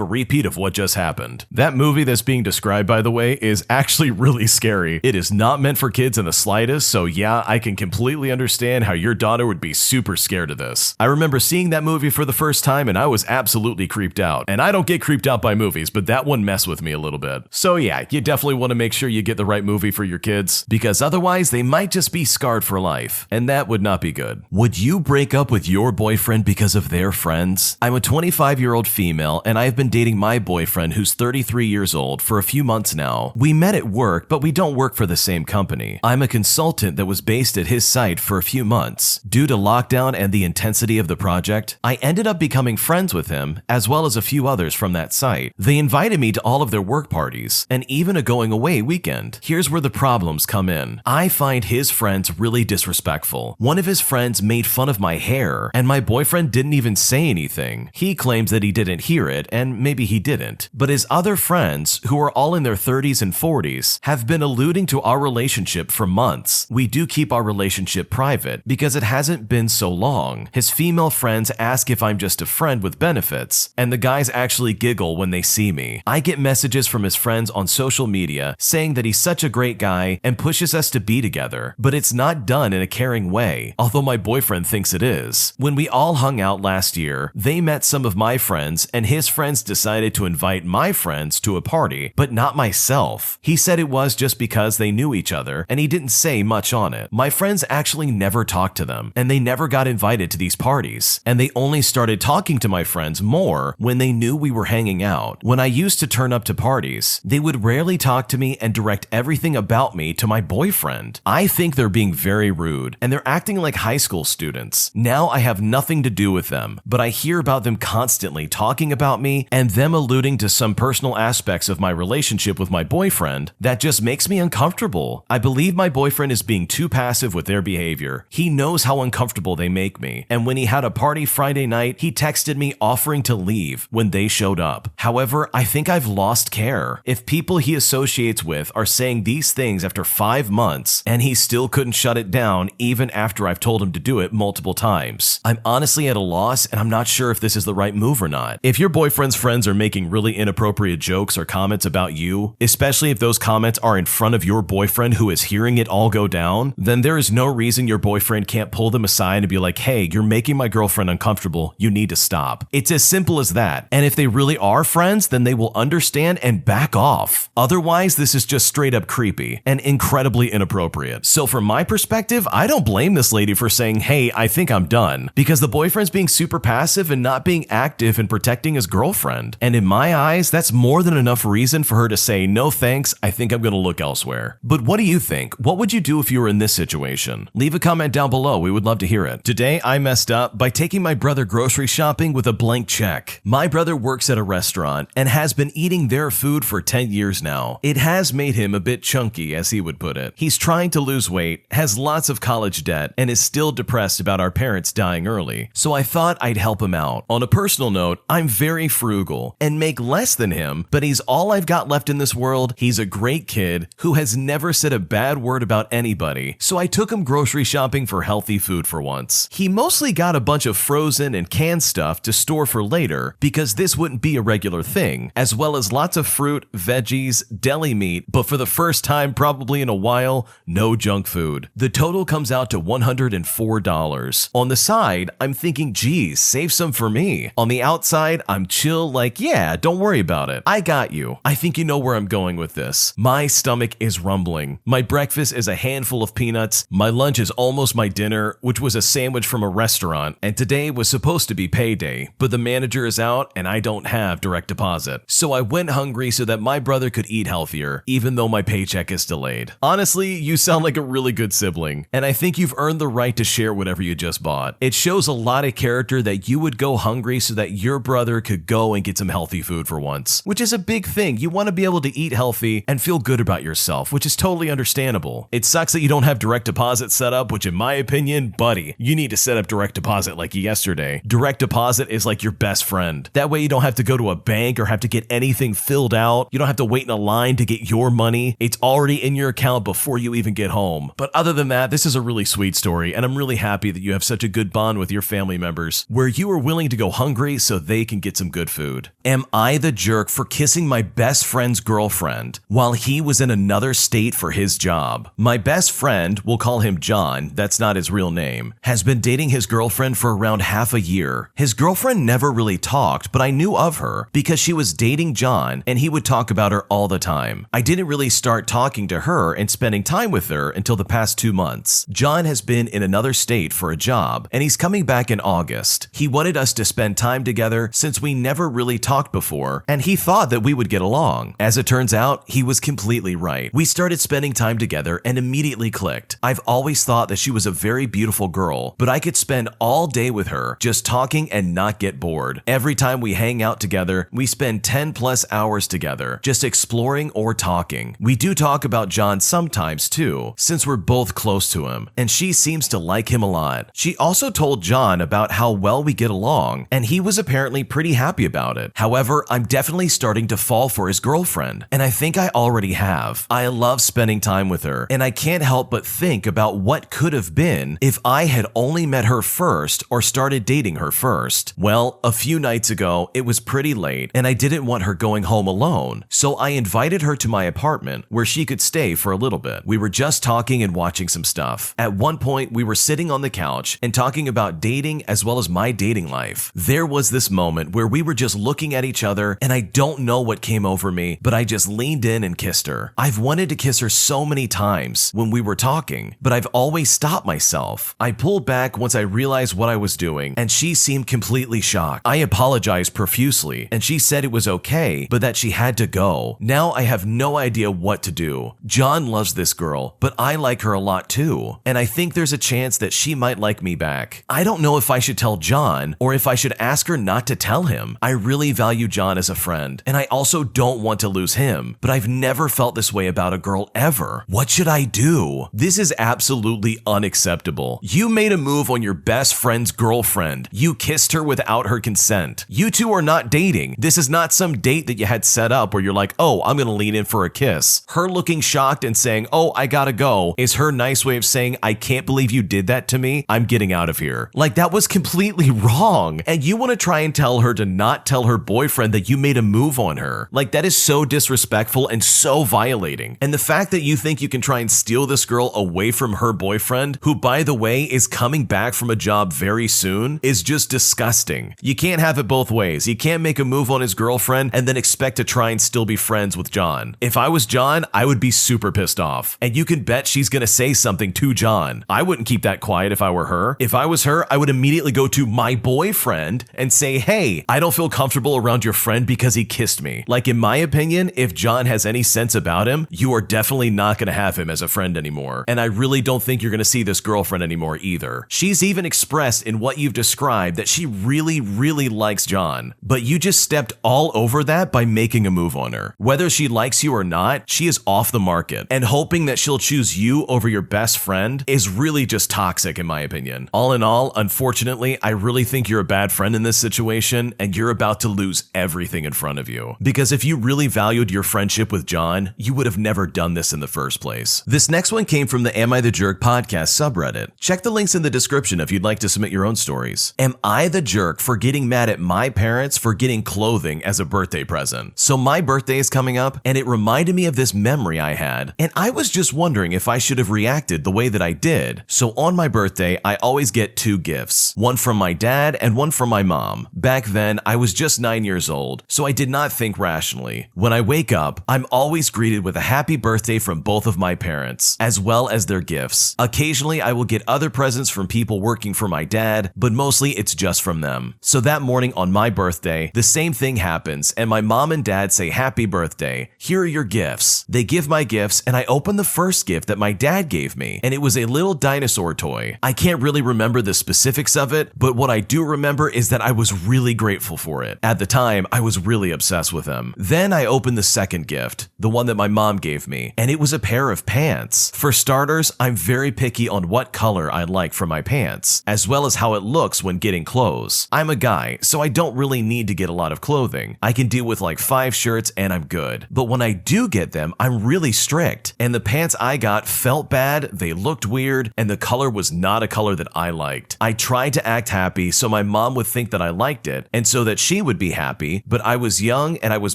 a repeat of what just happened. That movie that's being described, by the way, is actually really scary. It is not meant for kids in the slightest, so yeah, I can completely understand how your daughter would be super scared of this. I remember seeing that movie for the first time and I was absolutely creeped out. And I don't get creeped out by movies, but that one messed with me a little bit. So yeah, you definitely want to make sure you get the right movie for your kids, because otherwise they might just be scarred for life, and that would not be good. Would you break up with your boyfriend because of their friends? I'm a 25-year-old female and I've been dating my boyfriend who's 33 years old for a few months now. We met at work, but we don't work for the same company. I'm a consultant that was based at his site for a few months. Due to lockdown and the intensity of the project, I ended up becoming friends with him, as well as a few others from that site. They invited me to all of their work parties, and even a going away weekend. Here's where the problems come in. I find his friends really disrespectful. One of his friends made fun of my hair, and my boyfriend didn't even say anything. He claims that he didn't hear it, and maybe he didn't. But his other friends, who are all in their 30s and 40s, have been alluding to our relationship for months. We do keep our relationship private because it hasn't been so long. His female friends ask if I'm just a friend with benefits, and the guys actually giggle when they see me. I get messages from his friends on social media saying that he's such a great guy and pushes us to be together, but it's not done in a caring way, although my boyfriend thinks it is. When we all hung out last year, they met some of my friends and his friends decided to invite my friends to a party, but not myself. He said it was just because they knew each other and he didn't say much on it. My friends actually never talked to them and they never got invited to these parties, and they only started talking to my friends more when they knew we were hanging out. When I used to turn up to parties, they would rarely talk to me and direct everything about me to my boyfriend. I think they're being very rude and they're acting like high school students. Now I have nothing to do with them, but I hear about them constantly talking about me and them alluding to some personal aspects of my relationship with my boyfriend that just makes me uncomfortable. I believe my boyfriend is being too passive with their behavior. He knows how uncomfortable they make me, and when he had a party Friday night, he texted me offering to leave when they showed up. However, I think I've lost care. care. If people he associates with are saying these things after 5 months and he still couldn't shut it down even after I've told him to do it multiple times, I'm honestly at a loss and I'm not sure if this is the right move or not. If your boyfriend's friends are making really inappropriate jokes or comments about you, especially if those comments are in front of your boyfriend who is hearing it all go down, then there is no reason your boyfriend can't pull them aside and be like, hey, you're making my girlfriend uncomfortable. You need to stop. It's as simple as that. And if they really are friends, then they will understand and back off. Otherwise, this is just straight up creepy and incredibly inappropriate. So from my perspective, I don't blame this lady for saying, hey, I think I'm done, because the boyfriend's being super passive and not being active in protecting his girlfriend. And in my eyes, that's more than enough reason for her to say, no thanks, I think I'm gonna look elsewhere. But what do you think? What would you do if you were in this situation? Leave a comment down below, we would love to hear it. Today, I messed up by taking my brother grocery shopping with a blank check. My brother works at a restaurant and has been eating their food for 10 years now. It has made him a bit chunky, as he would put it. He's trying to lose weight, has lots of college debt, and is still depressed about our parents dying early. So I thought I'd help him out. On a personal note, I'm very frugal and make less than him, but he's all I've got left in this world. He's a great kid who has never said a bad word about anybody, so I took him grocery shopping for healthy food for once. He mostly got a bunch of frozen and canned stuff to store for later because this wouldn't be a regular thing, as well as lots of fruit, veggies, deli meat, but for the first time probably in a while, no junk food. The total comes out to $104. On the side, I'm thinking, geez, save some for me. On the outside, I'm chill, like, yeah, don't worry about it. I got you. I think you know where I'm going with this. My stomach is rumbling. My breakfast is a handful of peanuts. My lunch is almost my dinner, which was a sandwich from a restaurant. And today was supposed to be payday, but the manager is out and I don't have direct deposit. So I went hungry so that my brother could eat healthier, even though my paycheck is delayed. Honestly, you sound like a really good sibling, and I think you've earned the right to share whatever you just bought. It shows a lot of character that you would go hungry so that your brother could go and get some healthy food for once, which is a big thing. You want to be able to eat healthy and feel good about yourself, which is totally understandable. It sucks that you don't have direct deposit set up, which in my opinion, buddy, you need to set up direct deposit like yesterday. Direct deposit is like your best friend. That way you don't have to go to a bank or have to get anything filled out. You don't have to wait in a line to get your money. It's already in your account before you even get home. But other than that, this is a really sweet story, and I'm really happy that you have such a good bond with your family members where you are willing to go hungry so they can get some good food. Am I the jerk for kissing my best friend's girlfriend while he was in another state for his job? My best friend, we'll call him John, that's not his real name, has been dating his girlfriend for around half a year. His girlfriend never really talked, but I knew of her because she was dating John and he would talk about her all the time. I didn't really start talking to her and spending time with her until the past 2 months. John has been in another state for a job and he's coming back in August. He wanted us to spend time together since we never really talked before, and he thought that we would get along. As it turns out, he was completely right. We started spending time together and immediately clicked. I've always thought that she was a very beautiful girl, but I could spend all day with her just talking and not get bored. Every time we hang out together, we spend 10+ hours together, just exploring or talking. We do talk about John sometimes too, since we're both close to him, and she seems to like him a lot. She also told John about how well we get along, and he was apparently pretty happy about it. However, I'm definitely starting to fall for his girlfriend, and I think I already have. I love spending time with her, and I can't help but think about what could have been if I had only met her first or started dating her first. Well, a few nights ago, it was pretty late, and I didn't want her going home alone, so I invited her to my apartment where she could stay for a little bit. We were just talking and watching some stuff. At one point, we were sitting on the couch and talking about dating as well as my dating life. There was this moment where we were just looking at each other, and I don't know what came over me, but I just leaned in and kissed her. I've wanted to kiss her so many times when we were talking, but I've always stopped myself. I pulled back once I realized what I was doing, and she seemed completely shocked. I apologized profusely, and she said it was okay, but that she had to go. Now I have no idea what to do. John loves this girl, but I like her a lot too, and I think there's a chance that she might like me back. I don't know if I should tell John or if I should ask her not to tell him. I really value John as a friend, and I also don't want to lose him, but I've never felt this way about a girl ever. What should I do? This is absolutely unacceptable. You made a move on your best friend's girlfriend. You kissed her without her consent. You two are not dating. This is not some date that you had set set up where you're like, oh, I'm gonna lean in for a kiss. Her looking shocked and saying, oh, I gotta go, is her nice way of saying, I can't believe you did that to me. I'm getting out of here. Like, that was completely wrong. And you want to try and tell her to not tell her boyfriend that you made a move on her. Like, that is so disrespectful and so violating. And the fact that you think you can try and steal this girl away from her boyfriend, who, by the way, is coming back from a job very soon, is just disgusting. You can't have it both ways. You can't make a move on his girlfriend and then expect to try and still be friends with John. If I was John, I would be super pissed off. And you can bet she's gonna say something to John. I wouldn't keep that quiet if I were her. If I was her, I would immediately go to my boyfriend and say, hey, I don't feel comfortable around your friend because he kissed me. Like, in my opinion, if John has any sense about him, you are definitely not gonna have him as a friend anymore. And I really don't think you're gonna see this girlfriend anymore either. She's even expressed in what you've described that she really, really likes John, but you just stepped all over that by making a move on her. Whether she likes you or not, she is off the market, and hoping that she'll choose you over your best friend is really just toxic in my opinion. All in all, unfortunately, I really think you're a bad friend in this situation, and you're about to lose everything in front of you. Because if you really valued your friendship with John, you would have never done this in the first place. This next one came from the Am I the Jerk podcast subreddit. Check the links in the description if you'd like to submit your own stories. Am I the jerk for getting mad at my parents for getting clothing as a birthday present? So my birthday is coming up, and it reminded me of this memory I had, and I was just wondering if I should have reacted the way that I did. So on my birthday, I always get two gifts, one from my dad and one from my mom. Back then, I was just 9 years old, so I did not think rationally. When I wake up, I'm always greeted with a happy birthday from both of my parents, as well as their gifts. Occasionally, I will get other presents from people working for my dad, but mostly it's just from them. So that morning on my birthday, the same thing happens, and my mom and dad say happy birthday. Here are your gifts. They give my gifts, and I open the first gift that my dad gave me, and it was a little dinosaur toy. I can't really remember the specifics of it, but what I do remember is that I was really grateful for it. At the time, I was really obsessed with him. Then I opened the second gift, the one that my mom gave me, and it was a pair of pants. For starters, I'm very picky on what color I like for my pants, as well as how it looks when getting clothes. I'm a guy, so I don't really need to get a lot of clothing. I can deal with like 5 shirts and I'm good. But when I do get them, I'm really strict. And the pants I got felt bad, they looked weird, and the color was not a color that I liked. I tried to act happy so my mom would think that I liked it, and so that she would be happy, but I was young and I was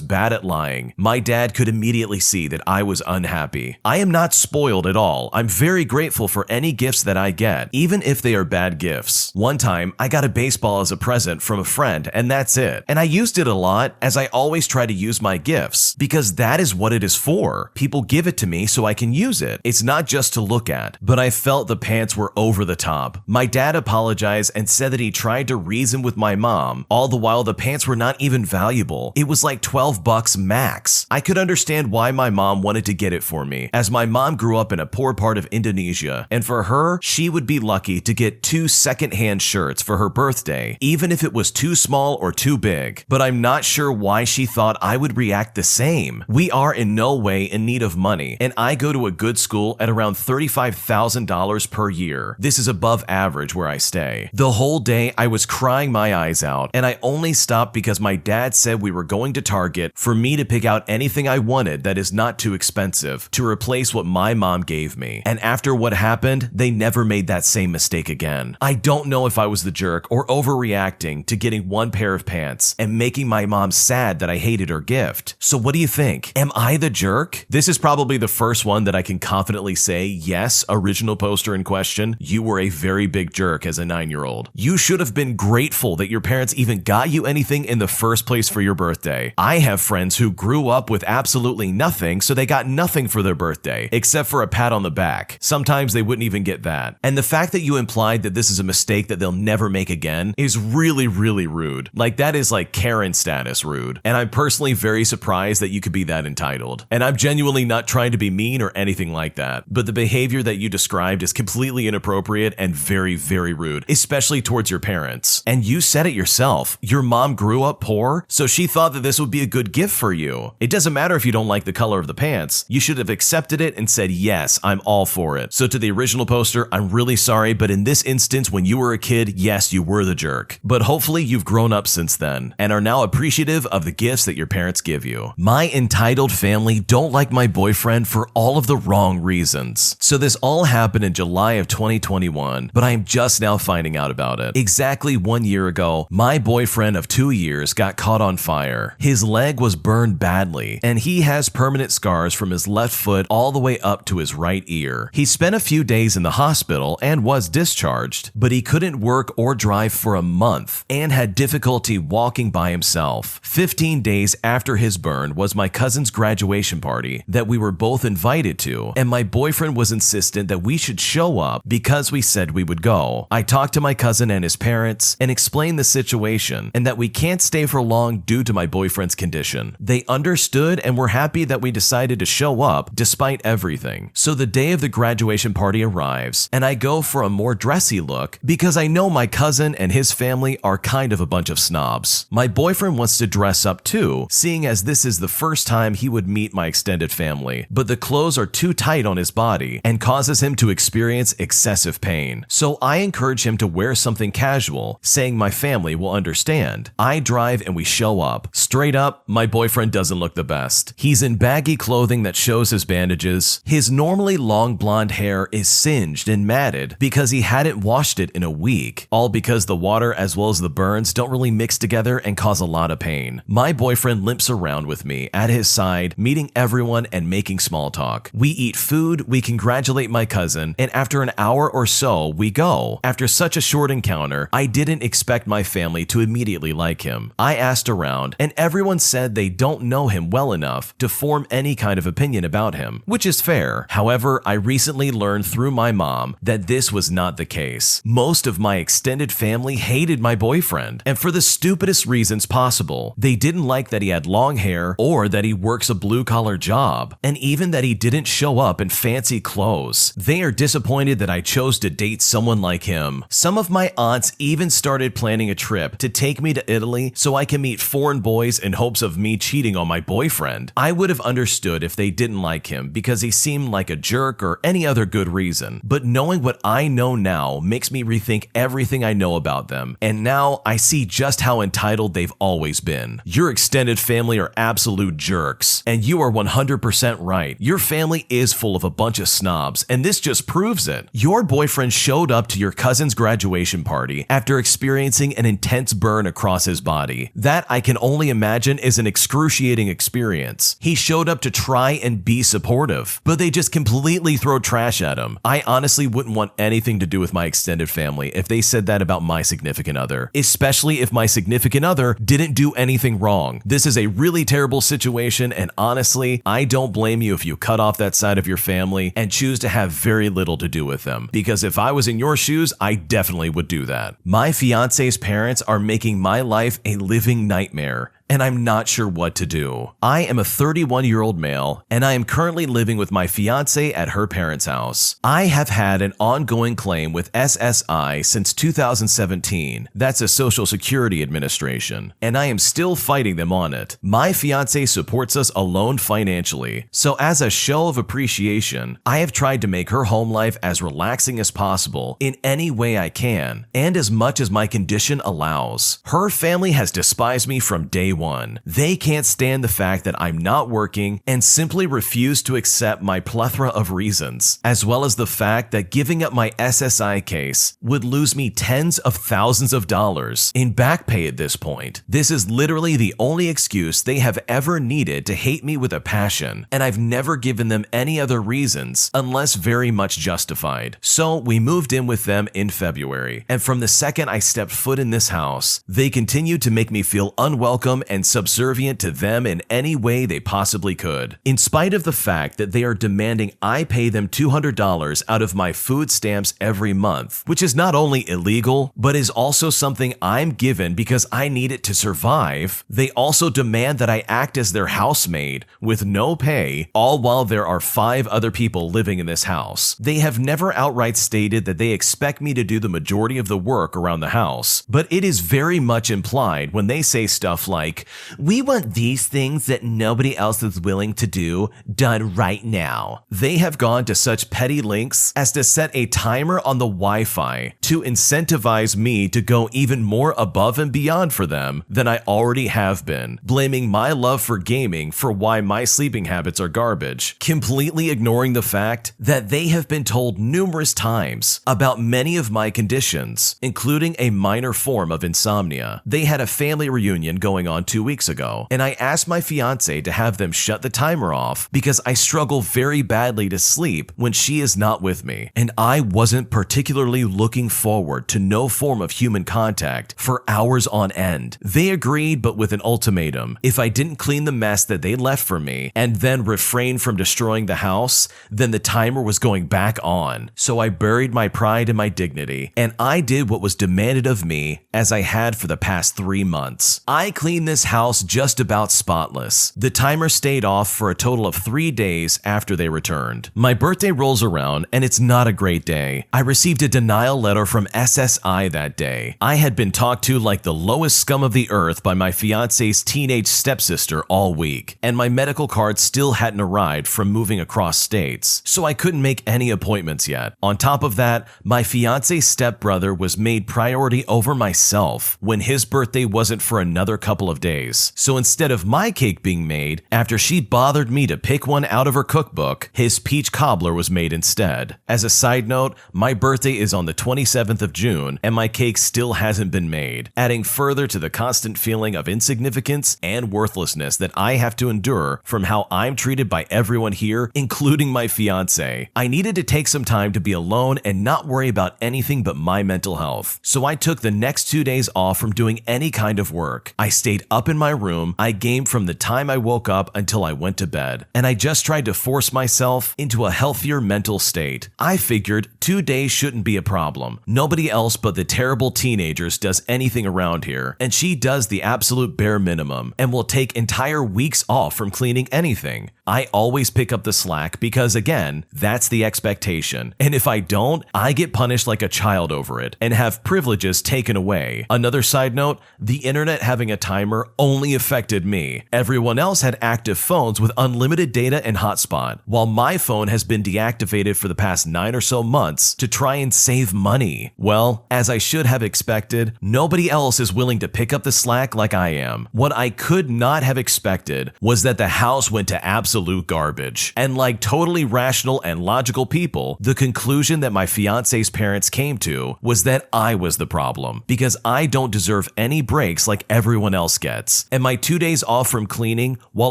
bad at lying. My dad could immediately see that I was unhappy. I am not spoiled at all. I'm very grateful for any gifts that I get, even if they are bad gifts. One time, I got a baseball as a present from a friend, and that's it. And I used it a lot, as I always try to use my gifts, because that is what it is for. People give it to me so I can use it. It's not just to look at. But I felt the pants were over the top. My dad apologized and said that he tried to reason with my mom, all the while the pants were not even valuable. It was like $12 max. I could understand why my mom wanted to get it for me, as my mom grew up in a poor part of Indonesia, and for her, she would be lucky to get 2 secondhand shirts for her birthday, even if it was too small or too big. But I'm not sure why she thought I would react the same. We are in no way in need of money, and I go to a good school at around $35,000 per year. This is above average where I stay. The whole day I was crying my eyes out, and I only stopped because my dad said we were going to Target for me to pick out anything I wanted that is not too expensive to replace what my mom gave me. And after what happened, they never made that same mistake again. I don't know if I was the jerk or overreacting to getting one pair of pants and making my mom sad that I hated her gift. So what do you think? Am I the jerk? This is probably the first one that I can confidently say, yes, original poster in question, you were a very big jerk as a 9-year-old. You should have been grateful that your parents even got you anything in the first place for your birthday. I have friends who grew up with absolutely nothing, so they got nothing for their birthday, except for a pat on the back. Sometimes they wouldn't even get that. And the fact that you implied that this is a mistake that they'll never make again is really, really rude. Like, that is like Karen status rude. And I'm personally very surprised that you could be that entitled. And I'm genuinely not trying to be mean or anything like that, but the behavior that you described is completely inappropriate and very, very rude, especially towards your parents. And you said it yourself. Your mom grew up poor, so she thought that this would be a good gift for you. It doesn't matter if you don't like the color of the pants. You should have accepted it and said, yes, I'm all for it. So to the original poster, I'm really sorry, but in this instance, when you were a kid, yes, you were the jerk. But hopefully you've grown up since then and are now appreciative of the gifts that your parents parents give you. My entitled family don't like my boyfriend for all of the wrong reasons. So this all happened in July of 2021, but I am just now finding out about it. Exactly 1 year ago, my boyfriend of 2 years got caught on fire. His leg was burned badly, and he has permanent scars from his left foot all the way up to his right ear. He spent a few days in the hospital and was discharged, but he couldn't work or drive for a month and had difficulty walking by himself. 15 days after his burn was my cousin's graduation party that we were both invited to, and my boyfriend was insistent that we should show up because we said we would go. I talked to my cousin and his parents and explained the situation and that we can't stay for long due to my boyfriend's condition. They understood and were happy that we decided to show up despite everything. So the day of the graduation party arrives, and I go for a more dressy look because I know my cousin and his family are kind of a bunch of snobs. My boyfriend wants to dress up too, seeing as this is the first time he would meet my extended family, but the clothes are too tight on his body and causes him to experience excessive pain. So I encourage him to wear something casual, saying my family will understand. I drive and we show up. Straight up, my boyfriend doesn't look the best. He's in baggy clothing that shows his bandages. His normally long blonde hair is singed and matted because he hadn't washed it in a week, all because the water as well as the burns don't really mix together and cause a lot of pain. My boyfriend limps around with me at his side, meeting everyone and making small talk. We eat food, we congratulate my cousin, and after an hour or so, we go. After such a short encounter, I didn't expect my family to immediately like him. I asked around, and everyone said they don't know him well enough to form any kind of opinion about him, which is fair. However, I recently learned through my mom that this was not the case. Most of my extended family hated my boyfriend, and for the stupidest reasons possible. They didn't like that he had long hair or that he works a blue-collar job, and even that he didn't show up in fancy clothes. They are disappointed that I chose to date someone like him. Some of my aunts even started planning a trip to take me to Italy so I can meet foreign boys in hopes of me cheating on my boyfriend. I would have understood if they didn't like him because he seemed like a jerk or any other good reason, but knowing what I know now makes me rethink everything I know about them, and now I see just how entitled they've always been. Your extended family are absolute jerks, and you are 100% right. Your family is full of a bunch of snobs, and this just proves it. Your boyfriend showed up to your cousin's graduation party after experiencing an intense burn across his body. That, I can only imagine, is an excruciating experience. He showed up to try and be supportive, but they just completely throw trash at him. I honestly wouldn't want anything to do with my extended family if they said that about my significant other, especially if my significant other didn't do anything wrong. This is a really terrible situation, and honestly, I don't blame you if you cut off that side of your family and choose to have very little to do with them, because if I was in your shoes, I definitely would do that. My fiance's parents are making my life a living nightmare, and I'm not sure what to do. I am a 31-year-old male, and I am currently living with my fiance at her parents' house. I have had an ongoing claim with SSI since 2017. That's a Social Security Administration, and I am still fighting them on it. My fiance supports us alone financially, so as a show of appreciation, I have tried to make her home life as relaxing as possible in any way I can, and as much as my condition allows. Her family has despised me from day one. They can't stand the fact that I'm not working and simply refuse to accept my plethora of reasons, as well as the fact that giving up my SSI case would lose me tens of thousands of dollars in back pay at this point. This is literally the only excuse they have ever needed to hate me with a passion, and I've never given them any other reasons unless very much justified. So we moved in with them in February, and from the second I stepped foot in this house, they continued to make me feel unwelcome and subservient to them in any way they possibly could. In spite of the fact that they are demanding I pay them $200 out of my food stamps every month, which is not only illegal, but is also something I'm given because I need it to survive, they also demand that I act as their housemaid with no pay, all while there are 5 other people living in this house. They have never outright stated that they expect me to do the majority of the work around the house, but it is very much implied when they say stuff like, like, we want these things that nobody else is willing to do done right now. They have gone to such petty lengths as to set a timer on the Wi-Fi to incentivize me to go even more above and beyond for them than I already have been, blaming my love for gaming for why my sleeping habits are garbage, completely ignoring the fact that they have been told numerous times about many of my conditions, including a minor form of insomnia. They had a family reunion going on 2 weeks ago, and I asked my fiance to have them shut the timer off because I struggle very badly to sleep when she is not with me, and I wasn't particularly looking forward to no form of human contact for hours on end. They agreed, but with an ultimatum. If I didn't clean the mess that they left for me and then refrain from destroying the house, then the timer was going back on. So I buried my pride and my dignity, and I did what was demanded of me as I had for the past 3 months. I cleaned this house just about spotless. The timer stayed off for a total of 3 days after they returned. My birthday rolls around and it's not a great day. I received a denial letter from SSI that day. I had been talked to like the lowest scum of the earth by my fiance's teenage stepsister all week, and my medical card still hadn't arrived from moving across states, so I couldn't make any appointments yet. On top of that, my fiance's stepbrother was made priority over myself when his birthday wasn't for another couple of days. So instead of my cake being made, after she bothered me to pick one out of her cookbook, his peach cobbler was made instead. As a side note, my birthday is on the 27th of June, and my cake still hasn't been made, adding further to the constant feeling of insignificance and worthlessness that I have to endure from how I'm treated by everyone here, including my fiance. I needed to take some time to be alone and not worry about anything but my mental health. So I took the next 2 days off from doing any kind of work. I stayed up in my room, I gamed from the time I woke up until I went to bed, and I just tried to force myself into a healthier mental state. I figured 2 days shouldn't be a problem. Nobody else but the terrible teenagers does anything around here, and she does the absolute bare minimum and will take entire weeks off from cleaning anything. I always pick up the slack because, again, that's the expectation, and if I don't, I get punished like a child over it and have privileges taken away. Another side note, the internet having a timer only affected me. Everyone else had active phones with unlimited data and hotspot, while my phone has been deactivated for the past 9 or so months to try and save money. Well, as I should have expected, nobody else is willing to pick up the slack like I am. What I could not have expected was that the house went to absolute garbage. And like totally rational and logical people, the conclusion that my fiance's parents came to was that I was the problem, because I don't deserve any breaks like everyone else gets. And my 2 days off from cleaning, while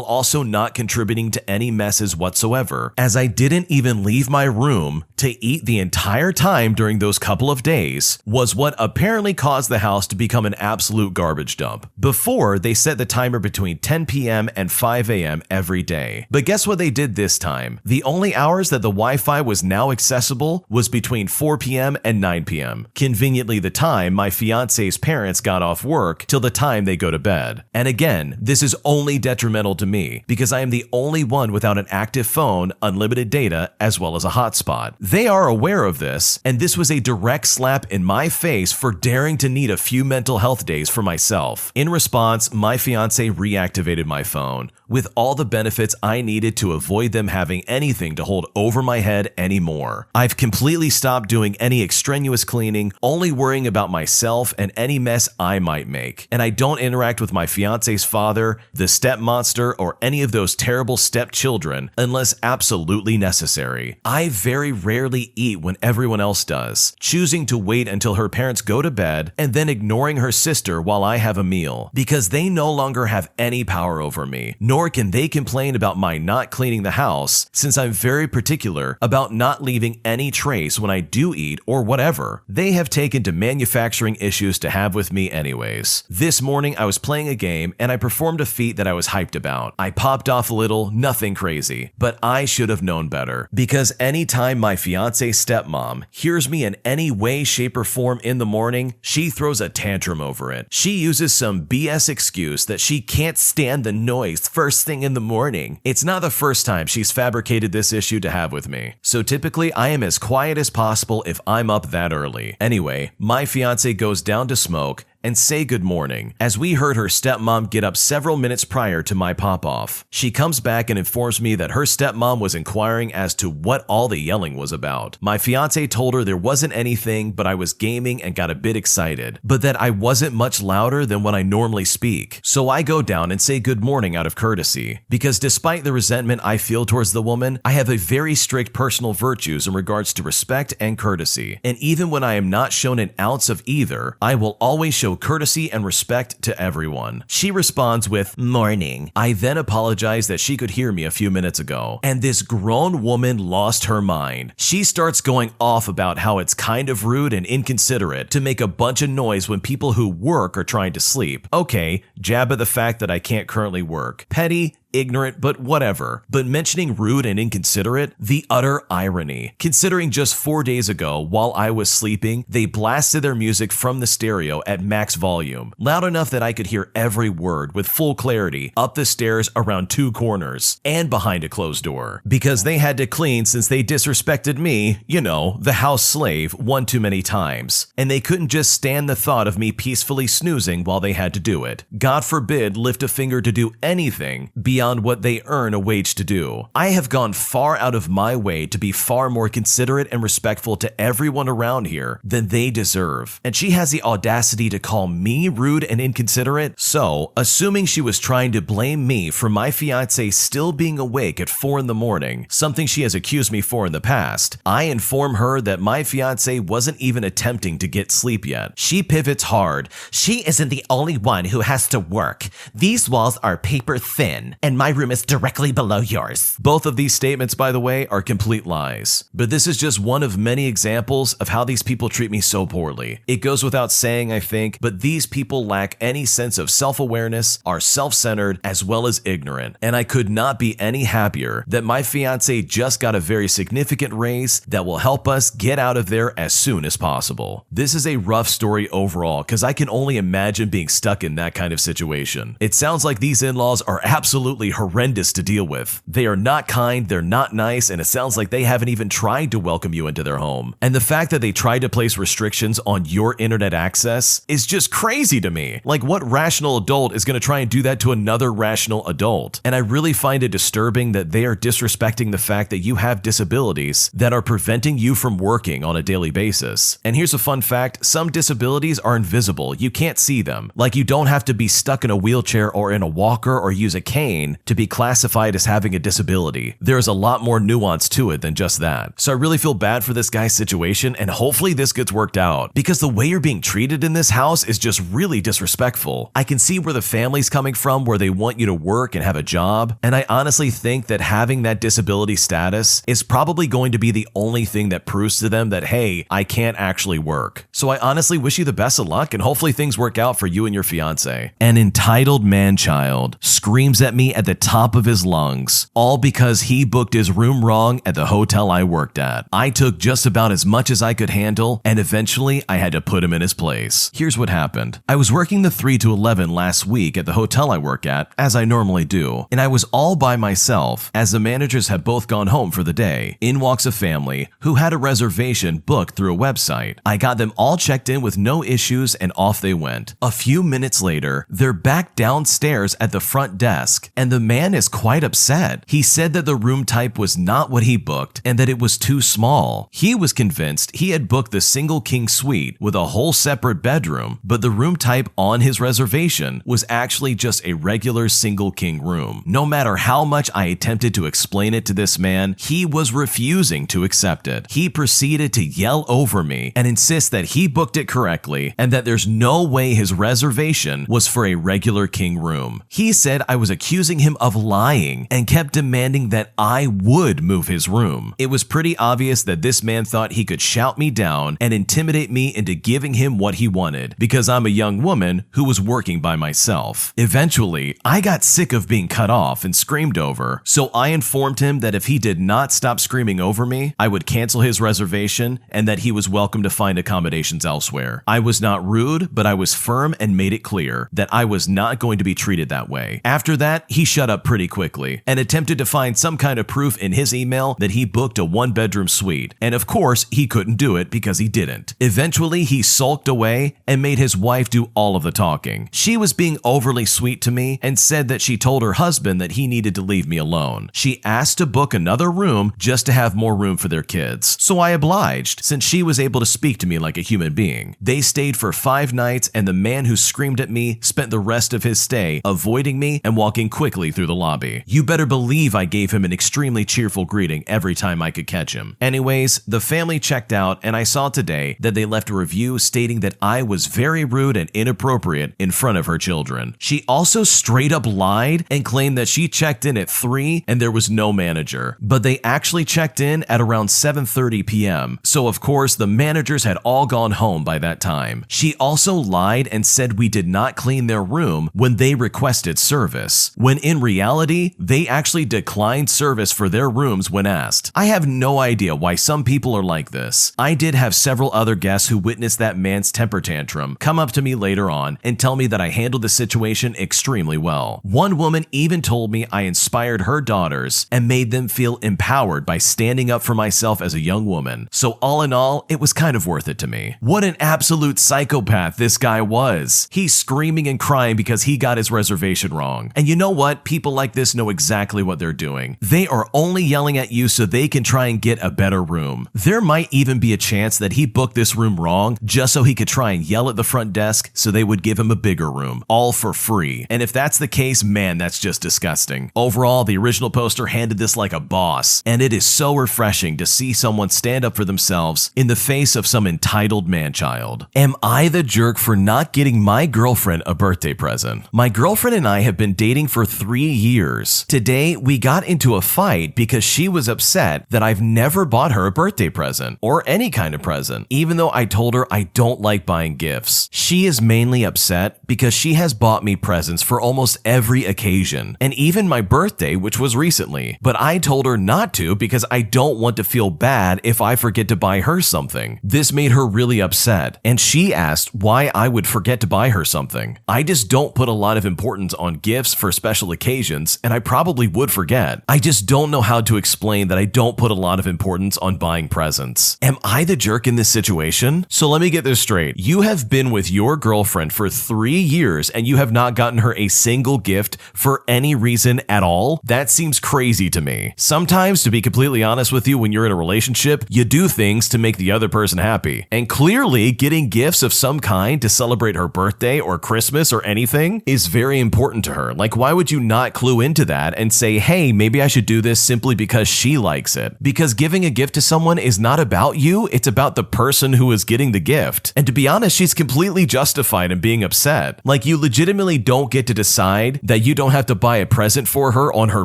also not contributing to any messes whatsoever, as I didn't even leave my room to eat the entire time during those couple of days, was what apparently caused the house to become an absolute garbage dump. Before, they set the timer between 10 p.m. and 5 a.m. every day. But guess what they did this time? The only hours that the Wi-Fi was now accessible was between 4 p.m. and 9 p.m. Conveniently the time my fiance's parents got off work till the time they go to bed. And again, this is only detrimental to me because I am the only one without an active phone, unlimited data, as well as a hotspot. They are aware of this, and this was a direct slap in my face for daring to need a few mental health days for myself. In response, my fiance reactivated my phone with all the benefits I needed to avoid them having anything to hold over my head anymore. I've completely stopped doing any extraneous cleaning, only worrying about myself and any mess I might make. And I don't interact with my fiance's father, the step monster, or any of those terrible stepchildren unless absolutely necessary. I very rarely eat when everyone else does, choosing to wait until her parents go to bed and then ignoring her sister while I have a meal, because they no longer have any power over me, nor can they complain about my not cleaning the house, since I'm very particular about not leaving any trace when I do eat or whatever. They have taken to manufacturing issues to have with me anyways. This morning I was playing a game and I performed a feat that I was hyped about. I popped off a little, nothing crazy, but I should have known better, because anytime my fiance's stepmom hears me in any way, shape, or form in the morning, she throws a tantrum over it. She uses some BS excuse that she can't stand the noise first thing in the morning. It's not the first time she's fabricated this issue to have with me, so typically I am as quiet as possible if I'm up that early. Anyway, my fiance goes down to smoke, and say good morning, as we heard her stepmom get up several minutes prior to my pop-off. She comes back and informs me that her stepmom was inquiring as to what all the yelling was about. My fiance told her there wasn't anything, but I was gaming and got a bit excited, but that I wasn't much louder than when I normally speak. So I go down and say good morning out of courtesy, because despite the resentment I feel towards the woman, I have a very strict personal virtues in regards to respect and courtesy. And even when I am not shown an ounce of either, I will always show courtesy and respect to everyone. She responds with, "Morning." I then apologize that she could hear me a few minutes ago, and this grown woman lost her mind. She starts going off about how it's kind of rude and inconsiderate to make a bunch of noise when people who work are trying to sleep. Okay, jab at the fact that I can't currently work. Petty, ignorant, but whatever. But mentioning rude and inconsiderate, the utter irony. Considering just 4 days ago, while I was sleeping, they blasted their music from the stereo at max volume, loud enough that I could hear every word with full clarity up the stairs around 2 corners and behind a closed door. Because they had to clean since they disrespected me, you know, the house slave, one too many times. And they couldn't just stand the thought of me peacefully snoozing while they had to do it. God forbid lift a finger to do anything beyond what they earn a wage to do. I have gone far out of my way to be far more considerate and respectful to everyone around here than they deserve. And she has the audacity to call me rude and inconsiderate? So, assuming she was trying to blame me for my fiance still being awake at 4 in the morning, something she has accused me for in the past, I inform her that my fiance wasn't even attempting to get sleep yet. She pivots hard. "She isn't the only one who has to work. These walls are paper thin, and my room is directly below yours." Both of these statements, by the way, are complete lies. But this is just one of many examples of how these people treat me so poorly. It goes without saying, I think, but these people lack any sense of self-awareness, are self-centered, as well as ignorant. And I could not be any happier that my fiance just got a very significant raise that will help us get out of there as soon as possible. This is a rough story overall, because I can only imagine being stuck in that kind of situation. It sounds like these in-laws are absolutely horrendous to deal with. They are not kind, they're not nice, and it sounds like they haven't even tried to welcome you into their home. And the fact that they tried to place restrictions on your internet access is just crazy to me. Like, what rational adult is going to try and do that to another rational adult? And I really find it disturbing that they are disrespecting the fact that you have disabilities that are preventing you from working on a daily basis. And here's a fun fact, some disabilities are invisible. You can't see them. Like, you don't have to be stuck in a wheelchair or in a walker or use a cane to be classified as having a disability. There's a lot more nuance to it than just that. So I really feel bad for this guy's situation, and hopefully this gets worked out, because the way you're being treated in this house is just really disrespectful. I can see where the family's coming from, where they want you to work and have a job, and I honestly think that having that disability status is probably going to be the only thing that proves to them that, hey, I can't actually work. So I honestly wish you the best of luck, and hopefully things work out for you and your fiance. An entitled man-child screams at me at the top of his lungs, all because he booked his room wrong at the hotel I worked at. I took just about as much as I could handle, and eventually I had to put him in his place. Here's what happened. I was working the 3 to 11 last week at the hotel I work at, as I normally do, and I was all by myself, as the managers had both gone home for the day. In walks a family who had a reservation booked through a website. I got them all checked in with no issues, and off they went. A few minutes later, they're back downstairs at the front desk, and the man is quite upset. He said that the room type was not what he booked and that it was too small. He was convinced he had booked the single king suite with a whole separate bedroom, but the room type on his reservation was actually just a regular single king room. No matter how much I attempted to explain it to this man, he was refusing to accept it. He proceeded to yell over me and insist that he booked it correctly and that there's no way his reservation was for a regular king room. He said I was accusing him of lying and kept demanding that I would move his room. It was pretty obvious that this man thought he could shout me down and intimidate me into giving him what he wanted because I'm a young woman who was working by myself. Eventually, I got sick of being cut off and screamed over, so I informed him that if he did not stop screaming over me, I would cancel his reservation and that he was welcome to find accommodations elsewhere. I was not rude, but I was firm and made it clear that I was not going to be treated that way. After that, he he shut up pretty quickly and attempted to find some kind of proof in his email that he booked a 1-bedroom suite. And of course, he couldn't do it because he didn't. Eventually, he sulked away and made his wife do all of the talking. She was being overly sweet to me and said that she told her husband that he needed to leave me alone. She asked to book another room just to have more room for their kids. So I obliged, since she was able to speak to me like a human being. They stayed for 5 nights, and the man who screamed at me spent the rest of his stay avoiding me and walking quickly through the lobby. You better believe I gave him an extremely cheerful greeting every time I could catch him. Anyways, the family checked out, and I saw today that they left a review stating that I was very rude and inappropriate in front of her children. She also straight up lied and claimed that she checked in at 3 and there was no manager, but they actually checked in at around 7:30 p.m. So of course the managers had all gone home by that time. She also lied and said we did not clean their room when they requested service, when in reality they actually declined service for their rooms when asked. I have no idea why some people are like this. I did have several other guests who witnessed that man's temper tantrum come up to me later on and tell me that I handled the situation extremely well. One woman even told me I inspired her daughters and made them feel empowered by standing up for myself as a young woman. So all in all, it was kind of worth it to me. What an absolute psychopath this guy was. He's screaming and crying because he got his reservation wrong. And you know what? People like this know exactly what they're doing. They are only yelling at you so they can try and get a better room. There might even be a chance that he booked this room wrong just so he could try and yell at the front desk so they would give him a bigger room, all for free. And if that's the case, man, that's just disgusting. Overall, the original poster handled this like a boss, and it is so refreshing to see someone stand up for themselves in the face of some entitled man-child. Am I the jerk for not getting my girlfriend a birthday present? My girlfriend and I have been dating for 3 years. Today, we got into a fight because she was upset that I've never bought her a birthday present or any kind of present, even though I told her I don't like buying gifts. She is mainly upset because she has bought me presents for almost every occasion, and even my birthday, which was recently. But I told her not to because I don't want to feel bad if I forget to buy her something. This made her really upset, and she asked why I would forget to buy her something. I just don't put a lot of importance on gifts for special occasions, and I probably would forget. I just don't know how to explain that I don't put a lot of importance on buying presents. Am I the jerk in this situation? So let me get this straight. You have been with your girlfriend for 3 years and you have not gotten her a single gift for any reason at all? That seems crazy to me. Sometimes, to be completely honest with you, when you're in a relationship, you do things to make the other person happy. And clearly, getting gifts of some kind to celebrate her birthday or Christmas or anything is very important to her. Like, why would you not clue into that and say, hey, maybe I should do this simply because she likes it? Because giving a gift to someone is not about you, it's about the person who is getting the gift. And to be honest, she's completely justified in being upset. Like, you legitimately don't get to decide that you don't have to buy a present for her on her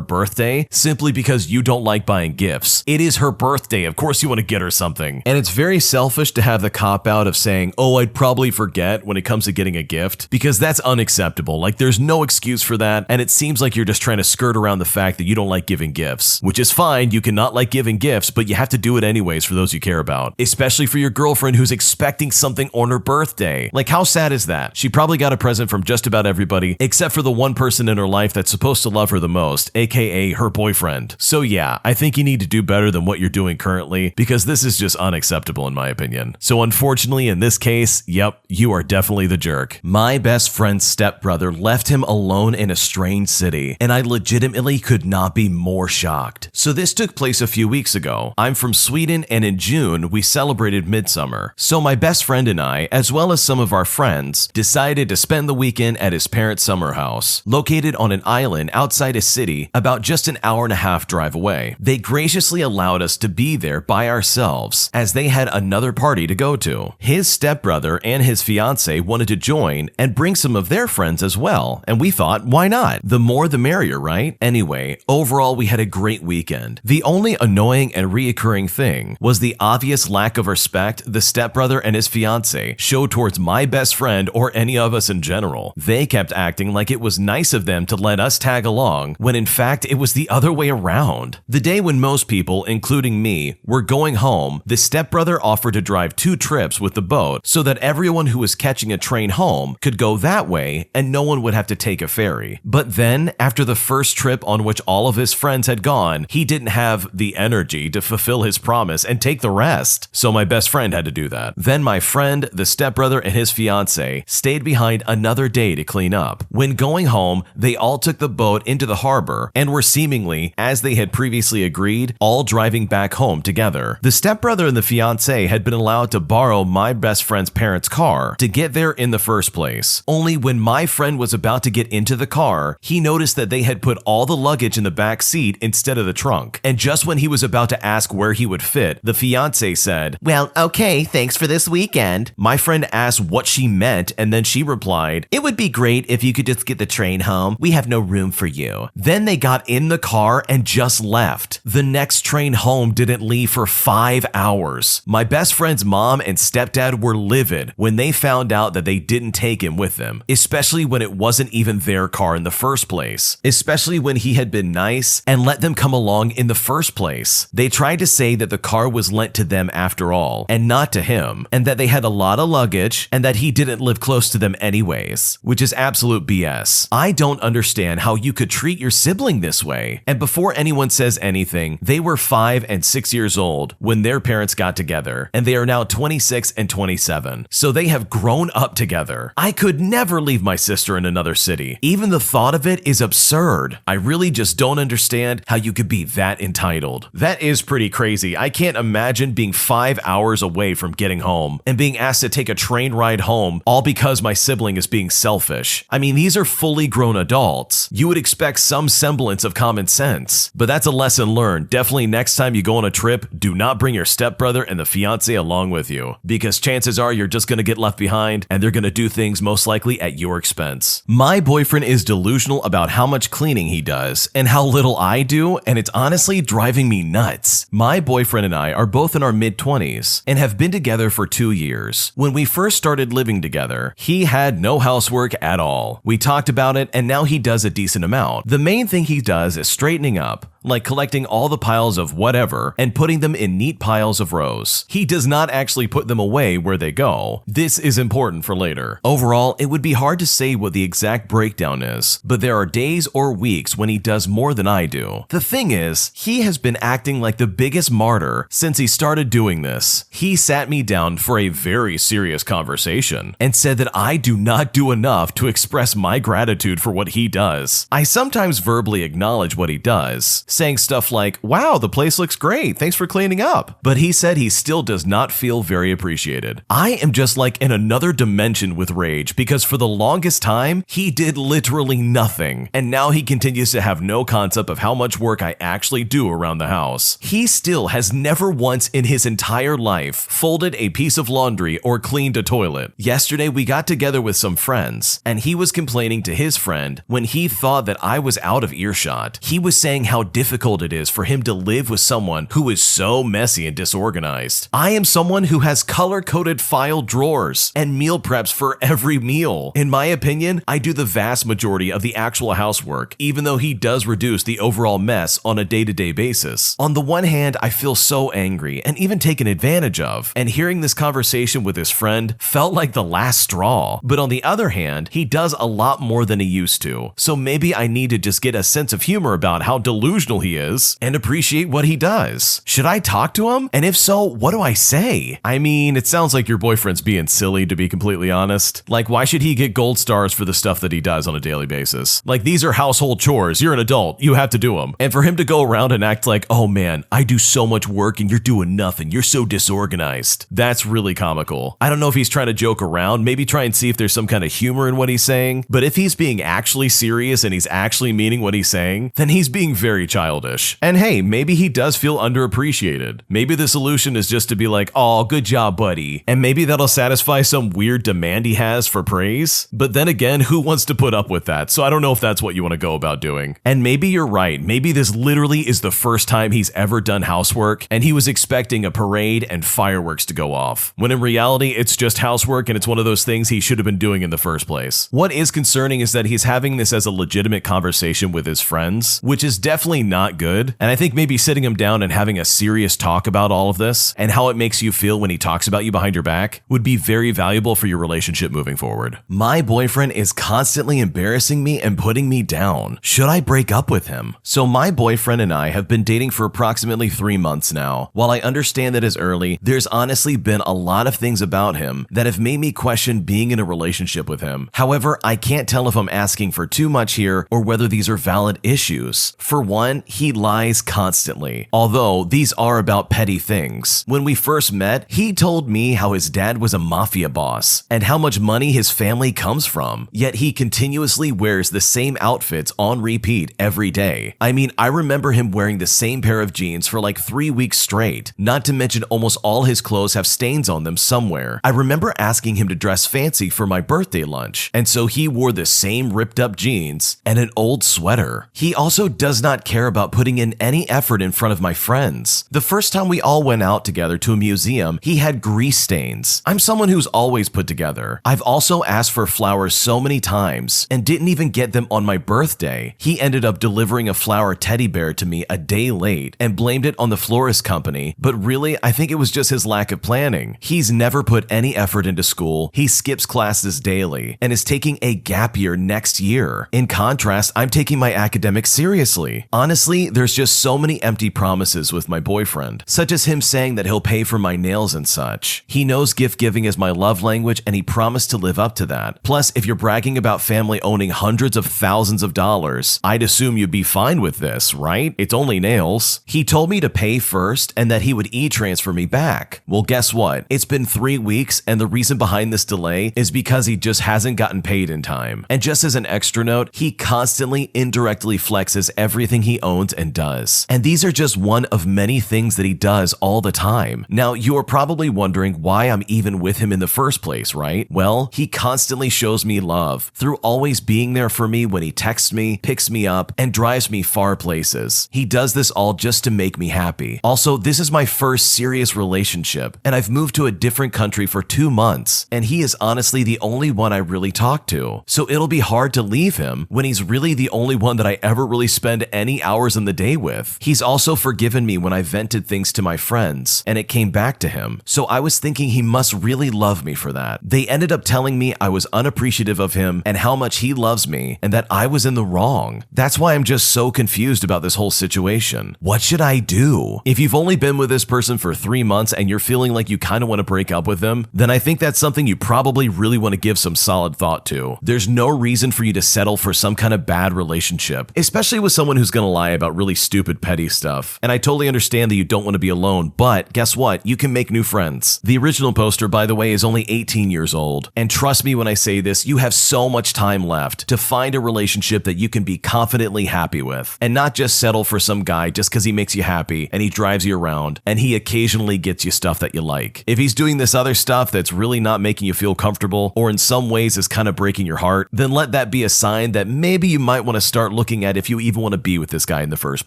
birthday simply because you don't like buying gifts. It is her birthday. Of course you want to get her something. And it's very selfish to have the cop-out of saying, oh, I'd probably forget when it comes to getting a gift, because that's unacceptable. Like, there's no excuse for that, and it seems like you're just trying to skirt around the fact that you don't like giving gifts, which is fine. You cannot like giving gifts, but you have to do it anyways for those you care about, especially for your girlfriend who's expecting something on her birthday. Like, how sad is that? She probably got a present from just about everybody, except for the one person in her life that's supposed to love her the most, aka her boyfriend. So yeah, I think you need to do better than what you're doing currently, because this is just unacceptable in my opinion. So unfortunately, in this case, yep, you are definitely the jerk. My best friend's stepbrother left him alone in a strange city, and I legitimately could not be more shocked. So this took place a few weeks ago. I'm from Sweden, and in June, we celebrated Midsummer. So my best friend and I, as well as some of our friends, decided to spend the weekend at his parents' summer house, located on an island outside a city about just an hour-and-a-half drive away. They graciously allowed us to be there by ourselves, as they had another party to go to. His stepbrother and his fiance wanted to join and bring some of their friends as well, and we thought, why not? The more the merrier, right? Anyway, overall we had a great weekend. The only annoying and reoccurring thing was the obvious lack of respect the stepbrother and his fiance showed towards my best friend or any of us in general. They kept acting like it was nice of them to let us tag along, when in fact it was the other way around. The day when most people, including me, were going home, the stepbrother offered to drive 2 trips with the boat so that everyone who was catching a train home could go that way and no one would have to take a ferry. But then Then, after the first trip on which all of his friends had gone, he didn't have the energy to fulfill his promise and take the rest. So my best friend had to do that. Then my friend, the stepbrother, and his fiance stayed behind another day to clean up. When going home, they all took the boat into the harbor and were seemingly, as they had previously agreed, all driving back home together. The stepbrother and the fiance had been allowed to borrow my best friend's parents' car to get there in the first place. Only when my friend was about to get into the car, he noticed that they had put all the luggage in the back seat instead of the trunk. And just when he was about to ask where he would fit, the fiance said, "Well, okay, thanks for this weekend." My friend asked what she meant, and then she replied, "It would be great if you could just get the train home. We have no room for you." Then they got in the car and just left. The next train home didn't leave for 5 hours. My best friend's mom and stepdad were livid when they found out that they didn't take him with them, especially when it wasn't even their car in the first place, especially when he had been nice and let them come along in the first place. They tried to say that the car was lent to them after all, and not to him, and that they had a lot of luggage, and that he didn't live close to them anyways, which is absolute BS. I don't understand how you could treat your sibling this way. And before anyone says anything, they were 5 and 6 years old when their parents got together, and they are now 26 and 27, so they have grown up together. I could never leave my sister in another city. Even the thought of it is absurd. I really just don't understand how you could be that entitled. That is pretty crazy. I can't imagine being 5 hours away from getting home and being asked to take a train ride home all because my sibling is being selfish. I mean, these are fully grown adults. You would expect some semblance of common sense, but that's a lesson learned. Definitely next time you go on a trip, do not bring your stepbrother and the fiance along with you, because chances are you're just going to get left behind and they're going to do things most likely at your expense. My boyfriend is delusional about how much cleaning he does and how little I do, and it's honestly driving me nuts. My boyfriend and I are both in our mid-20s and have been together for 2 years. When we first started living together, he had no housework at all. We talked about it, and now he does a decent amount. The main thing he does is straightening up, like collecting all the piles of whatever and putting them in neat piles of rows. He does not actually put them away where they go. This is important for later. Overall, it would be hard to say what the exact breakdown is, but there are days or weeks when he does more than I do. The thing is, he has been acting like the biggest martyr since he started doing this. He sat me down for a very serious conversation and said that I do not do enough to express my gratitude for what he does. I sometimes verbally acknowledge what he does, saying stuff like, "Wow, the place looks great, thanks for cleaning up." But he said he still does not feel very appreciated. I am just like in another dimension with rage, because for the longest time, he did literally nothing, and now he continues to have no concept of how much work I actually do around the house. He still has never once in his entire life folded a piece of laundry or cleaned a toilet. Yesterday, we got together with some friends, and he was complaining to his friend when he thought that I was out of earshot. He was saying how difficult it is for him to live with someone who is so messy and disorganized. I am someone who has color-coded file drawers and meal preps for every meal. In my opinion, I do the vast majority of the actual housework, even though he does reduce the overall mess on a day-to-day basis. On the one hand, I feel so angry and even taken advantage of, and hearing this conversation with his friend felt like the last straw. But on the other hand, he does a lot more than he used to, so maybe I need to just get a sense of humor about how delusional he is and appreciate what he does. Should I talk to him? And if so, what do I say? I mean, it sounds like your boyfriend's being silly, to be completely honest. Like, why should he get gold stars for the stuff that he does on a daily basis? Like, these are household chores. You're an adult. You have to do them. And for him to go around and act like, "Oh man, I do so much work and you're doing nothing. You're so disorganized." That's really comical. I don't know if he's trying to joke around, maybe try and see if there's some kind of humor in what he's saying. But if he's being actually serious and he's actually meaning what he's saying, then he's being very childish. And hey, maybe he does feel underappreciated. Maybe the solution is just to be like, "Oh, good job, buddy." And maybe that'll satisfy some weird demand he has for praise. But then again, who wants to put up with that? So I don't know if that's what you want to go about doing. And maybe you're right. Maybe this literally is the first time he's ever done housework, and he was expecting a parade and fireworks to go off, when in reality, it's just housework and it's one of those things he should have been doing in the first place. What is concerning is that he's having this as a legitimate conversation with his friends, which is definitely not good. And I think maybe sitting him down and having a serious talk about all of this and how it makes you feel when he talks about you behind your back would be very valuable for your relationship moving forward. My boyfriend is constantly embarrassing me and putting me down. Should I break up with him? So my boyfriend and I have been dating for approximately 3 months now. While I understand that it's early, there's honestly been a lot of things about him that have made me question being in a relationship with him. However, I can't tell if I'm asking for too much here or whether these are valid issues. For one, he lies constantly, although these are about petty things. When we first met, he told me how his dad was a mafia boss and how much money his family comes from, yet he continuously wears the same outfits on repeat every day. I mean, I remember him wearing the same pair of jeans for like 3 weeks straight, not to mention almost all his clothes have stains on them somewhere. I remember asking him to dress fancy for my birthday lunch, and so he wore the same ripped up jeans and an old sweater. He also does not care about putting in any effort in front of my friends. The first time we all went out together to a museum, he had grease stains. I'm someone who's always put together. I've also asked for flowers so many times and didn't even get them on my birthday. He ended up delivering a flower teddy bear to me a day late and blamed it on the florist company, but really, I think it was just his lack of planning. He's never put any effort into school. He skips classes daily and is taking a gap year next year. In contrast, I'm taking my academics seriously. Honestly, there's just so many empty promises with my boyfriend, such as him saying that he'll pay for my nails and such. He knows gift giving is my love language and he promised to live up to that. Plus, if you're bragging about family owning hundreds of thousands of dollars, I'd assume you'd be fine with this, right? It's only nails. He told me to pay first and that he would e-transfer me back. Well, guess what? It's been 3 weeks and the reason behind this delay is because he just hasn't gotten paid in time. And just as an extra note, he constantly indirectly flexes everything he owns and does. And these are just one of many things that he does all the time. Now, you are probably wondering why I'm even with him in the first place, right? Well, he constantly shows me love through always being there for me when he texts me, picks me up, and drives me far places. He does this all just to make me happy. Also, this is my first serious relationship, and I've moved to a different country for 2 months, and he is honestly the only one I really talk to. So it'll be hard to leave him when he's really the only one that I ever really spend any hours in the day with. He's also forgiven me when I vented things to my friends, and it came back to him. So I was thinking he must really love me for that. They ended up telling me I was unappreciative of him and how much he loves me, and that I was in the wrong. That's why I'm just so confused about this whole situation. What should I do? If you've only been with this person for 3 months and you're feeling like you kind of want to break up with them, then I think that's something you probably really want to give some solid thought to. There's no reason for you to settle for some kind of bad relationship, especially with someone who's going to lie about really stupid petty stuff. And I totally understand that you don't want to be alone, but guess what? You can make new friends. The original poster, by the way, is only 18 years old. And trust me when I say this, you have so much time left to find a relationship that you can be confidently happy with and not just settle for some guy just because he makes you happy and he drives you around and he occasionally gets you stuff that you like. If he's doing this other stuff that's really not making you feel comfortable or in some ways is kind of breaking your heart, then let that be a sign that maybe you might want to start looking at if you even want to be with this guy in the first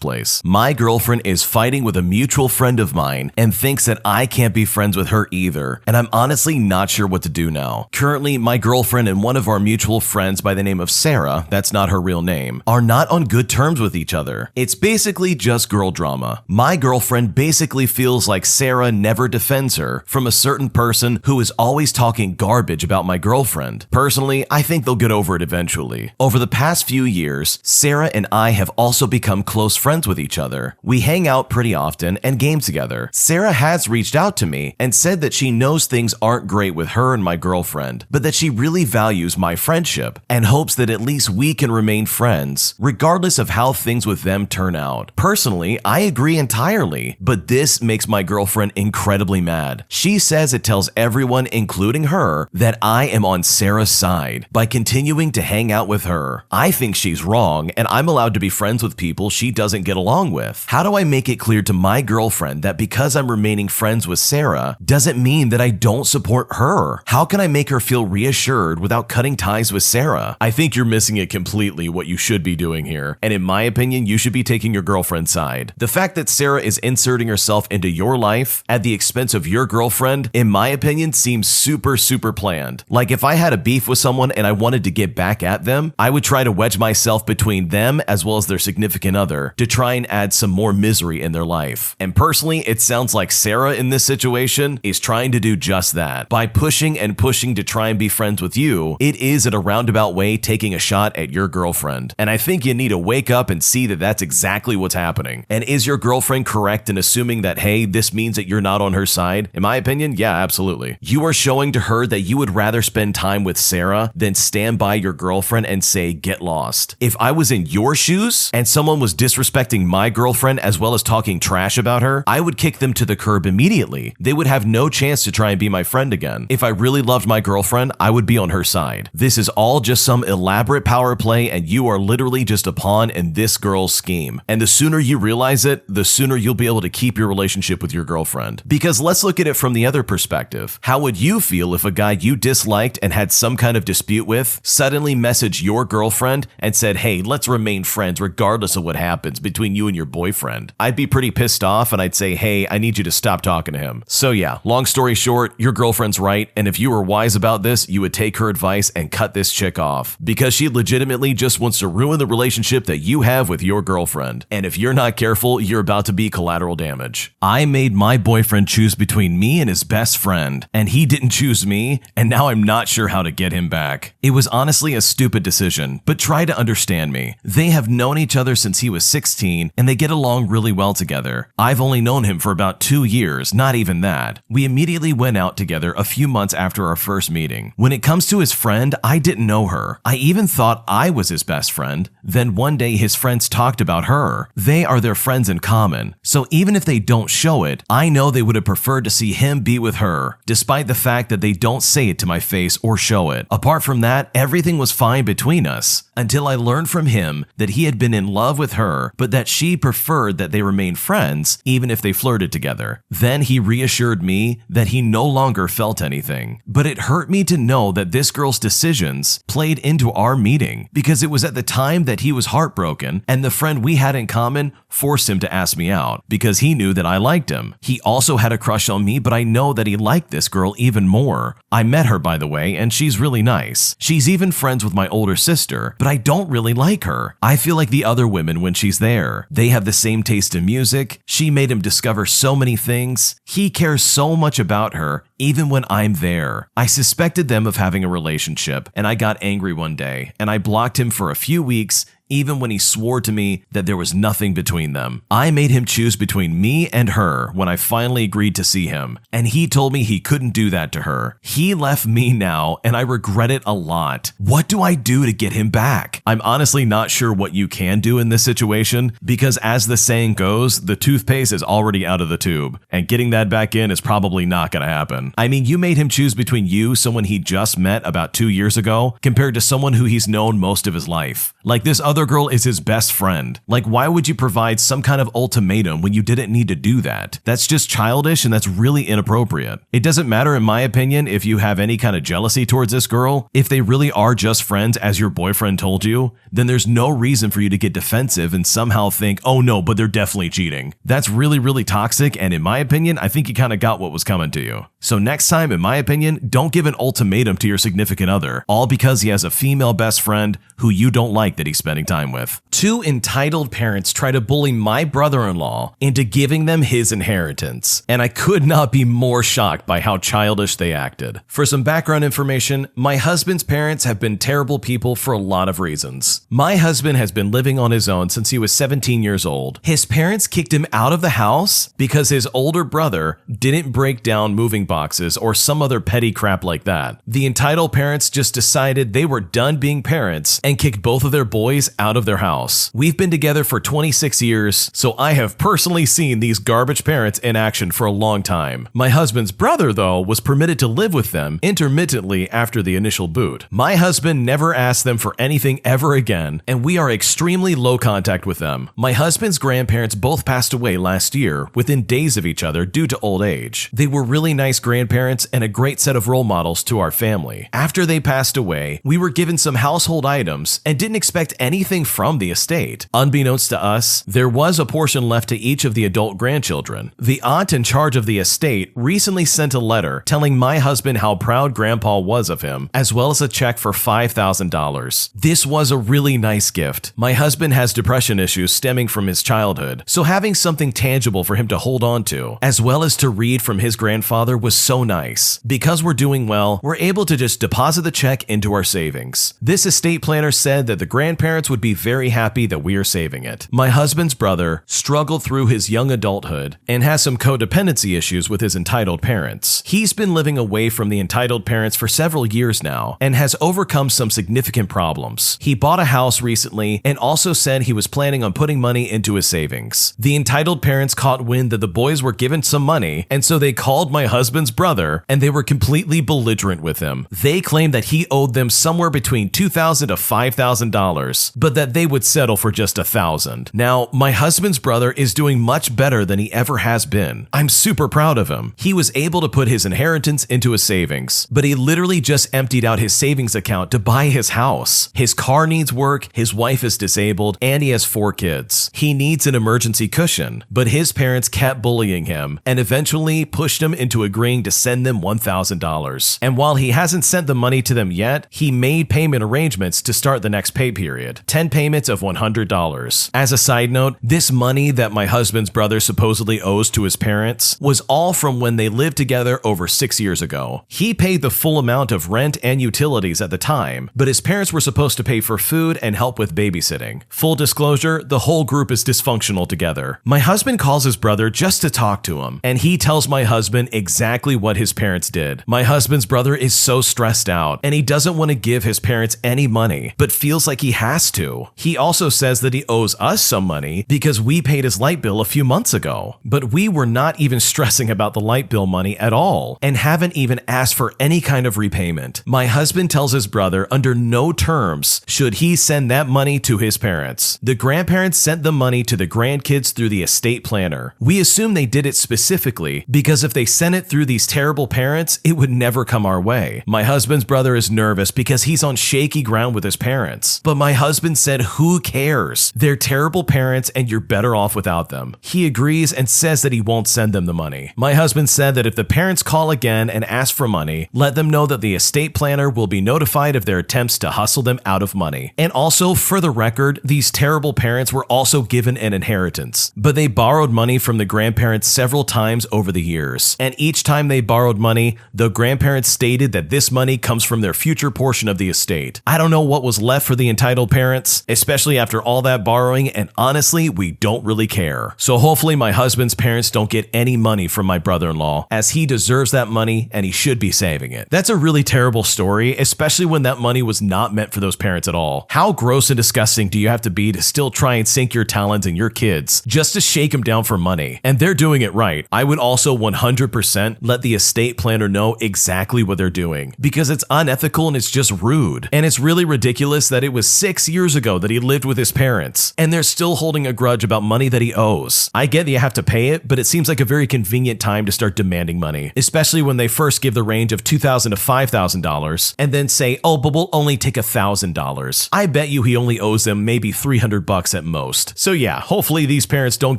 place. My girlfriend is fighting with a mutual friend of mine and thinks that I can't be friends with her either, and I'm honestly not sure what to do now. Currently, my girlfriend and one of our mutual friends by the name of Sarah, that's not her real name, are not on good terms with each other. It's basically just girl drama. My girlfriend basically feels like Sarah never defends her from a certain person who is always talking garbage about my girlfriend. Personally, I think they'll get over it eventually. Over the past few years, Sarah and I have also become close friends with each other. We hang out pretty often and game together. Sarah has reached out to me and said that she knows things aren't great with her and my girlfriend, but that she really values my friendship and hopes that at least we can remain friends, regardless of how things with them turn out. Personally, I agree entirely, but this makes my girlfriend incredibly mad. She says it tells everyone, including her, that I am on Sarah's side by continuing to hang out with her. I think she's wrong, and I'm allowed to be friends with people she doesn't get along with. How do I make it clear to my girlfriend that because I'm remaining friends with Sarah doesn't mean that I don't support her? How can I make her feel reassured without cutting ties with Sarah? I think you're missing it completely what you should be doing here, and in my opinion, you should be taking your girlfriend's side. The fact that Sarah is inserting herself into your life at the expense of your girlfriend, in my opinion, seems super planned. Like if I had a beef with someone and I wanted to get back at them, I would try to wedge myself between them as well as their significant significant other to try and add some more misery in their life. And personally, it sounds like Sarah in this situation is trying to do just that. By pushing and pushing to try and be friends with you, it is in a roundabout way taking a shot at your girlfriend. And I think you need to wake up and see that that's exactly what's happening. And is your girlfriend correct in assuming that, hey, this means that you're not on her side? In my opinion, yeah, absolutely. You are showing to her that you would rather spend time with Sarah than stand by your girlfriend and say, get lost. If I was in your shoes and someone was disrespecting my girlfriend as well as talking trash about her, I would kick them to the curb immediately. They would have no chance to try and be my friend again. If I really loved my girlfriend, I would be on her side. This is all just some elaborate power play, and you are literally just a pawn in this girl's scheme. And the sooner you realize it, the sooner you'll be able to keep your relationship with your girlfriend. Because let's look at it from the other perspective. How would you feel if a guy you disliked and had some kind of dispute with suddenly messaged your girlfriend and said, hey, let's remain friends regardless of what happens between you and your boyfriend? I'd be pretty pissed off, and I'd say, hey, I need you to stop talking to him. So yeah, long story short, your girlfriend's right, and if you were wise about this, you would take her advice and cut this chick off, because she legitimately just wants to ruin the relationship that you have with your girlfriend. And if you're not careful, you're about to be collateral damage. I made my boyfriend choose between me and his best friend, and he didn't choose me, and now I'm not sure how to get him back. It was honestly a stupid decision, but try to understand me. They have known each other since he was 16, and they get along really well together. I've only known him for about 2 years, not even that. We immediately went out together a few months after our first meeting. When it comes to his friend, I didn't know her. I even thought I was his best friend. Then one day his friends talked about her. They are their friends in common. So even if they don't show it, I know they would have preferred to see him be with her, despite the fact that they don't say it to my face or show it. Apart from that, everything was fine between us, until I learned from him that he had been in love with her, but that she preferred that they remain friends even if they flirted together. Then he reassured me that he no longer felt anything. But it hurt me to know that this girl's decisions played into our meeting, because it was at the time that he was heartbroken, and the friend we had in common forced him to ask me out because he knew that I liked him. He also had a crush on me, but I know that he liked this girl even more. I met her, by the way, and she's really nice. She's even friends with my older sister, but I don't really like her. I feel like the other women when she's there. They have the same taste in music. She made him discover so many things. He cares so much about her, even when I'm there. I suspected them of having a relationship, and I got angry one day, and I blocked him for a few weeks, even when he swore to me that there was nothing between them. I made him choose between me and her when I finally agreed to see him, and he told me he couldn't do that to her. He left me now, and I regret it a lot. What do I do to get him back? I'm honestly not sure what you can do in this situation, because as the saying goes, the toothpaste is already out of the tube, and getting that back in is probably not gonna happen. I mean, you made him choose between you, someone he just met about 2 years ago, compared to someone who he's known most of his life. Like, this other girl is his best friend. Like, why would you provide some kind of ultimatum when you didn't need to do that? That's just childish, and that's really inappropriate. It doesn't matter, in my opinion, if you have any kind of jealousy towards this girl. If they really are just friends, as your boyfriend told you, then there's no reason for you to get defensive and somehow think, oh no, but they're definitely cheating. That's really, really toxic, and in my opinion, I think you kind of got what was coming to you. So next time, in my opinion, don't give an ultimatum to your significant other, all because he has a female best friend who you don't like that he's spending time with. 2 entitled parents try to bully my brother-in-law into giving them his inheritance, and I could not be more shocked by how childish they acted. For some background information, my husband's parents have been terrible people for a lot of reasons. My husband has been living on his own since he was 17 years old. His parents kicked him out of the house because his older brother didn't break down moving boxes or some other petty crap like that. The entitled parents just decided they were done being parents and kicked both of their boys out of their house. We've been together for 26 years, so I have personally seen these garbage parents in action for a long time. My husband's brother, though, was permitted to live with them intermittently after the initial boot. My husband never asked them for anything ever again, and we are extremely low contact with them. My husband's grandparents both passed away last year, within days of each other due to old age. They were really nice grandparents and a great set of role models to our family. After they passed away, we were given some household items and didn't expect expect anything from the estate. Unbeknownst to us, there was a portion left to each of the adult grandchildren. The aunt in charge of the estate recently sent a letter telling my husband how proud Grandpa was of him, as well as a check for $5,000. This was a really nice gift. My husband has depression issues stemming from his childhood, so having something tangible for him to hold on to, as well as to read from his grandfather, was so nice. Because we're doing well, we're able to just deposit the check into our savings. This estate planner said that the grandparents would be very happy that we are saving it. My husband's brother struggled through his young adulthood and has some codependency issues with his entitled parents. He's been living away from the entitled parents for several years now and has overcome some significant problems. He bought a house recently and also said he was planning on putting money into his savings. The entitled parents caught wind that the boys were given some money, and so they called my husband's brother and they were completely belligerent with him. They claimed that he owed them somewhere between $2,000 to $5,000, but that they would settle for just $1,000. Now, my husband's brother is doing much better than he ever has been. I'm super proud of him. He was able to put his inheritance into his savings, but he literally just emptied out his savings account to buy his house. His car needs work, his wife is disabled, and he has 4 kids. He needs an emergency cushion, but his parents kept bullying him and eventually pushed him into agreeing to send them $1,000. And while he hasn't sent the money to them yet, he made payment arrangements to start the next pay period. 10 payments of $100. As a side note, this money that my husband's brother supposedly owes to his parents was all from when they lived together over 6 years ago. He paid the full amount of rent and utilities at the time, but his parents were supposed to pay for food and help with babysitting. Full disclosure, the whole group is dysfunctional together. My husband calls his brother just to talk to him, and he tells my husband exactly what his parents did. My husband's brother is so stressed out, and he doesn't want to give his parents any money, but feels like he has to. He also says that he owes us some money because we paid his light bill a few months ago, but we were not even stressing about the light bill money at all, and haven't even asked for any kind of repayment. My husband tells his brother under no terms should he send that money to his parents. The grandparents sent the money to the grandkids through the estate planner. We assume they did it specifically because if they sent it through these terrible parents, it would never come our way. My husband's brother is nervous because he's on shaky ground with his parents, but my husband said, who cares? They're terrible parents and you're better off without them. He agrees and says that he won't send them the money. My husband said that if the parents call again and ask for money, let them know that the estate planner will be notified of their attempts to hustle them out of money. And also, for the record, these terrible parents were also given an inheritance, but they borrowed money from the grandparents several times over the years. And each time they borrowed money, the grandparents stated that this money comes from their future portion of the estate. I don't know what was left for the entitled parents, especially after all that borrowing, and honestly, we don't really care. So hopefully my husband's parents don't get any money from my brother-in-law, as he deserves that money and he should be saving it. That's a really terrible story, especially when that money was not meant for those parents at all. How gross and disgusting do you have to be to still try and sink your talons in your kids just to shake them down for money? And they're doing it right. I would also 100% let the estate planner know exactly what they're doing, because it's unethical and it's just rude. And it's really ridiculous that it was 6 years ago that he lived with his parents, and they're still holding a grudge about money that he owes. I get that you have to pay it, but it seems like a very convenient time to start demanding money, especially when they first give the range of $2,000 to $5,000 and then say, oh, but we'll only take $1,000. I bet you he only owes them maybe $300 at most. So yeah, hopefully these parents don't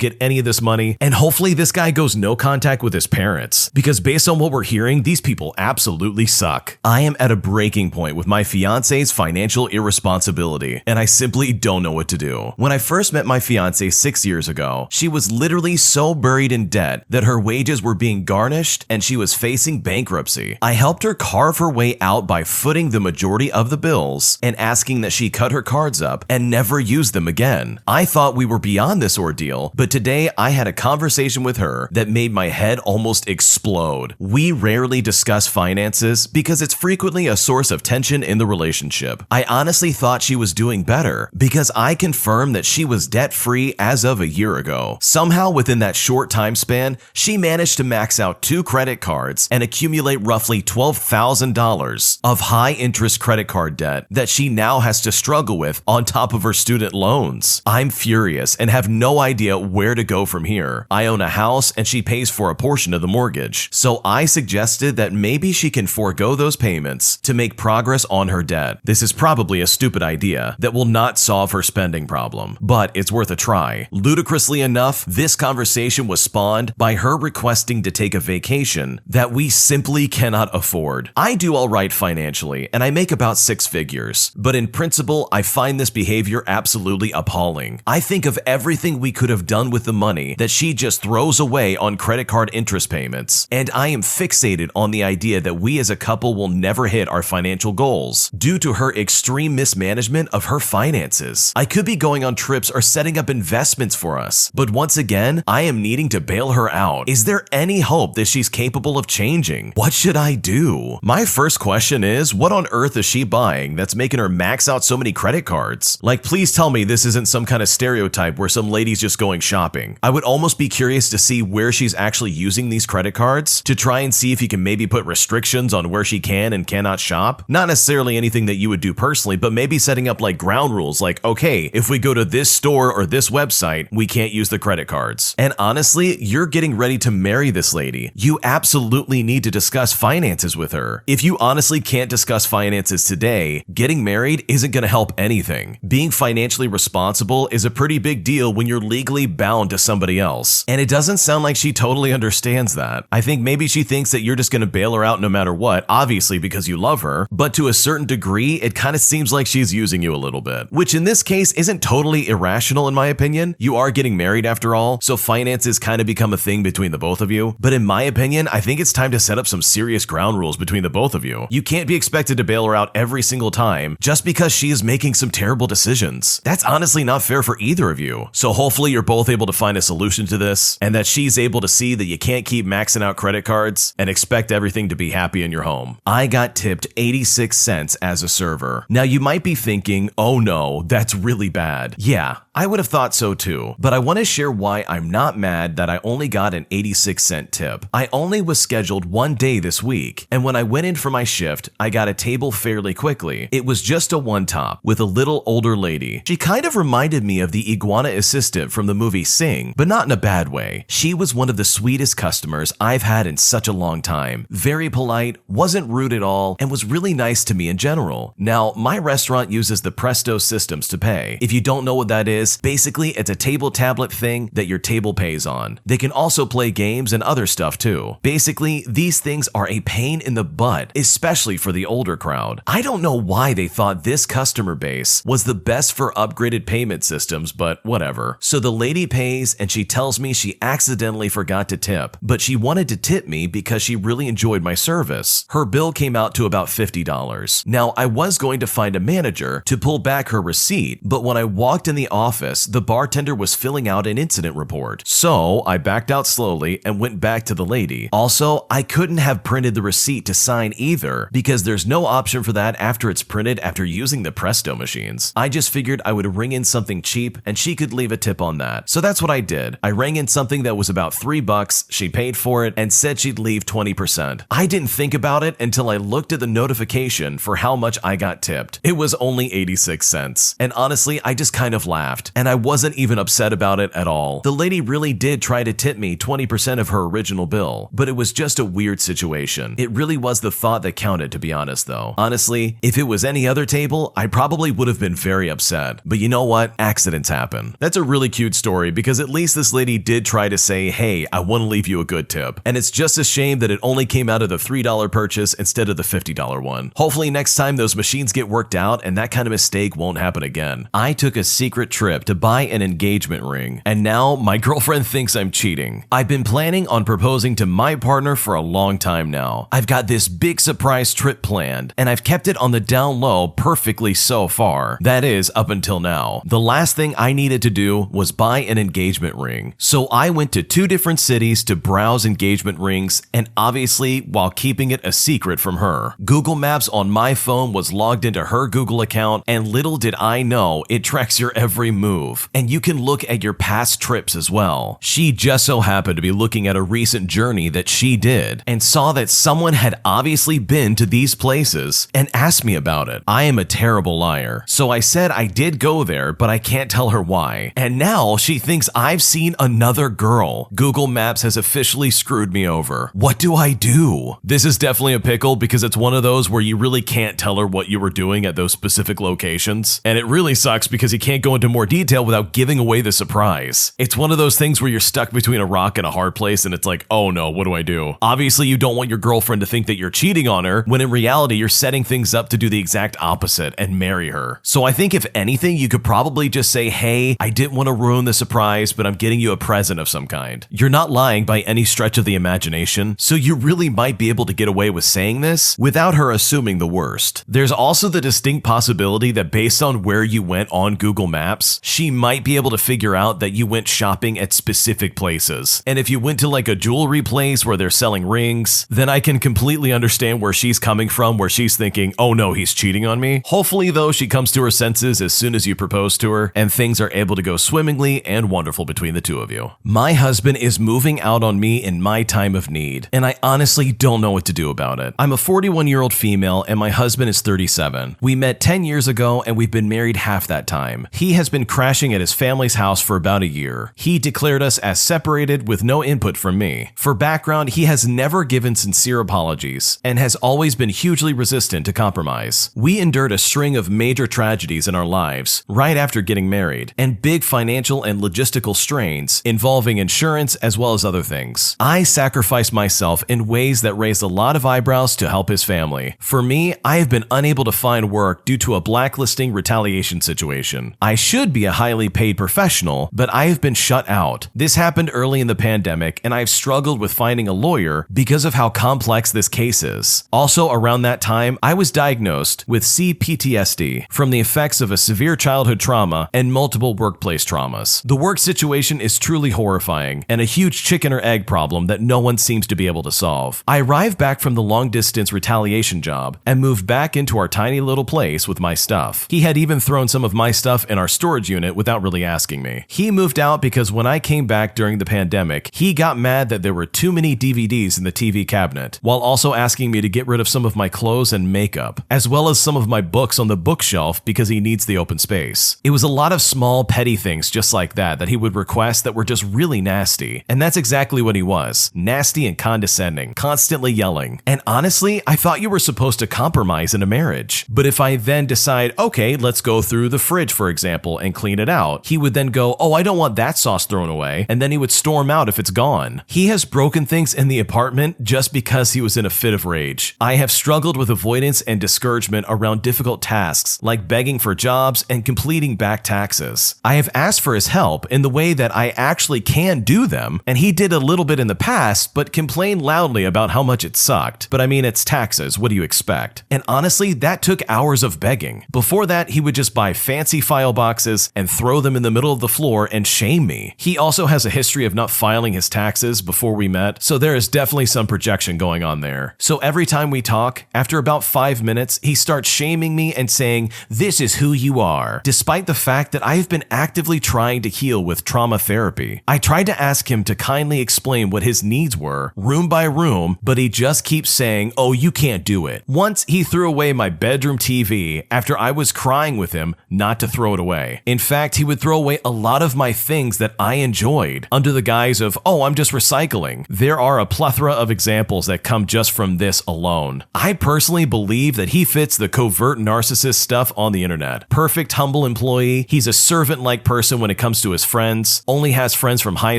get any of this money, and hopefully this guy goes no contact with his parents, because based on what we're hearing, these people absolutely suck. I am at a breaking point with my fiance's financial irresponsibility, and I simply don't know what to do. When I first met my fiance 6 years ago, she was literally so buried in debt that her wages were being garnished and she was facing bankruptcy. I helped her carve her way out by footing the majority of the bills and asking that she cut her cards up and never use them again. I thought we were beyond this ordeal, but today I had a conversation with her that made my head almost explode. We rarely discuss finances because it's frequently a source of tension in the relationship. I honestly thought she was doing better because I confirmed that she was debt-free as of a year ago. Somehow within that short time span, she managed to max out 2 credit cards and accumulate roughly $12,000 of high-interest credit card debt that she now has to struggle with on top of her student loans. I'm furious and have no idea where to go from here. I own a house and she pays for a portion of the mortgage, so I suggested that maybe she can forego those payments to make progress on her debt. This is probably a stupid idea, idea that will not solve her spending problem, but it's worth a try. Ludicrously enough, this conversation was spawned by her requesting to take a vacation that we simply cannot afford. I do all right financially, and I make about 6 figures, but in principle, I find this behavior absolutely appalling. I think of everything we could have done with the money that she just throws away on credit card interest payments, and I am fixated on the idea that we as a couple will never hit our financial goals due to her extreme mismanagement of her finances. I could be going on trips or setting up investments for us, but once again, I am needing to bail her out. Is there any hope that she's capable of changing? What should I do? My first question is, what on earth is she buying that's making her max out so many credit cards? Like, please tell me this isn't some kind of stereotype where some lady's just going shopping. I would almost be curious to see where she's actually using these credit cards to try and see if you can maybe put restrictions on where she can and cannot shop. Not necessarily anything that you would do personally, but maybe setting up like ground rules like, okay, if we go to this store or this website, we can't use the credit cards. And honestly, you're getting ready to marry this lady. You absolutely need to discuss finances with her. If you honestly can't discuss finances today, getting married isn't going to help anything. Being financially responsible is a pretty big deal when you're legally bound to somebody else. And it doesn't sound like she totally understands that. I think maybe she thinks that you're just going to bail her out no matter what, obviously because you love her, but to a certain degree, it kind of seems like she's using you a little bit, which in this case isn't totally irrational in my opinion. You are getting married after all, so finances kind of become a thing between the both of you. But in my opinion, I think it's time to set up some serious ground rules between the both of you. You can't be expected to bail her out every single time just because she is making some terrible decisions. That's honestly not fair for either of you. So hopefully you're both able to find a solution to this, and that she's able to see that you can't keep maxing out credit cards and expect everything to be happy in your home. I got tipped 86 cents as a server. Now you might be thinking, oh no, that's really bad. Yeah, I would have thought so too, but I want to share why I'm not mad that I only got an 86-cent tip. I only was scheduled one day this week, and when I went in for my shift, I got a table fairly quickly. It was just a one-top with a little older lady. She kind of reminded me of the iguana assistant from the movie Sing, but not in a bad way. She was one of the sweetest customers I've had in such a long time. Very polite, wasn't rude at all, and was really nice to me in general. Now, my restaurant uses the Presto systems to pay. If you don't know what that is, basically it's a table tablet thing that your table pays on. They can also play games and other stuff too. Basically, these things are a pain in the butt, especially for the older crowd. I don't know why they thought this customer base was the best for upgraded payment systems, but whatever. So the lady pays and she tells me she accidentally forgot to tip, but she wanted to tip me because she really enjoyed my service. Her bill came out to about $50. Now, I was going to find a manager to pull back her receipt, but when I walked in the office, the bartender was filling out an incident report. So I backed out slowly and went back to the lady. Also, I couldn't have printed the receipt to sign either because there's no option for that after it's printed after using the Presto machines. I just figured I would ring in something cheap and she could leave a tip on that. So that's what I did. I rang in something that was about $3, she paid for it and said she'd leave 20%. I didn't think about it until I looked at the notification for how much I got tipped. It was only 86 cents. And honestly, I just kind of laughed and I wasn't even upset about it at all. The lady really did try to tip me 20% of her original bill, but it was just a weird situation. It really was the thought that counted, to be honest though. Honestly, if it was any other table, I probably would have been very upset. But you know what? Accidents happen. That's a really cute story because at least this lady did try to say, hey, I want to leave you a good tip. And it's just a shame that it only came out of the $3 purchase instead of the $50 one. Hopefully next time those machines get worked out and that kind of mistake won't happen again. I took a secret trip to buy an engagement ring, and now my girlfriend thinks I'm cheating. I've been planning on proposing to my partner for a long time now. I've got this big surprise trip planned, and I've kept it on the down low perfectly so far. That is, up until now. The last thing I needed to do was buy an engagement ring. So I went to 2 different cities to browse engagement rings, and obviously while keeping it a secret from her. Google Maps on my phone was logged into her Google account, and little did I know it tracks your every move move, and you can look at your past trips as well. She just so happened to be looking at a recent journey that she did and saw that someone had obviously been to these places and asked me about it. I am a terrible liar, so I said I did go there, but I can't tell her why. And now she thinks I've seen another girl. Google Maps has officially screwed me over. What do I do? This is definitely a pickle because it's one of those where you really can't tell her what you were doing at those specific locations. And it really sucks because you can't go into more detail without giving away the surprise. It's one of those things where you're stuck between a rock and a hard place and it's like, oh no, what do I do? Obviously, you don't want your girlfriend to think that you're cheating on her when in reality, you're setting things up to do the exact opposite and marry her. So I think if anything, you could probably just say, hey, I didn't want to ruin the surprise, but I'm getting you a present of some kind. You're not lying by any stretch of the imagination, so you really might be able to get away with saying this without her assuming the worst. There's also the distinct possibility that based on where you went on Google Maps, she might be able to figure out that you went shopping at specific places. And if you went to like a jewelry place where they're selling rings, then I can completely understand where she's coming from, where she's thinking, oh no, he's cheating on me. Hopefully though, she comes to her senses as soon as you propose to her and things are able to go swimmingly and wonderful between the two of you. My husband is moving out on me in my time of need, and I honestly don't know what to do about it. I'm a 41-year-old female and my husband is 37. We met 10 years ago and we've been married half that time. He has been crashing at his family's house for about a year. He declared us as separated with no input from me. For background, he has never given sincere apologies and has always been hugely resistant to compromise. We endured a string of major tragedies in our lives right after getting married and big financial and logistical strains involving insurance as well as other things. I sacrificed myself in ways that raised a lot of eyebrows to help his family. For me, I have been unable to find work due to a blacklisting retaliation situation. I should be a highly paid professional, but I have been shut out. This happened early in the pandemic and I've struggled with finding a lawyer because of how complex this case is. Also around that time, I was diagnosed with CPTSD from the effects of a severe childhood trauma and multiple workplace traumas. The work situation is truly horrifying and a huge chicken or egg problem that no one seems to be able to solve. I arrived back from the long distance retaliation job and moved back into our tiny little place with my stuff. He had even thrown some of my stuff in our storage unit without really asking me. He moved out because when I came back during the pandemic, he got mad that there were too many DVDs in the TV cabinet, while also asking me to get rid of some of my clothes and makeup, as well as some of my books on the bookshelf because he needs the open space. It was a lot of small petty things just like that he would request that were just really nasty. And that's exactly what he was. Nasty and condescending, constantly yelling. And honestly, I thought you were supposed to compromise in a marriage. But if I then decide, okay, let's go through the fridge, for example, and clean it out, he would then go, oh, I don't want that sauce thrown away. And then he would storm out if it's gone. He has broken things in the apartment just because he was in a fit of rage. I have struggled with avoidance and discouragement around difficult tasks like begging for jobs and completing back taxes. I have asked for his help in the way that I actually can do them, and he did a little bit in the past, but complained loudly about how much it sucked. But I mean, it's taxes, what do you expect? And honestly, that took hours of begging. Before that, he would just buy fancy file boxes and throw them in the middle of the floor and shame me. He also has a history of not filing his taxes before we met, so there is definitely some projection going on there. So every time we talk, after about 5 minutes, he starts shaming me and saying, this is who you are, despite the fact that I have been actively trying to heal with trauma therapy. I tried to ask him to kindly explain what his needs were, room by room, but he just keeps saying, oh, you can't do it. Once he threw away my bedroom TV after I was crying with him not to throw it away. In fact, he would throw away a lot of my things that I enjoyed under the guise of, oh, I'm just recycling. There are a plethora of examples that come just from this alone. I personally believe that he fits the covert narcissist stuff on the internet. Perfect, humble employee. He's a servant-like person when it comes to his friends, only has friends from high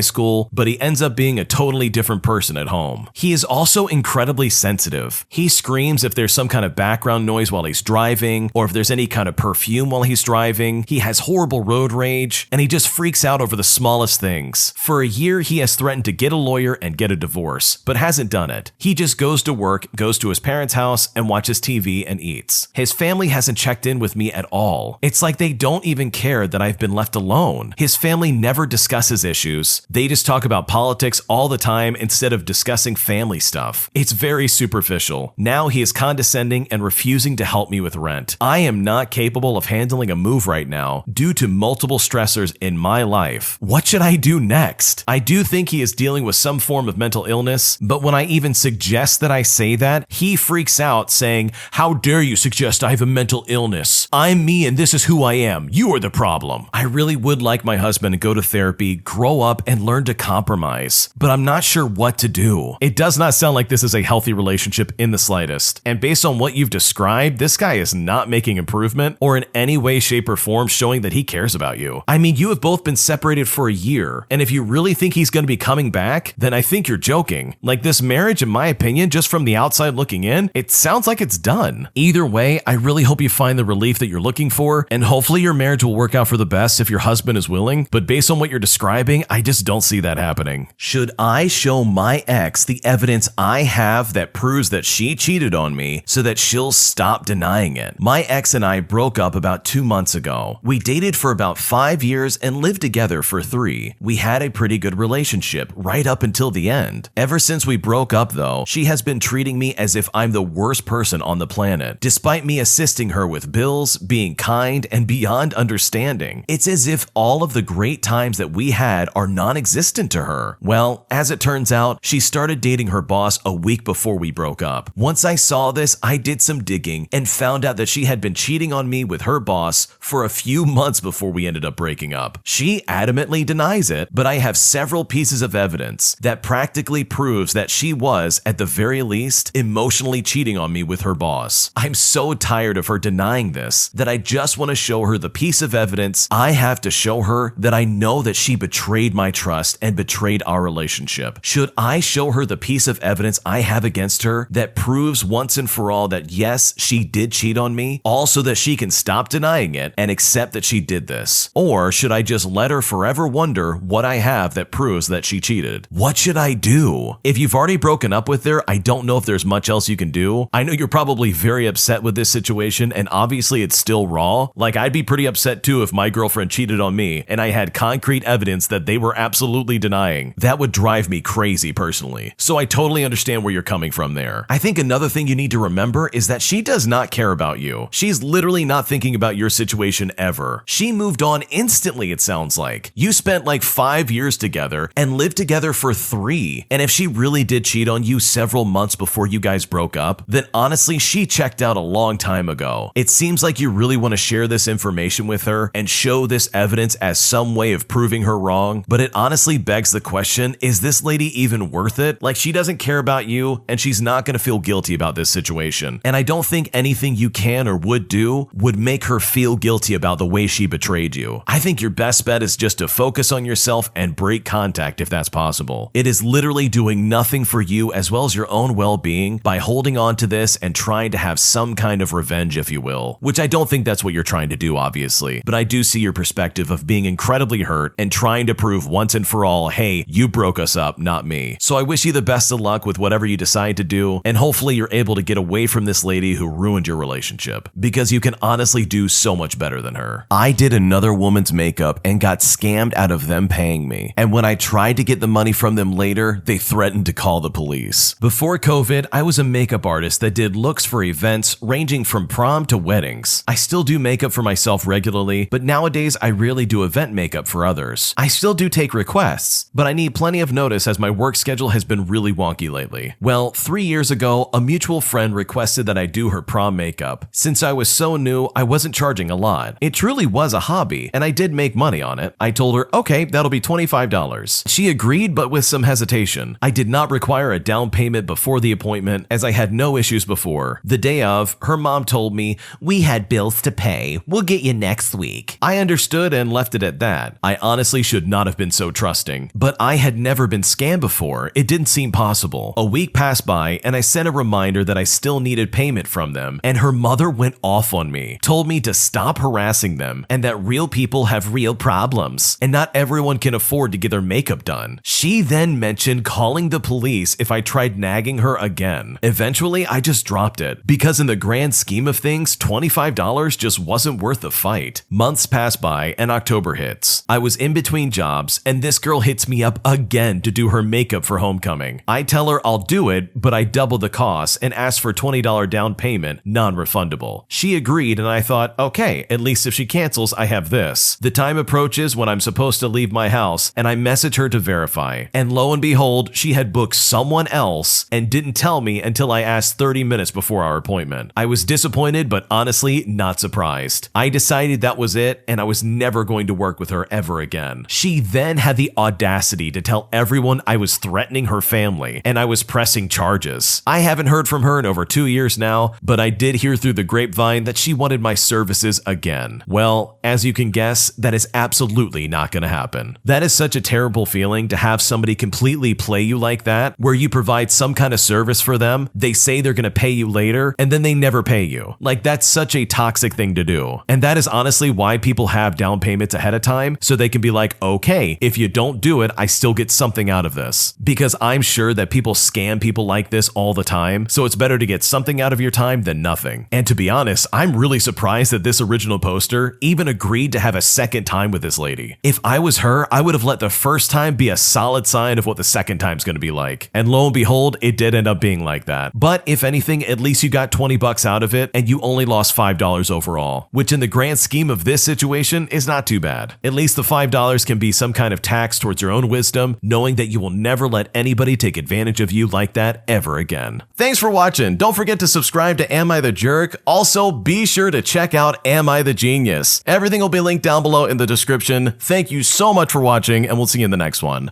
school, but he ends up being a totally different person at home. He is also incredibly sensitive. He screams if there's some kind of background noise while he's driving, or if there's any kind of perfume while he's driving. He has horrible road rage, and he just freaks out over the smallest things. For a year, he has threatened to get a lawyer and get a divorce, but hasn't done it. He just goes to work, goes to his parents' house, and watches TV and eats. His family hasn't checked in with me at all. It's like they don't even care that I've been left alone. His family never discusses issues. They just talk about politics all the time instead of discussing family stuff. It's very superficial. Now he is condescending and refusing to help me with rent. I am not capable of handling a move right now due to multiple stressors in my life. What should I do next? I do think he is dealing with some form of mental illness, but when I even suggest that I say that, he freaks out saying, "How dare you suggest I have a mental illness? I'm me and this is who I am. You are the problem." I really would like my husband to go to therapy, grow up, and learn to compromise, but I'm not sure what to do. It does not sound like this is a healthy relationship in the slightest, and based on what you've described, this guy is not making improvement or in any way, shape, or form showing that he cares about you. I mean, you have both been separated for a year, and if you really think he's going to be coming back, then I think you're joking. Like, this marriage, in my opinion, just from the outside looking in, it sounds like it's done. Either way, I really hope you find the relief that you're looking for, and hopefully your marriage will work out for the best if your husband is willing, but based on what you're describing, I just don't see that happening. Should I show my ex the evidence I have that proves that she cheated on me so that she'll stop denying it? My ex and I broke up about 2 months ago. We dated for about 5 years and lived together for 3. We had a pretty good relationship right up until the end. Ever since we broke up though, she has been treating me as if I'm the worst person on the planet, despite me assisting her with bills, being kind, and beyond understanding. It's as if all of the great times that we had are non-existent to her. Well, as it turns out, she started dating her boss a week before we broke up. Once I saw this, I did some digging and found out that she had been cheating on me with her boss for a few months before we ended up breaking up. She adamantly denies it, but I have several pieces of evidence that practically proves that she was, at the very least, emotionally cheating on me with her boss. I'm so tired of her denying this that I just want to show her the piece of evidence I have to show her that I know that she betrayed my trust and betrayed our relationship. Should I show her the piece of evidence I have against her that proves once and for all that yes, she did cheat on me, all so that she can stop denying it and accept that she did this? Or should I just let her forever wonder what I have that proves that she cheated? What should I do? If you've already broken up with her, I don't know if there's much else you can do. I know you're probably very upset with this situation, and obviously it's still raw. Like, I'd be pretty upset too if my girlfriend cheated on me and I had concrete evidence that they were absolutely denying. That would drive me crazy personally. So I totally understand where you're coming from there. I think another thing you need to remember is that she does not care about you. She's literally not thinking about your situation ever. She moved on instantly, it sounds like. You spent like 5 years together and lived together for 3. And if she really did cheat on you several months before you guys broke up, then honestly, she checked out a long time ago. It seems like you really want to share this information with her and show this evidence as some way of proving her wrong, but it honestly begs the question, is this lady even worth it? Like, she doesn't care about you and she's not going to feel guilty about this situation. And I don't think anything you can or would do would make her feel guilty about the way she betrayed you. I think your best bet is just to focus on yourself and break contact if that's possible. It is literally doing nothing for you as well as your own well-being by holding on to this and trying to have some kind of revenge, if you will, which I don't think that's what you're trying to do, obviously, but I do see your perspective of being incredibly hurt and trying to prove once and for all, hey, you broke us up, not me. So I wish you the best of luck with whatever you decide to do, and hopefully you're able to get away from this lady who ruined your relationship, because you can honestly do so much better than her. I did another woman's makeup and got scammed out of them paying me, and when I tried to get the money from them later, they threatened to call the police. Before COVID, I was a makeup artist that did looks for events ranging from prom to weddings. I still do makeup for myself regularly, but nowadays I rarely do event makeup for others. I still do take requests, but I need plenty of notice as my work schedule has been really wonky lately. Well, 3 years ago, a mutual friend requested that I do her prom makeup. Since I was so new, I wasn't charging a lot. It truly was a hobby, and I did make money on it. I told her, okay, that'll be $25. She agreed, but with some hesitation. I did not require a down payment before the appointment, as I had no issues before. The day of, her mom told me, "We had bills to pay. We'll get you next week." I understood and left it at that. I honestly should not have been so trusting, but I had never been scammed before. It didn't seem possible. A week passed by, and I sent a reminder that I still needed payment from them, and her mother went off on me, told me to stop harassing them, and that real people have real problems, and not everyone can afford to get their makeup done. She then mentioned calling the police if I tried nagging her again. Eventually, I just dropped it, because in the grand scheme of things, $25 just wasn't worth the fight. Months pass by, and October hits. I was in between jobs, and this girl hits me up again to do her makeup for homecoming. I tell her I'll do it, but I double the cost and ask for $20 down payment, non-refundable. She agreed, and I thought, okay, at least if she can't cancels, I have this. The time approaches when I'm supposed to leave my house, and I message her to verify. And lo and behold, she had booked someone else and didn't tell me until I asked 30 minutes before our appointment. I was disappointed, but honestly, not surprised. I decided that was it, and I was never going to work with her ever again. She then had the audacity to tell everyone I was threatening her family, and I was pressing charges. I haven't heard from her in over 2 years now, but I did hear through the grapevine that she wanted my services again. Well, as you can guess, that is absolutely not going to happen. That is such a terrible feeling to have somebody completely play you like that, where you provide some kind of service for them, they say they're going to pay you later, and then they never pay you. Like, that's such a toxic thing to do. And that is honestly why people have down payments ahead of time, so they can be like, okay, if you don't do it, I still get something out of this. Because I'm sure that people scam people like this all the time, so it's better to get something out of your time than nothing. And to be honest, I'm really surprised that this original poster even agreed to have a second time with this lady. If I was her, I would have let the first time be a solid sign of what the second time's going to be like. And lo and behold, it did end up being like that. But if anything, at least you got 20 bucks out of it, and you only lost $5 overall, which in the grand scheme of this situation is not too bad. At least the $5 can be some kind of tax towards your own wisdom, knowing that you will never let anybody take advantage of you like that ever again. Thanks for watching. Don't forget to subscribe to Am I the Jerk? Also, be sure to check out Am I the Genius? Everything will be linked down below in the description. Thank you so much for watching, and we'll see you in the next one.